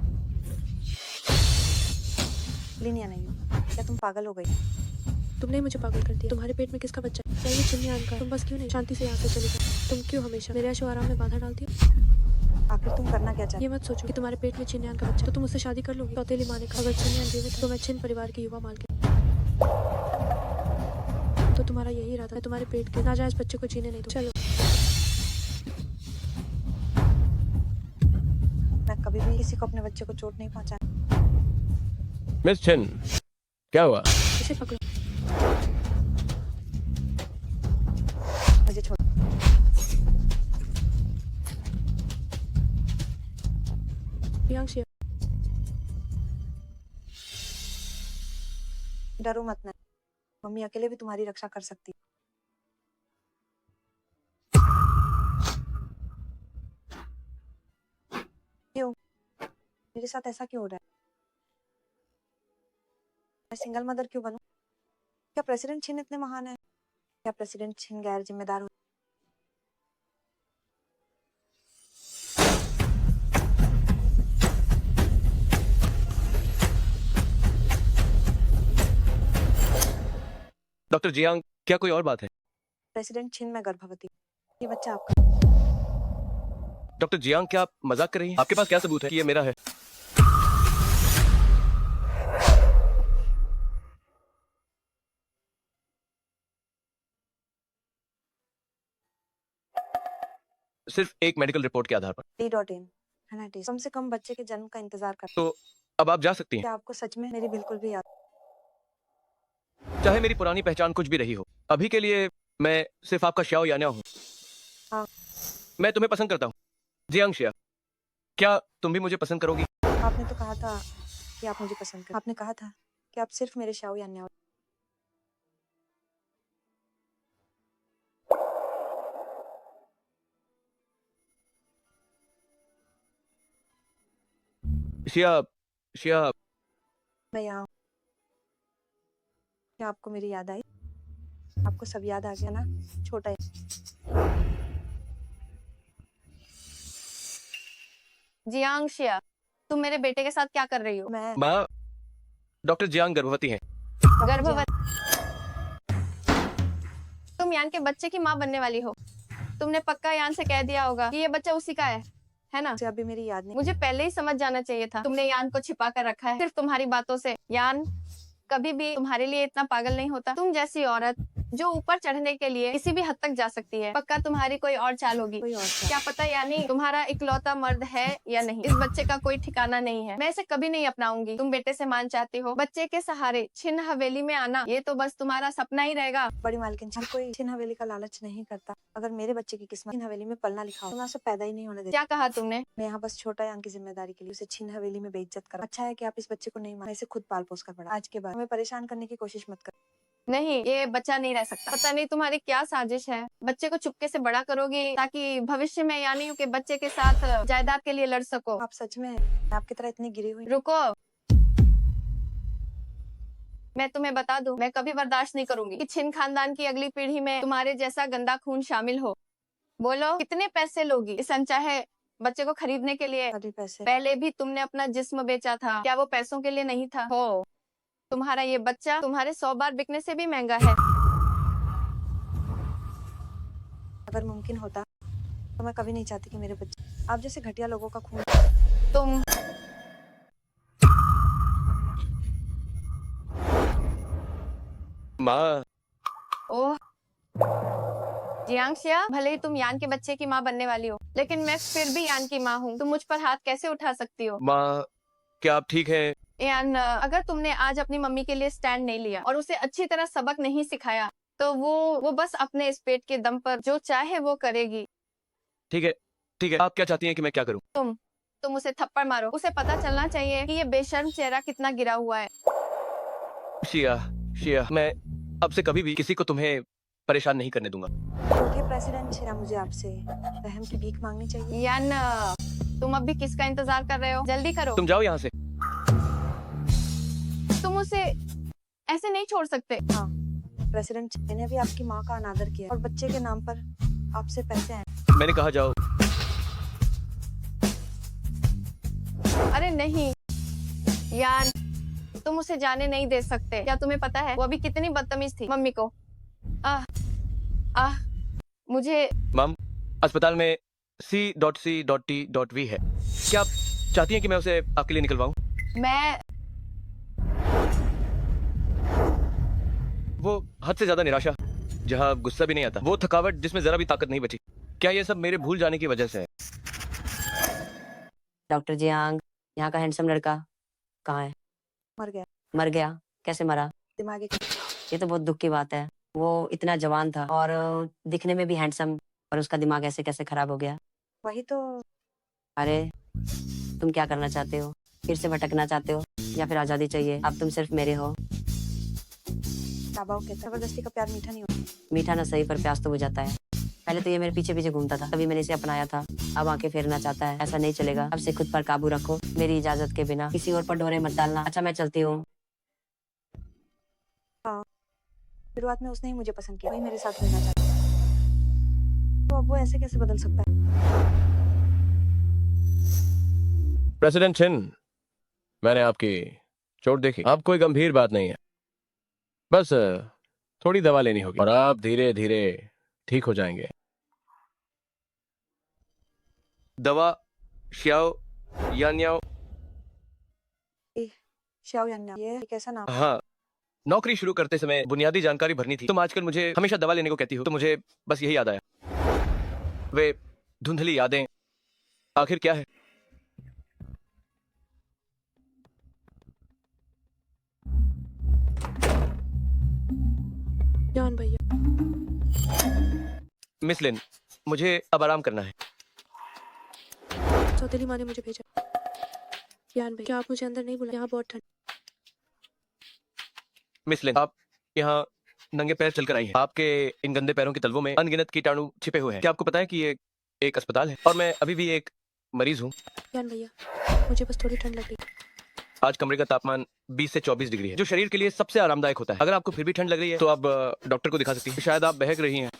लिन यान नहीं हो। क्या तुम पागल हो गई? तुमने ही मुझे पागल कर दिया। तुम्हारे पेट में किसका बच्चा है? क्या ये छिन यान का? तुम बस क्यों नहीं शांति से यहाँ से चली जाओ? तुम क्यों हमेशा मेरे ऐशो आराम में बाधा डालती हो? आखिर तुम करना क्या चाहती? ये मत सोचो कि तुम्हारे पेट में छिन यान का बच्चा, तो तुम उससे शादी कर लोगी। सौतेली माँ ने कहा, अगर छिन यान जीवित है तो मैं छिन परिवार की युवा मालकिन। तो तुम्हारा यही इरादा है? तुम्हारे पेट के नाजायज बच्चे को जीने नहीं दो। चलो। मैं कभी भी किसी को अपने बच्चे को चोट नहीं पहुंचाती। मिस छिन, क्या हुआ? इसे पकड़ो। मुझे छोड़। जियांग शिया, डरो मत ना। मम्मी अकेले भी तुम्हारी रक्षा कर सकती। क्यों? मेरे साथ ऐसा क्यों हो रहा है? मैं सिंगल मदर क्यों बनूं? क्या प्रेसिडेंट छिन इतने महान है? क्या प्रेसिडेंट छिन गैर जिम्मेदार हो? डॉक्टर जियांग, क्या कोई और बात है? प्रेसिडेंट छिन में गर्भवती। ये बच्चा आपका। डॉक्टर जियांग, क्या आप मजाक कर रही हैं? आपके पास क्या सबूत है कि ये मेरा है? सिर्फ एक मेडिकल रिपोर्ट के आधार पर। D.in है ना? कम से कम बच्चे के जन्म का इंतजार कर। तो अब आप जा सकती हैं। क्या आपको सच में मेरी बिल्कुल भी याद? चाहे मेरी पुरानी पहचान कुछ भी रही हो, अभी के लिए मैं सिर्फ आपका श्याओ यान्या हूँ। हाँ। मैं तुम्हें पसंद करता हूँ। जियांग शिया, क्या तुम भी मुझे पसंद करोगी? आपने तो कहा था कि आप मुझे पसंद करते। आपने कहा था कि आप सिर्फ मेरे श्याओ यान्या हो। शिया, शिया, मैं यहाँ हूँ। क्या आपको मेरी याद आई? आपको सब याद आ गया ना? छोटा जियांग शिया, तुम मेरे बेटे के साथ क्या कर रही हो? मैं माँ, डॉक्टर जियांग गर्भवती हैं। गर्भवती? तुम यान के बच्चे की माँ बनने वाली हो। तुमने पक्का यान से कह दिया होगा कि ये बच्चा उसी का है ना? मुझे अभी मेरी याद नहीं। मुझे पहले ही समझ जाना चाहिए था। तुमने यान को छिपा कर रखा है सिर्फ तुम्हारी बातों से। यान कभी भी तुम्हारे लिए इतना पागल नहीं होता। तुम जैसी औरत जो ऊपर चढ़ने के लिए किसी भी हद तक जा सकती है, पक्का तुम्हारी कोई और चाल होगी। कोई और चाल। क्या पता यानी तुम्हारा इकलौता मर्द है या नहीं। इस बच्चे का कोई ठिकाना नहीं है। मैं इसे कभी नहीं अपनाऊंगी। तुम बेटे से मान चाहती हो, बच्चे के सहारे छिन्न हवेली में आना ये तो बस तुम्हारा सपना ही रहेगा। बड़ी मालकिन, हर कोई छिन्न हवेली का लालच नहीं करता। अगर मेरे बच्चे की किस्मत छिन्न हवेली में पलना लिखा हो तो मैं उसे पैदा ही नहीं होने देती। क्या कहा तुमने? मैं यहाँ बस छोटा यान की जिम्मेदारी के लिए उसे छिन्न हवेली में बेइज्जत करा। अच्छा है कि आप इस बच्चे को नहीं माने, इसे खुद पाल पोस कर पड़ा। आज के बाद हमें परेशान करने की कोशिश मत कर। नहीं, ये बच्चा नहीं रह सकता। पता नहीं तुम्हारी क्या साजिश है। बच्चे को चुपके से बड़ा करोगी ताकि भविष्य में यानी के बच्चे के साथ जायदाद के लिए लड़ सको। आप सच में आपकी तरह इतनी गिरी हुई? रुको, मैं तुम्हें बता दूं, मैं कभी बर्दाश्त नहीं करूंगी कि छिन खानदान की अगली पीढ़ी में तुम्हारे जैसा गंदा खून शामिल हो। बोलो, कितने पैसे लोगी इस अनचाहे बच्चे को खरीदने के लिए? पैसे। पहले भी तुमने अपना जिस्म बेचा था, क्या वो पैसों के लिए नहीं था? हो, तुम्हारा ये बच्चा तुम्हारे 100 बार बिकने से भी महंगा है। अगर मुमकिन होता तो मैं कभी नहीं चाहती कि मेरे बच्चे आप जैसे घटिया लोगों का खून। तुम माँ, ओह जियांगशिया, भले ही तुम यान के बच्चे की माँ बनने वाली हो, लेकिन मैं फिर भी यान की माँ हूँ। तुम मुझ पर हाथ कैसे उठा सकती हो? माँ, क्या आप ठीक हैं? यान, अगर तुमने आज अपनी मम्मी के लिए स्टैंड नहीं लिया और उसे अच्छी तरह सबक नहीं सिखाया तो वो बस अपने इस पेट के दम पर जो चाहे वो करेगी। ठीक है, ठीक है। आप क्या चाहती हैं कि मैं क्या करूं? तुम उसे थप्पड़ मारो। उसे पता चलना चाहिए कि ये बेशर्म चेहरा कितना गिरा हुआ है। शिया, शिया, मैं अब से कभी भी किसी को तुम्हें परेशान नहीं करने दूंगा। उठिए प्रेसिडेंट शिरा, मुझे आपसे रहम की भीख मांगनी चाहिए। यान, तुम अब भी किसका इंतजार कर रहे हो? जल्दी करो। तुम जाओ यहाँ से। तुम उसे ऐसे नहीं छोड़ सकते। हाँ प्रेसिडेंट, मैंने भी आपकी माँ का अनादर किया और बच्चे के नाम पर आपसे पैसे हैं। मैंने कहा जाओ। अरे नहीं यार, तुम उसे जाने नहीं दे सकते। क्या तुम्हें पता है वो अभी कितनी बदतमीज थी मम्मी को? मुझे मम, अस्पताल में C.C.T.V है। क्या आप चाहती हैं कि मैं उसे आपके लिए निकलवाऊं? मैं वो हद से ज्यादा निराशा, जहां गुस्सा भी नहीं आता, वो थकावट जिसमें जरा भी ताकत नहीं बची, क्या ये सब मेरे भूल जाने की वजह से है? डॉक्टर जियांग, यहाँ का हैंडसम लड़का कहाँ है? मर गया। मर गया? कैसे मरा? दिमागी। ये तो बहुत दुख की बात है। वो इतना जवान था और दिखने में भी हैंडसम, और उसका दिमाग ऐसे कैसे खराब हो गया? वही तो। अरे तुम क्या करना चाहते हो? फिर से भटकना चाहते हो या फिर आजादी चाहिए? अब तुम सिर्फ मेरे हो। जबरदस्ती का प्यार मीठा नहीं होता। मीठा ना सही, पर प्यास तो बुझाता है। पहले तो ये मेरे पीछे पीछे घूमता था, तभी मैंने इसे अपनाया था। अब आंखें फेरना चाहता है। ऐसा नहीं चलेगा। अब से खुद पर काबू रखो। मेरी इजाजत के बिना किसी और पर डोरे मत डालना। अच्छा, मैं चलती हूँ। हाँ, शुरुआत में उसने ही मुझे पसंद किया, वही मेरे साथ रहना चाहता है। तो अब वो ऐसे कैसे बदल सकता है? प्रेसिडेंट छिन, मैंने आपकी चोट देखी। अब कोई गंभीर बात नहीं है, बस थोड़ी दवा लेनी होगी और आप धीरे धीरे ठीक हो जाएंगे। दवा श्याओ यान्याओ। श्याओ यान्याओ, ये कैसा नाम? हाँ, नौकरी शुरू करते समय बुनियादी जानकारी भरनी थी। तुम आजकल मुझे हमेशा दवा लेने को कहती हो, तो मुझे बस यही याद आया। वे धुंधली यादें आखिर क्या है? जान भैया। मिस लिन, मुझे अब आराम करना है। सौतेली माँ ने मुझे भेजा। यान भैया, क्या आप मुझे अंदर नहीं बुलाए? यहाँ बहुत ठंड। मिस लिन, आप यहाँ नंगे पैर चलकर आई हैं। आपके इन गंदे पैरों के तलवों में अनगिनत कीटाणु छिपे हुए हैं। क्या आपको पता है कि ये एक अस्पताल है और मैं अभी भी एक मरीज हूँ? यान भैया, मुझे बस थोड़ी ठंड लग रही है। आज कमरे का तापमान 20 से 24 डिग्री है, जो शरीर के लिए सबसे आरामदायक होता है। अगर आपको फिर भी ठंड लग रही है तो आप डॉक्टर को दिखा सकती हैं। शायद आप बहक रही हैं।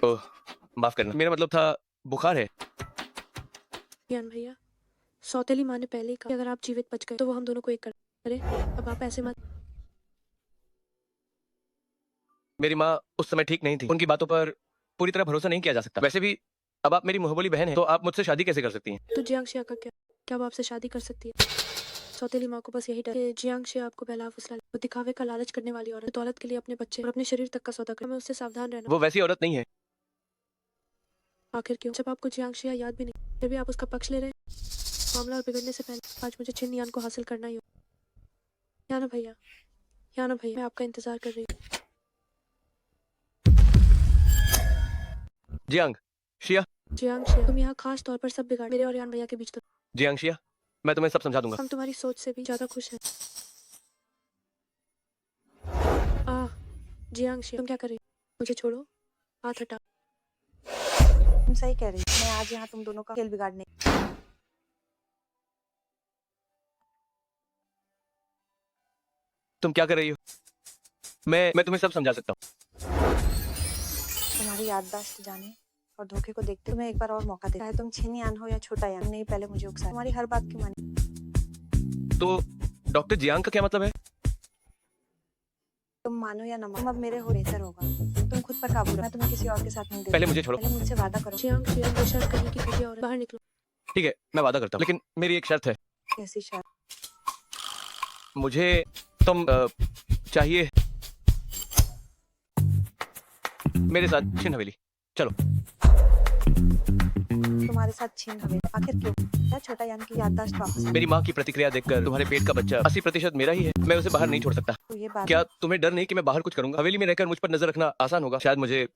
ओह, माफ करना, मेरा मतलब था बुखार है। यान भैया, सौतेली माँ ने पहले ही कहा कि अगर आप जीवित बच गए तो वो हम दोनों को एक कर। अरे अब आप ऐसे मत। मेरी माँ उस समय ठीक नहीं थी, उनकी बातों पर पूरी तरह भरोसा नहीं किया जा सकता। वैसे भी अब आप मेरी मुहबोली बहन हैं, तो आप मुझसे शादी कैसे कर सकती हैं? तो जियांग शिया का क्या वो आपसे शादी कर सकती है? सौतेली माँ को बस यही डर है कि जियांग शिया आपको बहला फुसला ले। वो दिखावे का लालच करने वाली औरत, दौलत के लिए अपने बच्चे और अपने शरीर तक का सौदा कर। हमें उससे सावधान रहना। वो वैसी औरत नहीं है। आखिर क्यों? जब आपको जियांग शिया याद भी नहीं, फिर भी आप उसका पक्ष ले रहे हैं। मामला और बिगड़ने से पहले आज मुझे छिन यान को हासिल करना ही हो। याना भैया, याना भैया, मैं आपका इंतजार कर रही हूँ। जियांग शिया, जियांग शिया, तुम यहाँ खास तौर पर सब बिगाड़ मेरे और यान भैया के बीच। तो जियांग शिया, मैं तुम्हें सब समझा दूंगा। हम तुम्हारी सोच से भी ज्यादा खुश हैं। जियांग शिया, तुम क्या कर रही हो? मुझे छोड़ो, हाथ हटा। तुम सही कह रही हो, मैं आज यहाँ तुम दोनों का खेल बिगाड़ने। तुम क्या कर रही हो? मैं तुम्हें सब समझा सकता हूँ। तुम्हारी याददाश्त जाने और धोखे को देखते तुम्हें एक बार और मौका दे। चाहे तुम छिन यान हो या छोटा यान, नहीं पहले मुझे उकसाया। तुम्हारी हर बात क्यों मानी? तो डॉक्टर जियांग का क्या मतलब है? तुम मानो या ना मानो, तुम अब मेरे हो बेहतर होगा। तुम खुद पर काबू रखो, मैं तुम्हें किसी और के साथ नहीं पहले मुझे छोड़ो। पहले मुझसे वादा करो। जियांग शिया, बेशर्त कहीं की घटिया औरत, बाहर निकलो। ठीक है, मैं वादा करता हूँ, लेकिन मेरी एक शर्त है। कैसी शर्त? मुझे तुम चाहिए मेरे साथ छिन हवेली। चलो। तुम्हारे साथ छिन हवेली? आखिर क्यों? क्या छोटा यान की याददाश्त वापस? मेरी माँ की प्रतिक्रिया देखकर तुम्हारे पेट का बच्चा 80% मेरा ही है। मैं उसे बाहर नहीं छोड़ सकता। तो ये बात क्या तुम्हें डर नहीं कि मैं बाहर कुछ करूंगा? हवेली में रहकर मुझ पर नजर रखना आसान होगा। शायद मुझे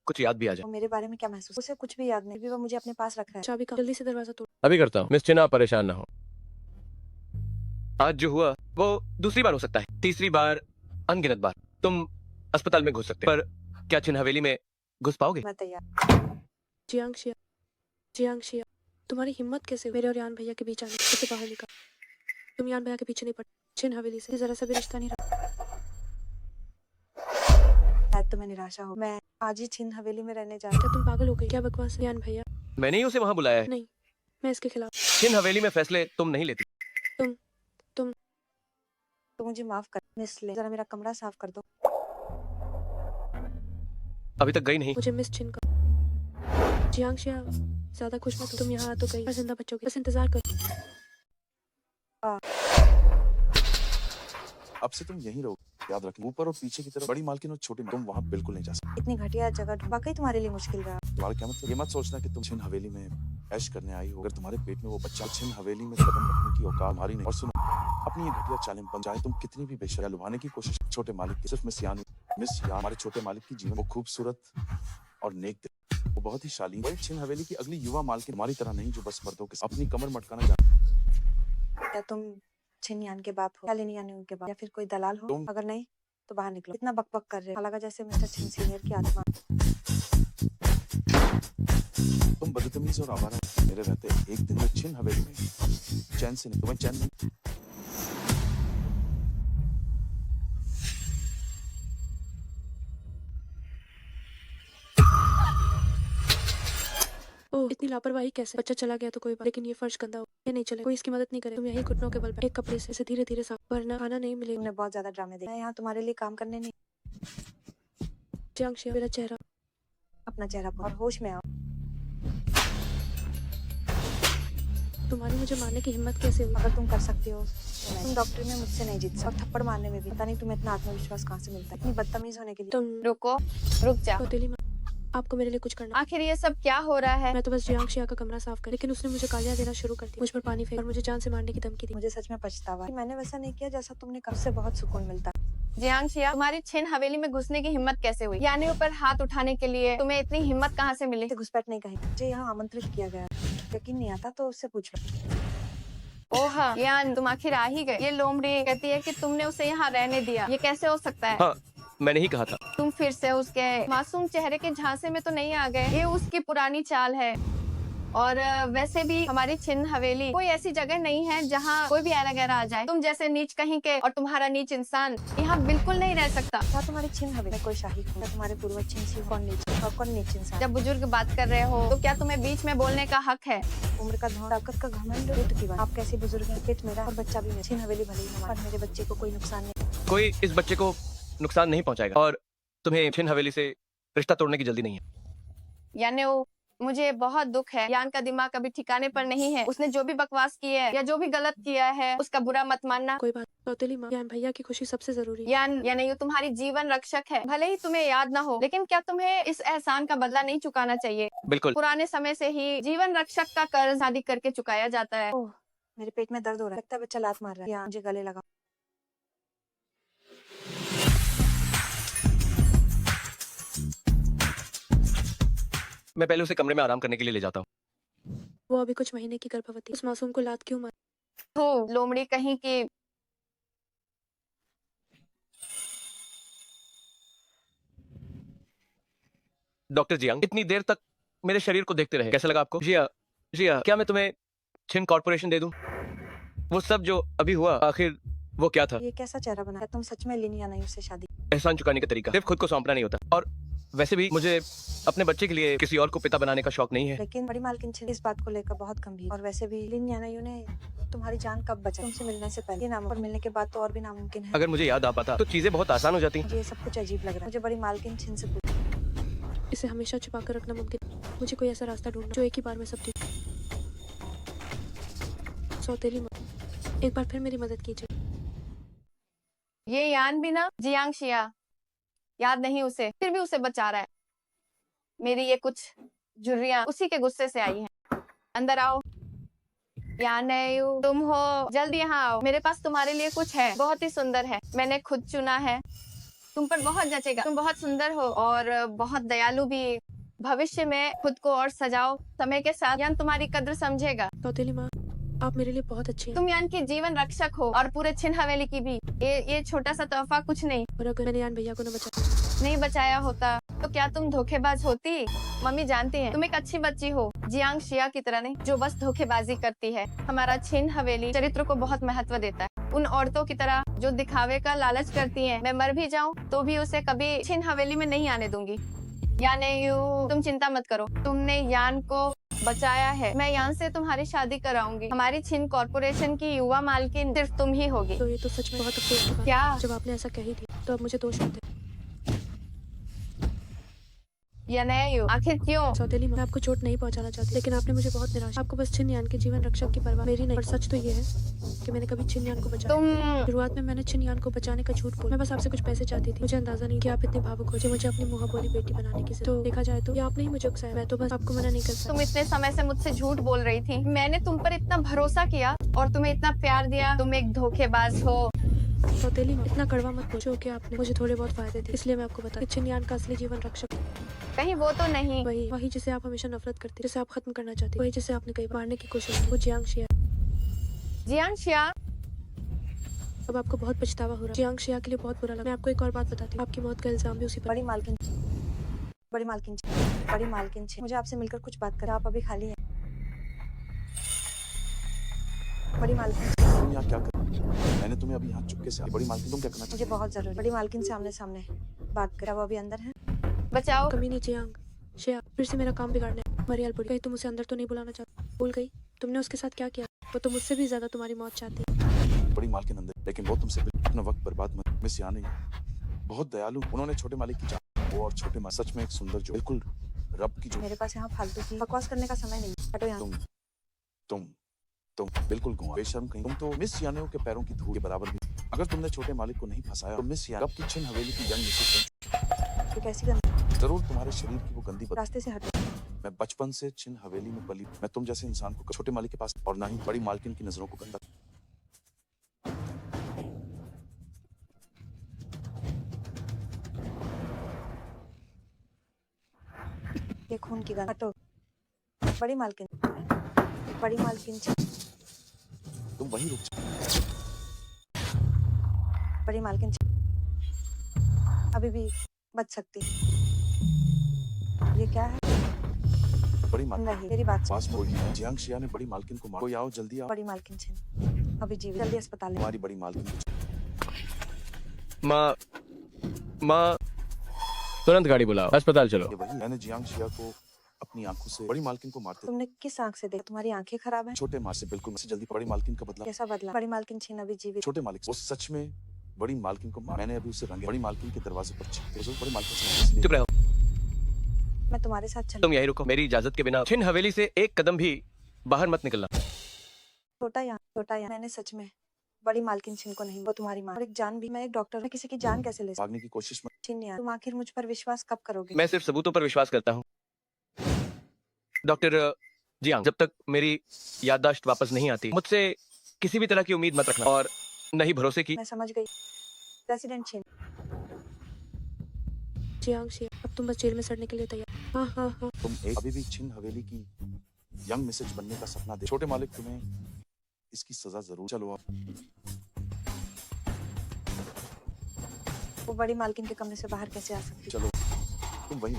कुछ याद भी आ जाए। तो मेरे बारे में क्या महसूस? उसे कुछ भी याद नहीं, भी वो मुझे अपने पास रख रहा है। चाबी का, जल्दी से दरवाजा तोड़। अभी करता हूँ। मिस छिन, आप परेशान ना हो। आज जो हुआ वो दूसरी बार हो सकता है, तीसरी बार, अनगिनत बार। तुम अस्पताल में घुस सकते, पर क्या छिन हवेली में घुस पाओगे? मैं तैयार। जियांग शिया, जियांग शिया, तुम्हारी हिम्मत कैसे हुई मेरे और यान भैया के बीच आने? उसे बाहर निकाल। तुम यान भैया के पीछे नहीं पड़े। छिन हवेली से जरा सा भी रिश्ता नहीं रहा। शायद तुम्हें निराशा हो, मैं आज ही छिन हवेली में रहने जा रही क्या तुम पागल हो गई? क्या बकवास है यान भैया? मैंने ही उसे वहां बुलाया है। नहीं, मैं इसके खिलाफ। छिन हवेली में फैसले तुम नहीं लेती। तो मुझे माफ कर। मिस ले, जरा मेरा कमरा साफ कर दो। अभी तक गई नहीं। मुझे मिस छिन का। जियांग शिया, ज्यादा खुश मत हो। तुम यहाँ आ तो गई, पर जिंदा बचोगे। बस इंतजार करो। अब से तुम यहीं रहो। याद रखना, ऊपर और पीछे की तरफ बड़ी मालकिन और छोटी, तुम वहाँ बिल्कुल नहीं जा सकते। इतनी घटिया जगह वाकई तुम्हारे लिए मुश्किल रहा। तुम्हारा क्या मतलब? ये मत सोचना कि तुम छिन हवेली में ऐश करने आई हो। अगर तुम्हारे पेट में वो बच्चा, छिन हवेली में कदम रखने की औकात हमारी नहीं। और सुनो, अपनी ये घटिया चालें बन जाए, तुम कितनी भी बेशर्म लुभाने की कोशिश, छोटे मालिक की, सिर्फ मिस यान, हमारे छोटे मालिक की जीवन, वो खूबसूरत और नेक दिल, वो बहुत ही शालीन। वही छिन हवेली की अगली युवा मालकिन, हमारी तरह नहीं जो बस मर्दों के अपनी कमर मटकाना जानती। क्या तुम छिन यान के बाप हो? क्या लेनी यानी उनके बाप, या फिर कोई दलाल हो? अगर नहीं तो बाहर निकलो। इतना बकबक कर रहे हो, लगा जैसे मिस्टर छिन सीनियर की आत्मा। तुम बदतमीज और आवारा मेरे रहते एक दिन में छिन हवेली में चैन से नहीं, तुम्हें चैन नहीं। ओह, इतनी लापरवाही कैसे? बच्चा चला गया तो कोई बात, लेकिन ये फर्श गंदा हो, ये नहीं चले। कोई इसकी मदद नहीं करे। तुम यही घुटनों के बल पर एक कपड़े से इसे धीरे धीरे साफ, वरना खाना नहीं मिलेगा। तुमने बहुत ज्यादा ड्रामे देखे। मैं यहाँ तुम्हारे लिए काम करने नहीं। जियांग शिया, मेरा चेहरा, अपना चेहरा और होश में आओ। तुम्हारी मुझे मारने की हिम्मत कैसे हुई? अगर तुम कर सकती हो तो तुम डॉक्टर में मुझसे नहीं जीत सकती। और थप्पड़ मारने में भी पता नहीं तुम्हें इतना आत्मविश्वास कहाँ से मिलता है, इतनी बदतमीज होने के लिए। तुम रुको, रुक जा। सौतेली माँ, आपको मेरे लिए कुछ करना। आखिर ये सब क्या हो रहा है? मैं तो बस जियांग शिया का कमरा साफ कर, लेकिन उसने मुझे गालियां देना शुरू कर दी, मुझ पर पानी फेंक और मुझे जान से मारने की धमकी दी। मुझे सच में पछतावा है, मैंने वैसा नहीं किया जैसा तुमने कहा। उससे बहुत सुकून मिलता। जियांग शिया, तुम्हारी छिन हवेली में घुसने की हिम्मत कैसे हुई? यानी ऊपर हाथ उठाने के लिए तुम्हें इतनी हिम्मत कहाँ से मिली? घुसपैठ नहीं कही, मुझे यहाँ आमंत्रित किया गया। यकीन नहीं आता तो उससे पूछ लो। ओह यान, तुम आखिर आ ही गए। ये लोमड़ी कहती है कि तुमने उसे यहाँ रहने दिया, ये कैसे हो सकता है? हाँ, मैंने ही कहा था। तुम फिर से उसके मासूम चेहरे के झांसे में तो नहीं आ गए? ये उसकी पुरानी चाल है। और वैसे भी हमारी छिन्न हवेली कोई ऐसी जगह नहीं है जहाँ कोई भी ऐरा गैरा आ जाए। तुम जैसे नीच कहीं के और तुम्हारा नीच इंसान यहाँ बिल्कुल नहीं रह सकता। क्या तुम्हारी छिन्न हवेली में कोई शाही है? क्या तुम्हारे पूर्वज छिन्न सी कौन नीच और कौन नीच इंसान? जब बुजुर्ग बात कर रहे हो तो क्या तुम्हें बीच में बोलने का हक है? उम्र का धौन, ताकत का घमंड, युद्ध की बात। आप कैसे बुजुर्ग हैं? पेट मेरा और बच्चा भी मेरा। छिन्न हवेली भले ही हमारा, पर मेरे बच्चे को कोई नुकसान नहीं। कोई इस बच्चे को नुकसान नहीं पहुंचाएगा और तुम्हें छिन्न हवेली से रिश्ता तोड़ने की जल्दी नहीं है। यानी मुझे बहुत दुख है। यान का दिमाग कभी ठिकाने पर नहीं है। उसने जो भी बकवास की है या जो भी गलत किया है उसका बुरा मत मानना। कोई बात, सौतेली माँ, यान भैया की खुशी सबसे जरूरी है। यान ये तुम्हारी जीवन रक्षक है। भले ही तुम्हें याद ना हो, लेकिन क्या तुम्हें इस एहसान का बदला नहीं चुकाना चाहिए? बिल्कुल। पुराने समय से ही जीवन रक्षक का कर्ज शादी करके चुकाया जाता है। ओह, मेरे पेट में दर्द हो रहा है। लगता है बच्चा लात मार रहा है। या मुझे गले लगा। मैं पहले उसे कमरे में आराम करने के लिए ले जाता हूँ। वो अभी कुछ महीने की गर्भवती, उस मासूम को लात क्यों मार? हो लोमड़ी कहीं की। डॉक्टर जियांग इतनी देर तक मेरे शरीर को देखते रहे, कैसा लगा आपको? जिया, क्या मैं तुम्हें छिन कॉर्पोरेशन दे दूं? वो सब जो अभी हुआ आखिर वो क्या था? ये कैसा चेहरा बनाया? तुम सच में लिन या नहीं उससे शादी? एहसान चुकाने का तरीका सिर्फ खुद को सौंपना नहीं होता। और वैसे भी मुझे अपने बच्चे के लिए किसी और को पिता बनाने का शौक नहीं है। लेकिन बड़ी मालकिन छिन इस बात को लेकर बहुत गंभीर। और वैसे भी लिन यानायू ने तुम्हारी जान कब बचाई? तुमसे मिलने से पहले नाम और मिलने के बाद तो और भी नामुमकिन है। अगर मुझे याद आ पाता तो चीजें बहुत आसान हो जाती। मुझे ये सब कुछ अजीब लग रहा है। मुझे बड़ी मालकिन छिन से इसे हमेशा छुपा कर रखना मुमकिन। मुझे कोई ऐसा रास्ता ढूंढना जो एक ही बार में सब ठीक। सौतेली माँ, एक बार फिर मेरी मदद कीजिए। ये यान भी ना जियांग शिया याद नहीं उसे, फिर भी उसे बचा रहा है। मेरी ये कुछ झुर्रियां उसी के गुस्से से आई हैं। अंदर आओ। यान तुम हो, जल्दी यहाँ आओ। मेरे पास तुम्हारे लिए कुछ है, बहुत ही सुंदर है। मैंने खुद चुना है, तुम पर बहुत जचेगा। तुम बहुत सुंदर हो और बहुत दयालु भी। भविष्य में खुद को और सजाओ। समय के साथ यान तुम्हारी कद्र समझेगा। सौतेली माँ, आप मेरे लिए बहुत अच्छी हैं। तुम यान की जीवन रक्षक हो और पूरे छिन हवेली की भी। ये छोटा सा तोहफा कुछ नहीं। और अगर मैंने यान भैया को नहीं बचाया होता तो क्या तुम धोखेबाज होती? मम्मी जानती हैं तुम एक अच्छी बच्ची हो, जियांग शिया की तरह नहीं जो बस धोखेबाजी करती है। हमारा छिन हवेली चरित्र को बहुत महत्व देता है, उन औरतों की तरह जो दिखावे का लालच करती हैं। मैं मर भी जाऊं तो भी उसे कभी छिन हवेली में नहीं आने दूंगी। यानेयू, तुम चिंता मत करो, तुमने यान को बचाया है। मैं यान से तुम्हारी शादी कराऊंगी। हमारी छिन कॉर्पोरेशन की युवा मालकिन सिर्फ तुम ही होगी। तो ये तो सच में बहुत अफसोस की बात है। क्या? जब आपने ऐसा कही थी तो अब मुझे दोष होते। यानेयू, आखिर क्यों? सौतेली मैं आपको चोट नहीं पहुंचाना चाहती, लेकिन आपने मुझे बहुत निराश। आपको बस छिन यान के जीवन रक्षक की परवाह मेरी नहीं। पर सच तो ये है कि मैंने कभी छिन यान को बचाया। शुरुआत में मैंने छिन यान को बचाने का झूठ बोला। मैं बस आपसे कुछ पैसे चाहती थी। मुझे अंदाजा नहीं कि आप इतने भावुक हो जो मुझे अपनी मुँह बोली बेटी बनाने की। तो देखा जाए तो ये आपने ही मुझे उकसाया। मैं तो बस आपको मना नहीं कर सकती। तुम इतने समय से मुझसे झूठ बोल रही थी। मैंने तुम पर इतना भरोसा किया और तुम्हें इतना प्यार दिया। तुम एक धोखेबाज हो। सौतेली माँ, इतना कड़वा मत पूछो कि आपने मुझे थोड़े बहुत फायदे थे, इसलिए मैं आपको बता छिन यान का असली जीवन रक्षक कहीं वो तो नहीं। वही जिसे आप हमेशा नफरत करते, जिसे आप खत्म करना चाहते, वही जिसे आपने कई मारने की कोशिश की, वो जियांग शिया। जियांग शिया, अब आपको बहुत पछतावा हो रहा है। जियांग शिया के लिए बहुत बुरा लगा। मैं आपको एक और बात बताती हूँ, आपकी मौत का इल्जाम भी उसी पर। बड़ी मालकिन मुझे आपसे मिलकर कुछ बात कर। आप अभी खाली हैं? बड़ी मालकिन, तुम यहाँ क्या कर? मैंने तुम्हें अभी यहाँ चुपके से। बड़ी मालकिन, तुम क्या करना चाहती मुझे बहुत जरूरी। बड़ी मालकिन से आमने सामने बात कर। वो अभी अंदर है? बचाओ। कमी नहीं जियांग शिया, फिर से मेरा काम बिगाड़ने। मरियल बुरी, कहीं तुम उसे अंदर तो नहीं बुलाना चाहती? भूल गई तुमने उसके साथ क्या किया? वो तो मुझसे भी ज्यादा तुम्हारी मौत चाहती है। बड़ी मालकिन अंदर, लेकिन वो तुमसे अपना वक्त बर्बाद मत। मिस यानी बहुत दयालु, उन्होंने छोटे मालिक की जान। वो और छोटे मालिक सच में एक सुंदर जो बिल्कुल रब की जो। मेरे पास यहाँ फालतू की बकवास करने का समय नहीं। हटो यहाँ। तुम बिल्कुल गुआ बेशर्म कहीं। तुम तो मिस यानेओ के पैरों की धूल के बराबर भी। अगर तुमने छोटे मालिक को नहीं फंसाया तो मिस यानेओ की छिन हवेली की जंग में कैसी गंदी? जरूर तुम्हारे शरीर की वो गंदी रास्ते से हटो। मैं बचपन से छिन हवेली में पली। मैं तुम जैसे इंसान को छोटे मालिक के पास और ना ही बड़ी मालकिन की नजरों को गंदा। ये खून की गंध। हटो। बड़ी मालकिन तुम वहीं रुक जाओ। बड़ी मालकिन अभी भी बच सकती। ये क्या है? बड़ी नहीं, मेरी बात सुन। पास में है जियांग शिया ने बड़ी मालकिन को मार कोई आओ जल्दी आओ बड़ी मालकिन छिन अभी जीवित, जल्दी अस्पताल ले। हमारी बड़ी मालकिन को माँ माँ तुरंत गाड़ी बुलाओ, अस्पताल चलो। ये वही मैंने जियांग शिया को अपनी आंखों से बड़ी मालकिन को मारते तुमने किस आंख से देखा? तुम्हारी आंखें खराब हैं? छोटे माँ से बिल्कुल मुझसे जल्दी बड़ी मालकिन का बदला। कैसा बदला? बड़ी मालकिन छिन अभी जीवित। छोटे मालिक वो सच में बड़ी मालकिन को मार। मैंने अभी उसे रंगे बड़ी मालकिन के दरवाजे पर बड़ी मालकिन से चुप रहो, मैं तुम्हारे साथ चल। तुम यहीं रुको, मेरी इजाजत के बिना छिन हवेली से एक कदम भी बाहर मत निकलना। छोटा यहाँ मैंने सच में बड़ी मालकिन छिन को नहीं, वो तुम्हारी माँ और एक जान भी। मैं एक डॉक्टर हूँ, किसी की जान कैसे ले सकती? भागने की कोशिश मत। छिन यार, तुम आखिर मुझ पर विश्वास कब करोगे? मैं सिर्फ सबूतों पर विश्वास करता हूँ डॉक्टर जियांग। जब तक मेरी याददाश्त वापस नहीं आती, मुझसे किसी भी तरह की उम्मीद मत रखना और न ही भरोसे की। मैं समझ गई। प्रेसिडेंट छिन, जियांग शिया, अब तुम बस जेल में सड़ने के लिए तैयार। हाँ हाँ हाँ। तुम एक अभी भी छिन हवेली की यंग मिसेज बनने का सपना दे। छोटे मालिक तुम्हें इसकी सजा जरूर। चलो अब वो बड़ी मालकिन के कमरे से बाहर कैसे आ सकती? चलो तुम वही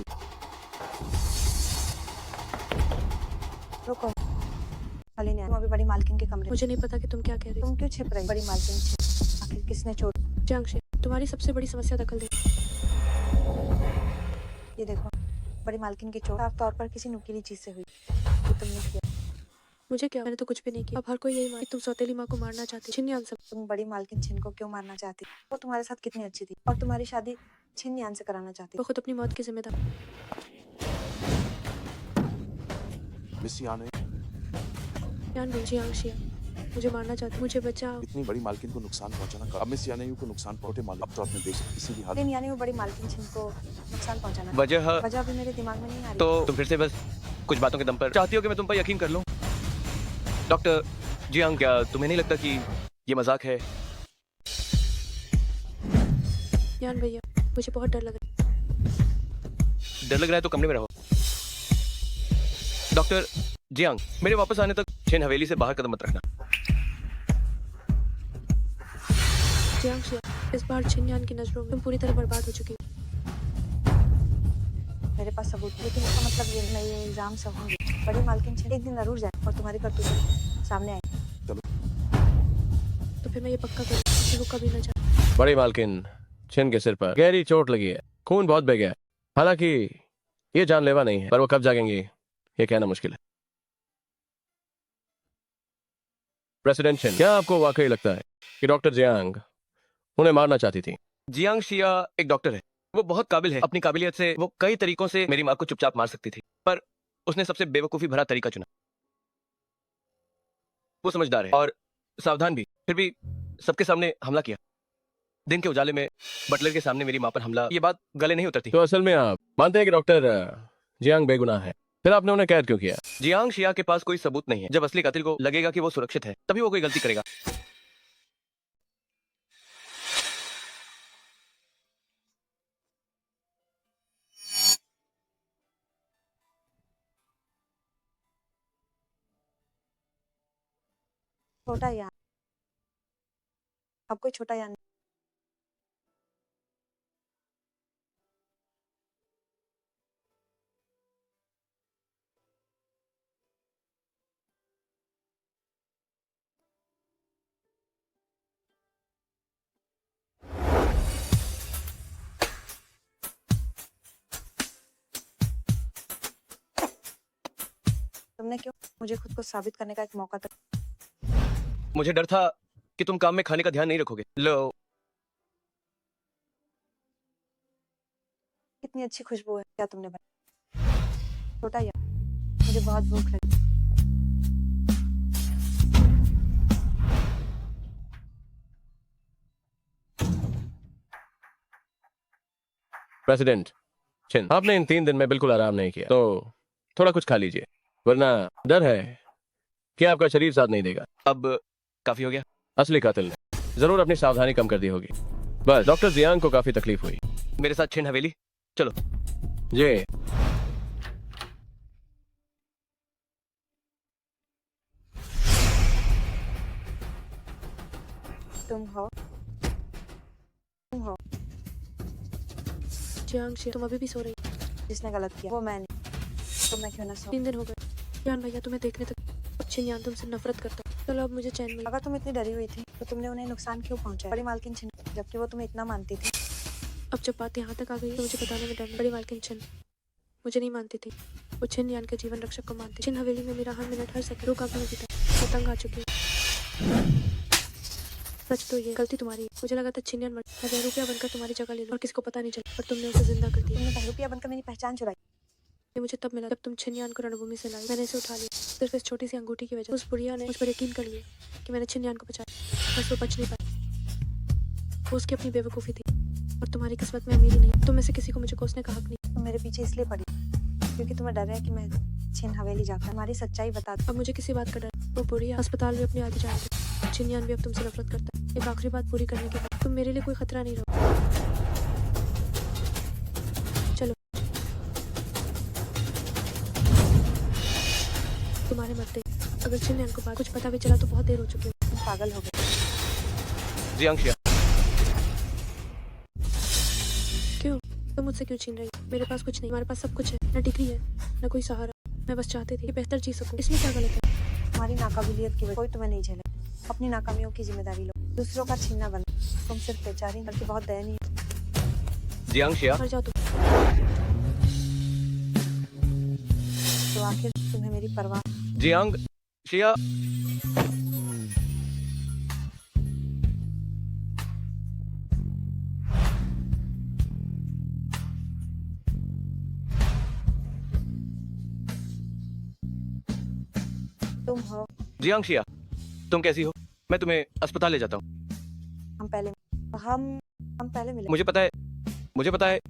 रुको, खाली नहीं, तुम अभी बड़ी मालकिन के कमरे। मुझे नहीं पता कि तुम क्या कह रही हो। तुम क्यों छिप रही? बड़ी मालकिन छिन, आखिर किसने छोड़? जियांग शिया, तुम्हारी सबसे बड़ी समस्या दखल दे। ये देखो, बड़ी मालकिन की चोट साफ तौर पर किसी नुकीली चीज से हुई। ये तुमने किया। मुझे क्या, मैंने तो कुछ भी नहीं किया। अब हर कोई यही मान तुम सौतेली माँ को मारना चाहती। छिन यान सब। तुम बड़ी मालकिन छिन को क्यों मारना चाहती? वो तुम्हारे साथ कितनी अच्छी थी और तुम्हारी शादी छिन यान से कराना चाहती। वो खुद अपनी मौत की जिम्मेदार। मिस यान है यान भी जियांग शिया मुझे मारना चाहती। मुझे बचाओ। इतनी बड़ी मालकिन को नुकसान पहुंचाना कर। अब मिस यान को नुकसान पहुंचे मालिक। अब तो आपने देख किसी भी हाल लेकिन यानी वो बड़ी मालकिन छिन को नुकसान पहुंचाना। वजह अभी मेरे दिमाग में नहीं आ रही। तो तुम फिर से बस कुछ बातों के दम पर चाहती हो कि मैं तुम पर यकीन कर लूं? डॉक्टर जियांग, क्या तुम्हें नहीं लगता कि ये मजाक है? यान भैया, मुझे बहुत डर लग रहा है। डर लग रहा है तो कमरे में रहो। डॉक्टर जियांग, मेरे वापस आने तक छिन हवेली से बाहर कदम मत रखना। जियांग शिया, इस बार छिन यान की नजरों में तुम पूरी तरह बर्बाद हो चुकी हो। मेरे पास सबूत, लेकिन इसका मतलब ये मैं ये इल्जाम सहूंगी। बड़ी मालकिन छिन एक दिन जरूर जाए और तुम्हारी करतूतें सामने आए। तो फिर मैं ये पक्का करूँ कि वो कभी न जाए। बड़ी मालकिन छिन के सिर पर गहरी चोट लगी है, खून बहुत बह गया है। हालांकि ये जानलेवा नहीं है, पर वो कब जागेंगी ये कहना मुश्किल है। प्रेसिडेंट छिन, क्या आपको वाकई लगता है कि डॉक्टर जियांग उन्हें मारना चाहती थी? जियांग शिया एक डॉक्टर है, वो बहुत काबिल है। अपनी काबिलियत से वो कई तरीकों से मेरी माँ को चुपचाप मार सकती थी, पर उसने सबसे बेवकूफी भरा तरीका चुना। वो समझदार है और सावधान भी, फिर भी सबके सामने हमला किया। दिन के उजाले में बटलर के सामने मेरी माँ पर हमला, ये बात गले नहीं उतरती। तो असल में आप मानते हैं कि डॉक्टर जियांग बेगुनाह है, फिर आपने उन्हें कैद क्यों किया? जियांग शिया के पास कोई सबूत नहीं है। जब असली कातिल को लगेगा कि वो सुरक्षित है, तभी वो कोई गलती करेगा। छोटा यान, अब कोई छोटा यान नहीं। तुमने क्यों मुझे खुद को साबित करने का एक मौका तक? मुझे डर था कि तुम काम में खाने का ध्यान नहीं रखोगे। लो, कितनी अच्छी खुशबू है, क्या तुमने बनाया? छोटा यार, मुझे बहुत भूख लगी। प्रेसिडेंट छिन, आपने इन 3 दिन में बिल्कुल आराम नहीं किया, तो थोड़ा कुछ खा लीजिए, वरना डर है कि आपका शरीर साथ नहीं देगा। अब काफी हो गया। असली कातिल ने जरूर अपनी सावधानी कम कर दी होगी। बस डॉक्टर जियांग को काफी तकलीफ हुई। मेरे साथ छिन हवेली चलो। जी, तुम हो जियांग शिया, तुम अभी भी सो रही हो। जिसने गलत किया वो मैं नहीं, तो मैं क्यों ना सो। 3 दिन हो गए यान भैया तुम्हें देखने तक। छिन यान तुमसे नफरत करता है। चलो अब मुझे चैन मिला। अगर तुम इतनी डरी हुई थी तो तुमने उन्हें नुकसान क्यों पहुंचाया? बड़ी मालकिन छिन, जबकि वो तुम्हें इतना मानती थी। अब जब बात यहाँ तक आ गई तो मुझे बताने में डर। बड़ी मालकिन छिन मुझे नहीं मानती थी, वो छिन यान के जीवन रक्षक को मानती। छिन हवेली में मेरा हर मिनट हर सेकंड रोक आंखों में बीता। मैं तंग आ चुकी हूँ। सच तो ये गलती तुम्हारी है। मुझे लगा था छिन यान मर मैं बहरूपिया बनकर तुम्हारी जगह ले लूं और किसी को पता नहीं चला, पर तुमने उसे जिंदा कर दिया। तुमने बहरूपिया बनकर मेरी पहचान चुराई। ये मुझे तब मिला जब तुम छिन यान को रणभूमि से लाई। मैंने इसे उठा लिया सिर्फ इस छोटी सी अंगूठी की वजह। उस बुढ़िया ने मुझ पर यकीन कर लिया कि मैंने छिन यान को बचाया, बस वो बच नहीं पाई। वो उसकी अपनी बेवकूफ़ी थी और तुम्हारी किस्मत में अमीरी नहीं। तुम में से किसी को मुझे कोसने का हक नहीं। तुम मेरे पीछे इसलिए पड़ी क्योंकि तुम्हें डर है कि मैं छिन हवेली जाकर हमारी सच्चाई बता दूं। अब मुझे किसी बात का डर। वो बुढ़िया अस्पताल में अपनी आदि जान गई। छिन यान भी अब तुमसे नफरत करता है। एक आखिरी बात पूरी करने के बाद तुम मेरे लिए कोई खतरा नहीं रहो। चलो तुम्हारे मरते अगर छिन यान को कुछ पता भी चला तो बहुत देर हो चुकी है। तुम पागल हो गए। जियांग शिया, क्यों? तुम मुझसे क्यों छीन रही? मेरे पास कुछ नहीं, हमारे पास सब कुछ है। न डिग्री है न कोई सहारा। मैं बस चाहती थी कि बेहतर जी सकूं। इसमें क्या गलत है? तुम्हारी नाकाबिलियत की वजह कोई तुम्हें नहीं झेले। अपनी नाकामियों की जिम्मेदारी लो, दूसरों का छीनना बंद। तुम सिर्फ बेचारी बल्कि बहुत दयनीय। जियांग शिया, मर जाओ तुम। तो आखिर तुम्हें मेरी परवाह? जियांग शिया, तुम हो? जियांग शिया, तुम कैसी हो? मैं तुम्हें अस्पताल ले जाता हूँ। हम पहले मिले। मुझे पता है,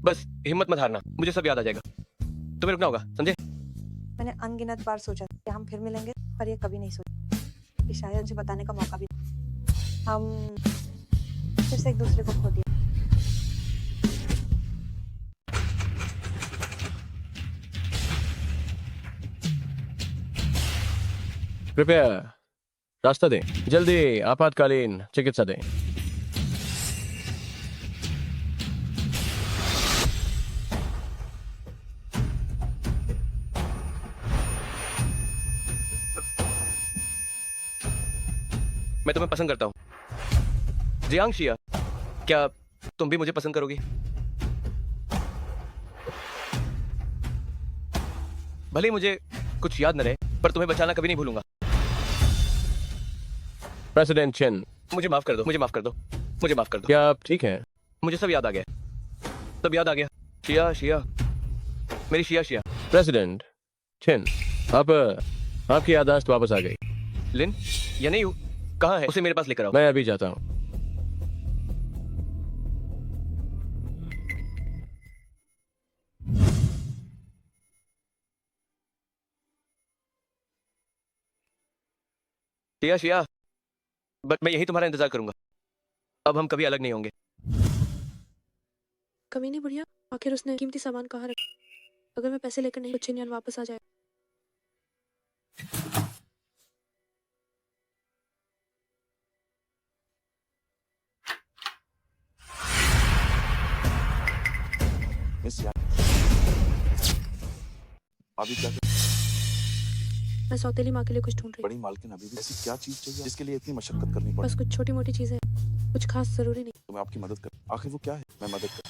बस हिम्मत मत हारना। मुझे सब याद आ जाएगा। तुम्हें रुकना होगा, समझे? मैंने अनगिनत बार सोचा कि हम फिर मिलेंगे, पर ये कभी नहीं सोचा कि शायद मुझे बताने का मौका भी। हम फिर से एक दूसरे को खो दिया। कृपया रास्ता दें, जल्दी आपातकालीन चिकित्सा दें। मैं तुम्हें पसंद करता हूं। जियांग शिया, क्या तुम भी मुझे पसंद करोगी? भले ही मुझे कुछ याद न रहे, पर तुम्हें बचाना कभी नहीं भूलूंगा। प्रेसिडेंट छिन, मुझे माफ कर दो, मुझे माफ कर दो, मुझे माफ कर दो। क्या आप ठीक हैं? मुझे सब याद आ गया, सब याद आ गया। शिया, शिया, मेरी शिया, शिया। प्रेसिडेंट छिन, आपकी याददाश्त वापस आ गई। लिन, या नहीं, कहाँ है? उसे मेरे पास लेकर आओ। मैं अभी जाता हूँ। शिया, शिया, बट मैं यही तुम्हारा इंतजार करूंगा। अब हम कभी अलग नहीं होंगे। कभी नहीं बुढ़िया, आखिर उसने कीमती सामान कहाँ रखा? अगर मैं पैसे लेकर नहीं तो छिन यान वापस आ जाए। अभी क्या? मैं सौतेली माँ के लिए कुछ ढूंढ रही हूँ। बड़ी मालकिन अभी भी ऐसी क्या चीज चाहिए जिसके लिए इतनी मशक्कत करनी पड़े? बस कुछ छोटी मोटी चीजें, कुछ खास जरूरी नहीं। तो मैं आपकी मदद कर। आखिर वो क्या है? मैं मदद कर।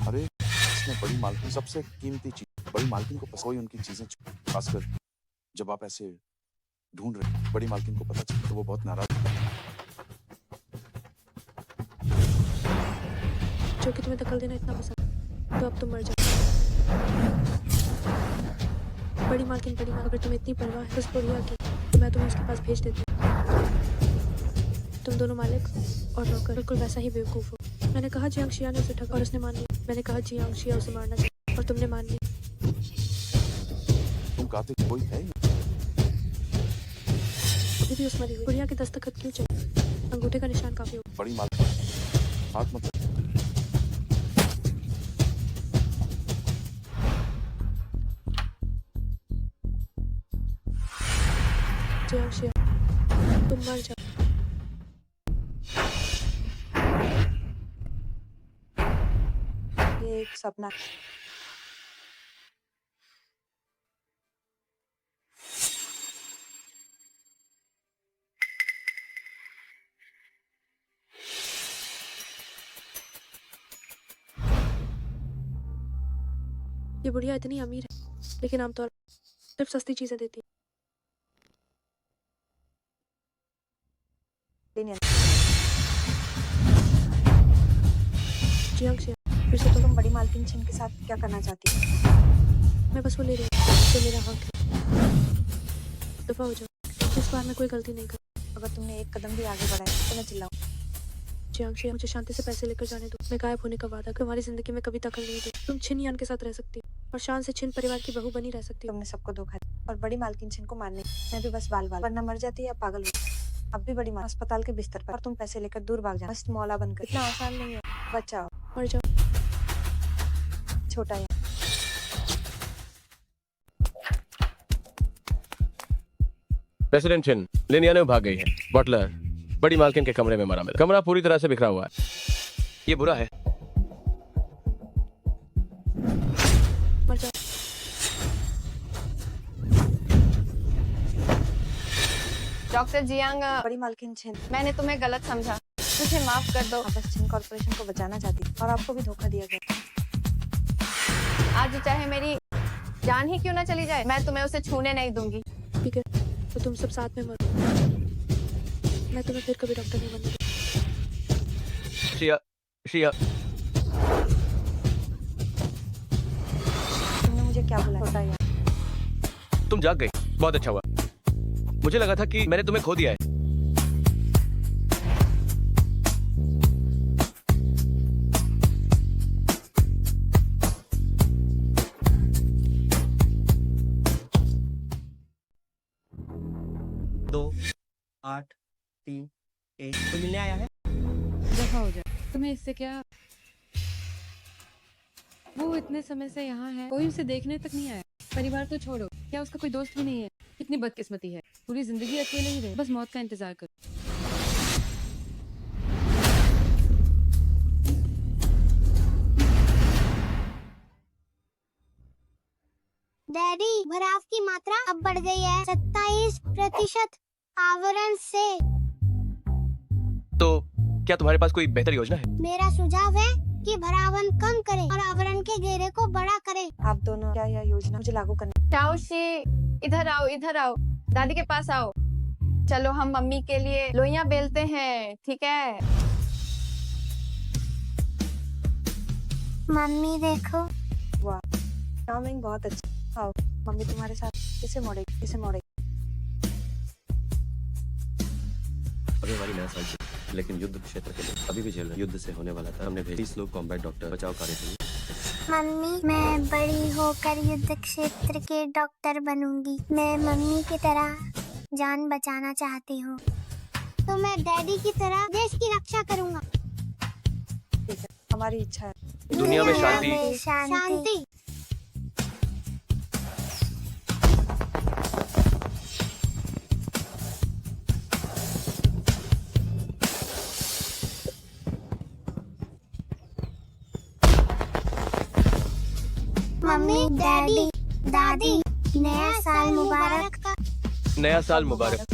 अरे इसमें बड़ी मालकिन सबसे कीमती चीज। बड़ी मालकिन को कोई उनकी चीजें, खासकर जब आप ऐसे ढूंढ रहे, बड़ी मालकिन को पता चले तो वो बहुत नाराज। जो कि तुम्हें दखल देना इतना पसंद, तो अब तुम मर जाओ। बड़ी मालकिन, अगर तुम्हें इतनी परवाह है उस बुढ़िया की, तो मैं तुम्हें उसके पास भेज देती हूँ। तुम दोनों मालिक और नौकर बिल्कुल वैसा ही बेवकूफ हो। मैंने कहा जियांग शिया ने उसे ठगा और उसने मान लिया। मैंने कहा जियांग शिया उसे मारना चाहिए और तुमने मान लिया। तुम कहते कोई है ही नहीं। अभी भी उस मरी हुई बुढ़िया के दस्तखत क्यों चाहिए? अंगूठे का निशान काफी हो। बड़ी मालकिन, हाथ मत। जियांग शिया, तुम मर जाओ। ये एक सपना। ये बुढ़िया इतनी अमीर है लेकिन आमतौर पर सिर्फ सस्ती चीजें देती है। लिन यान, जियांग शिया फिर से तुम बड़ी मालकिन छिन के साथ क्या करना चाहती हो? मैं बस वो ले रही हूँ जो मेरा हक है। दफा हो जाओ, इस बार मैं कोई गलती नहीं कर। अगर तुमने एक कदम भी आगे बढ़ाया तो मैं चिल्लाऊं। जियांग शिया मुझे शांति से पैसे लेकर जाने दो। मैं गायब होने का वादा कर तुम्हारी जिंदगी में कभी दखल नहीं दे। तुम छिन यान के साथ रह सकती हो और शान से छिन परिवार की बहू बनी रह सकती हो। तुमने सबको धोखा दिया और बड़ी मालकिन छिन को मारने मैं भी बस बाल वरना मर जाती या पागल हो। अब भी बड़ी माँ अस्पताल के बिस्तर पर और तुम पैसे लेकर दूर भाग जाओ। मस्त मौला बनकर इतना आसान नहीं है। बचाओ, मर जाओ। छोटा है। प्रेसिडेंट छिन लिन यान भाग गई है। बटलर बड़ी मालकिन के कमरे में मरा मिला। कमरा पूरी तरह से बिखरा हुआ है। ये बुरा है। मर जाओ। डॉक्टर जियांग, बड़ी मालकिन छिन, मैंने तुम्हें गलत समझा, मुझे माफ कर दो। आप बस छिन कॉर्पोरेशन को बचाना चाहती थी और आपको भी धोखा दिया गया। आज चाहे मेरी जान ही क्यों ना चली जाए, मैं तुम्हें उसे छूने नहीं दूंगी। ठीक है, तो तुम सब साथ में मरो। मैं तुम्हें फिर कभी डॉक्टर नहीं बनने दूंगी। शिया शिया तुमने मुझे क्या बुलाया? छोटा यान, तुम जाग गई, बहुत अच्छा हुआ। मुझे लगा था कि मैंने तुम्हें खो दिया है। दो, 8, 3, 1 कोई मिलने आया है? दफा हो जाए, तुम्हें इससे क्या? वो इतने समय से यहाँ है, कोई उसे देखने तक नहीं आया। परिवार तो छोड़ो, क्या उसका कोई दोस्त भी नहीं है? कितनी बदकिस्मती है, पूरी जिंदगी अकेले ही रहे, बस मौत का इंतजार करो। डैडी, भराव की मात्रा अब बढ़ गई है 27% आवरण से। तो क्या तुम्हारे पास कोई बेहतर योजना है? मेरा सुझाव है कि भरावन कम करें और आवरण के घेरे को बड़ा करें। आप दोनों क्या यह योजना मुझे लागू करनी? शाओशी, इधर आओ, इधर आओ, दादी के पास आओ। चलो हम मम्मी के लिए लोइयां बेलते हैं, ठीक है? मम्मी देखो। वाह, चार्मिंग, बहुत अच्छा। आओ, मम्मी तुम्हारे साथ इसे मोड़ेगी, इसे मोड़ेगी। अभी हमारी नया साल थी, लेकिन युद्ध क्षेत्र के लोग अभी भी जेल में युद्ध से होने वाला था। हमने 30 लोग कॉम्बैट डॉक्टर बचाव कार्य के लिए। मम्मी, मैं बड़ी होकर युद्ध क्षेत्र के डॉक्टर बनूंगी। मैं मम्मी की तरह जान बचाना चाहती हूँ, तो मैं डैडी की तरह देश की रक्षा करूँगा। ठीक है, हमारी इच्छा है दुनिया में शांति। शांति। मम्मी, डैडी, दादी, नया साल मुबारक। नया साल मुबारक।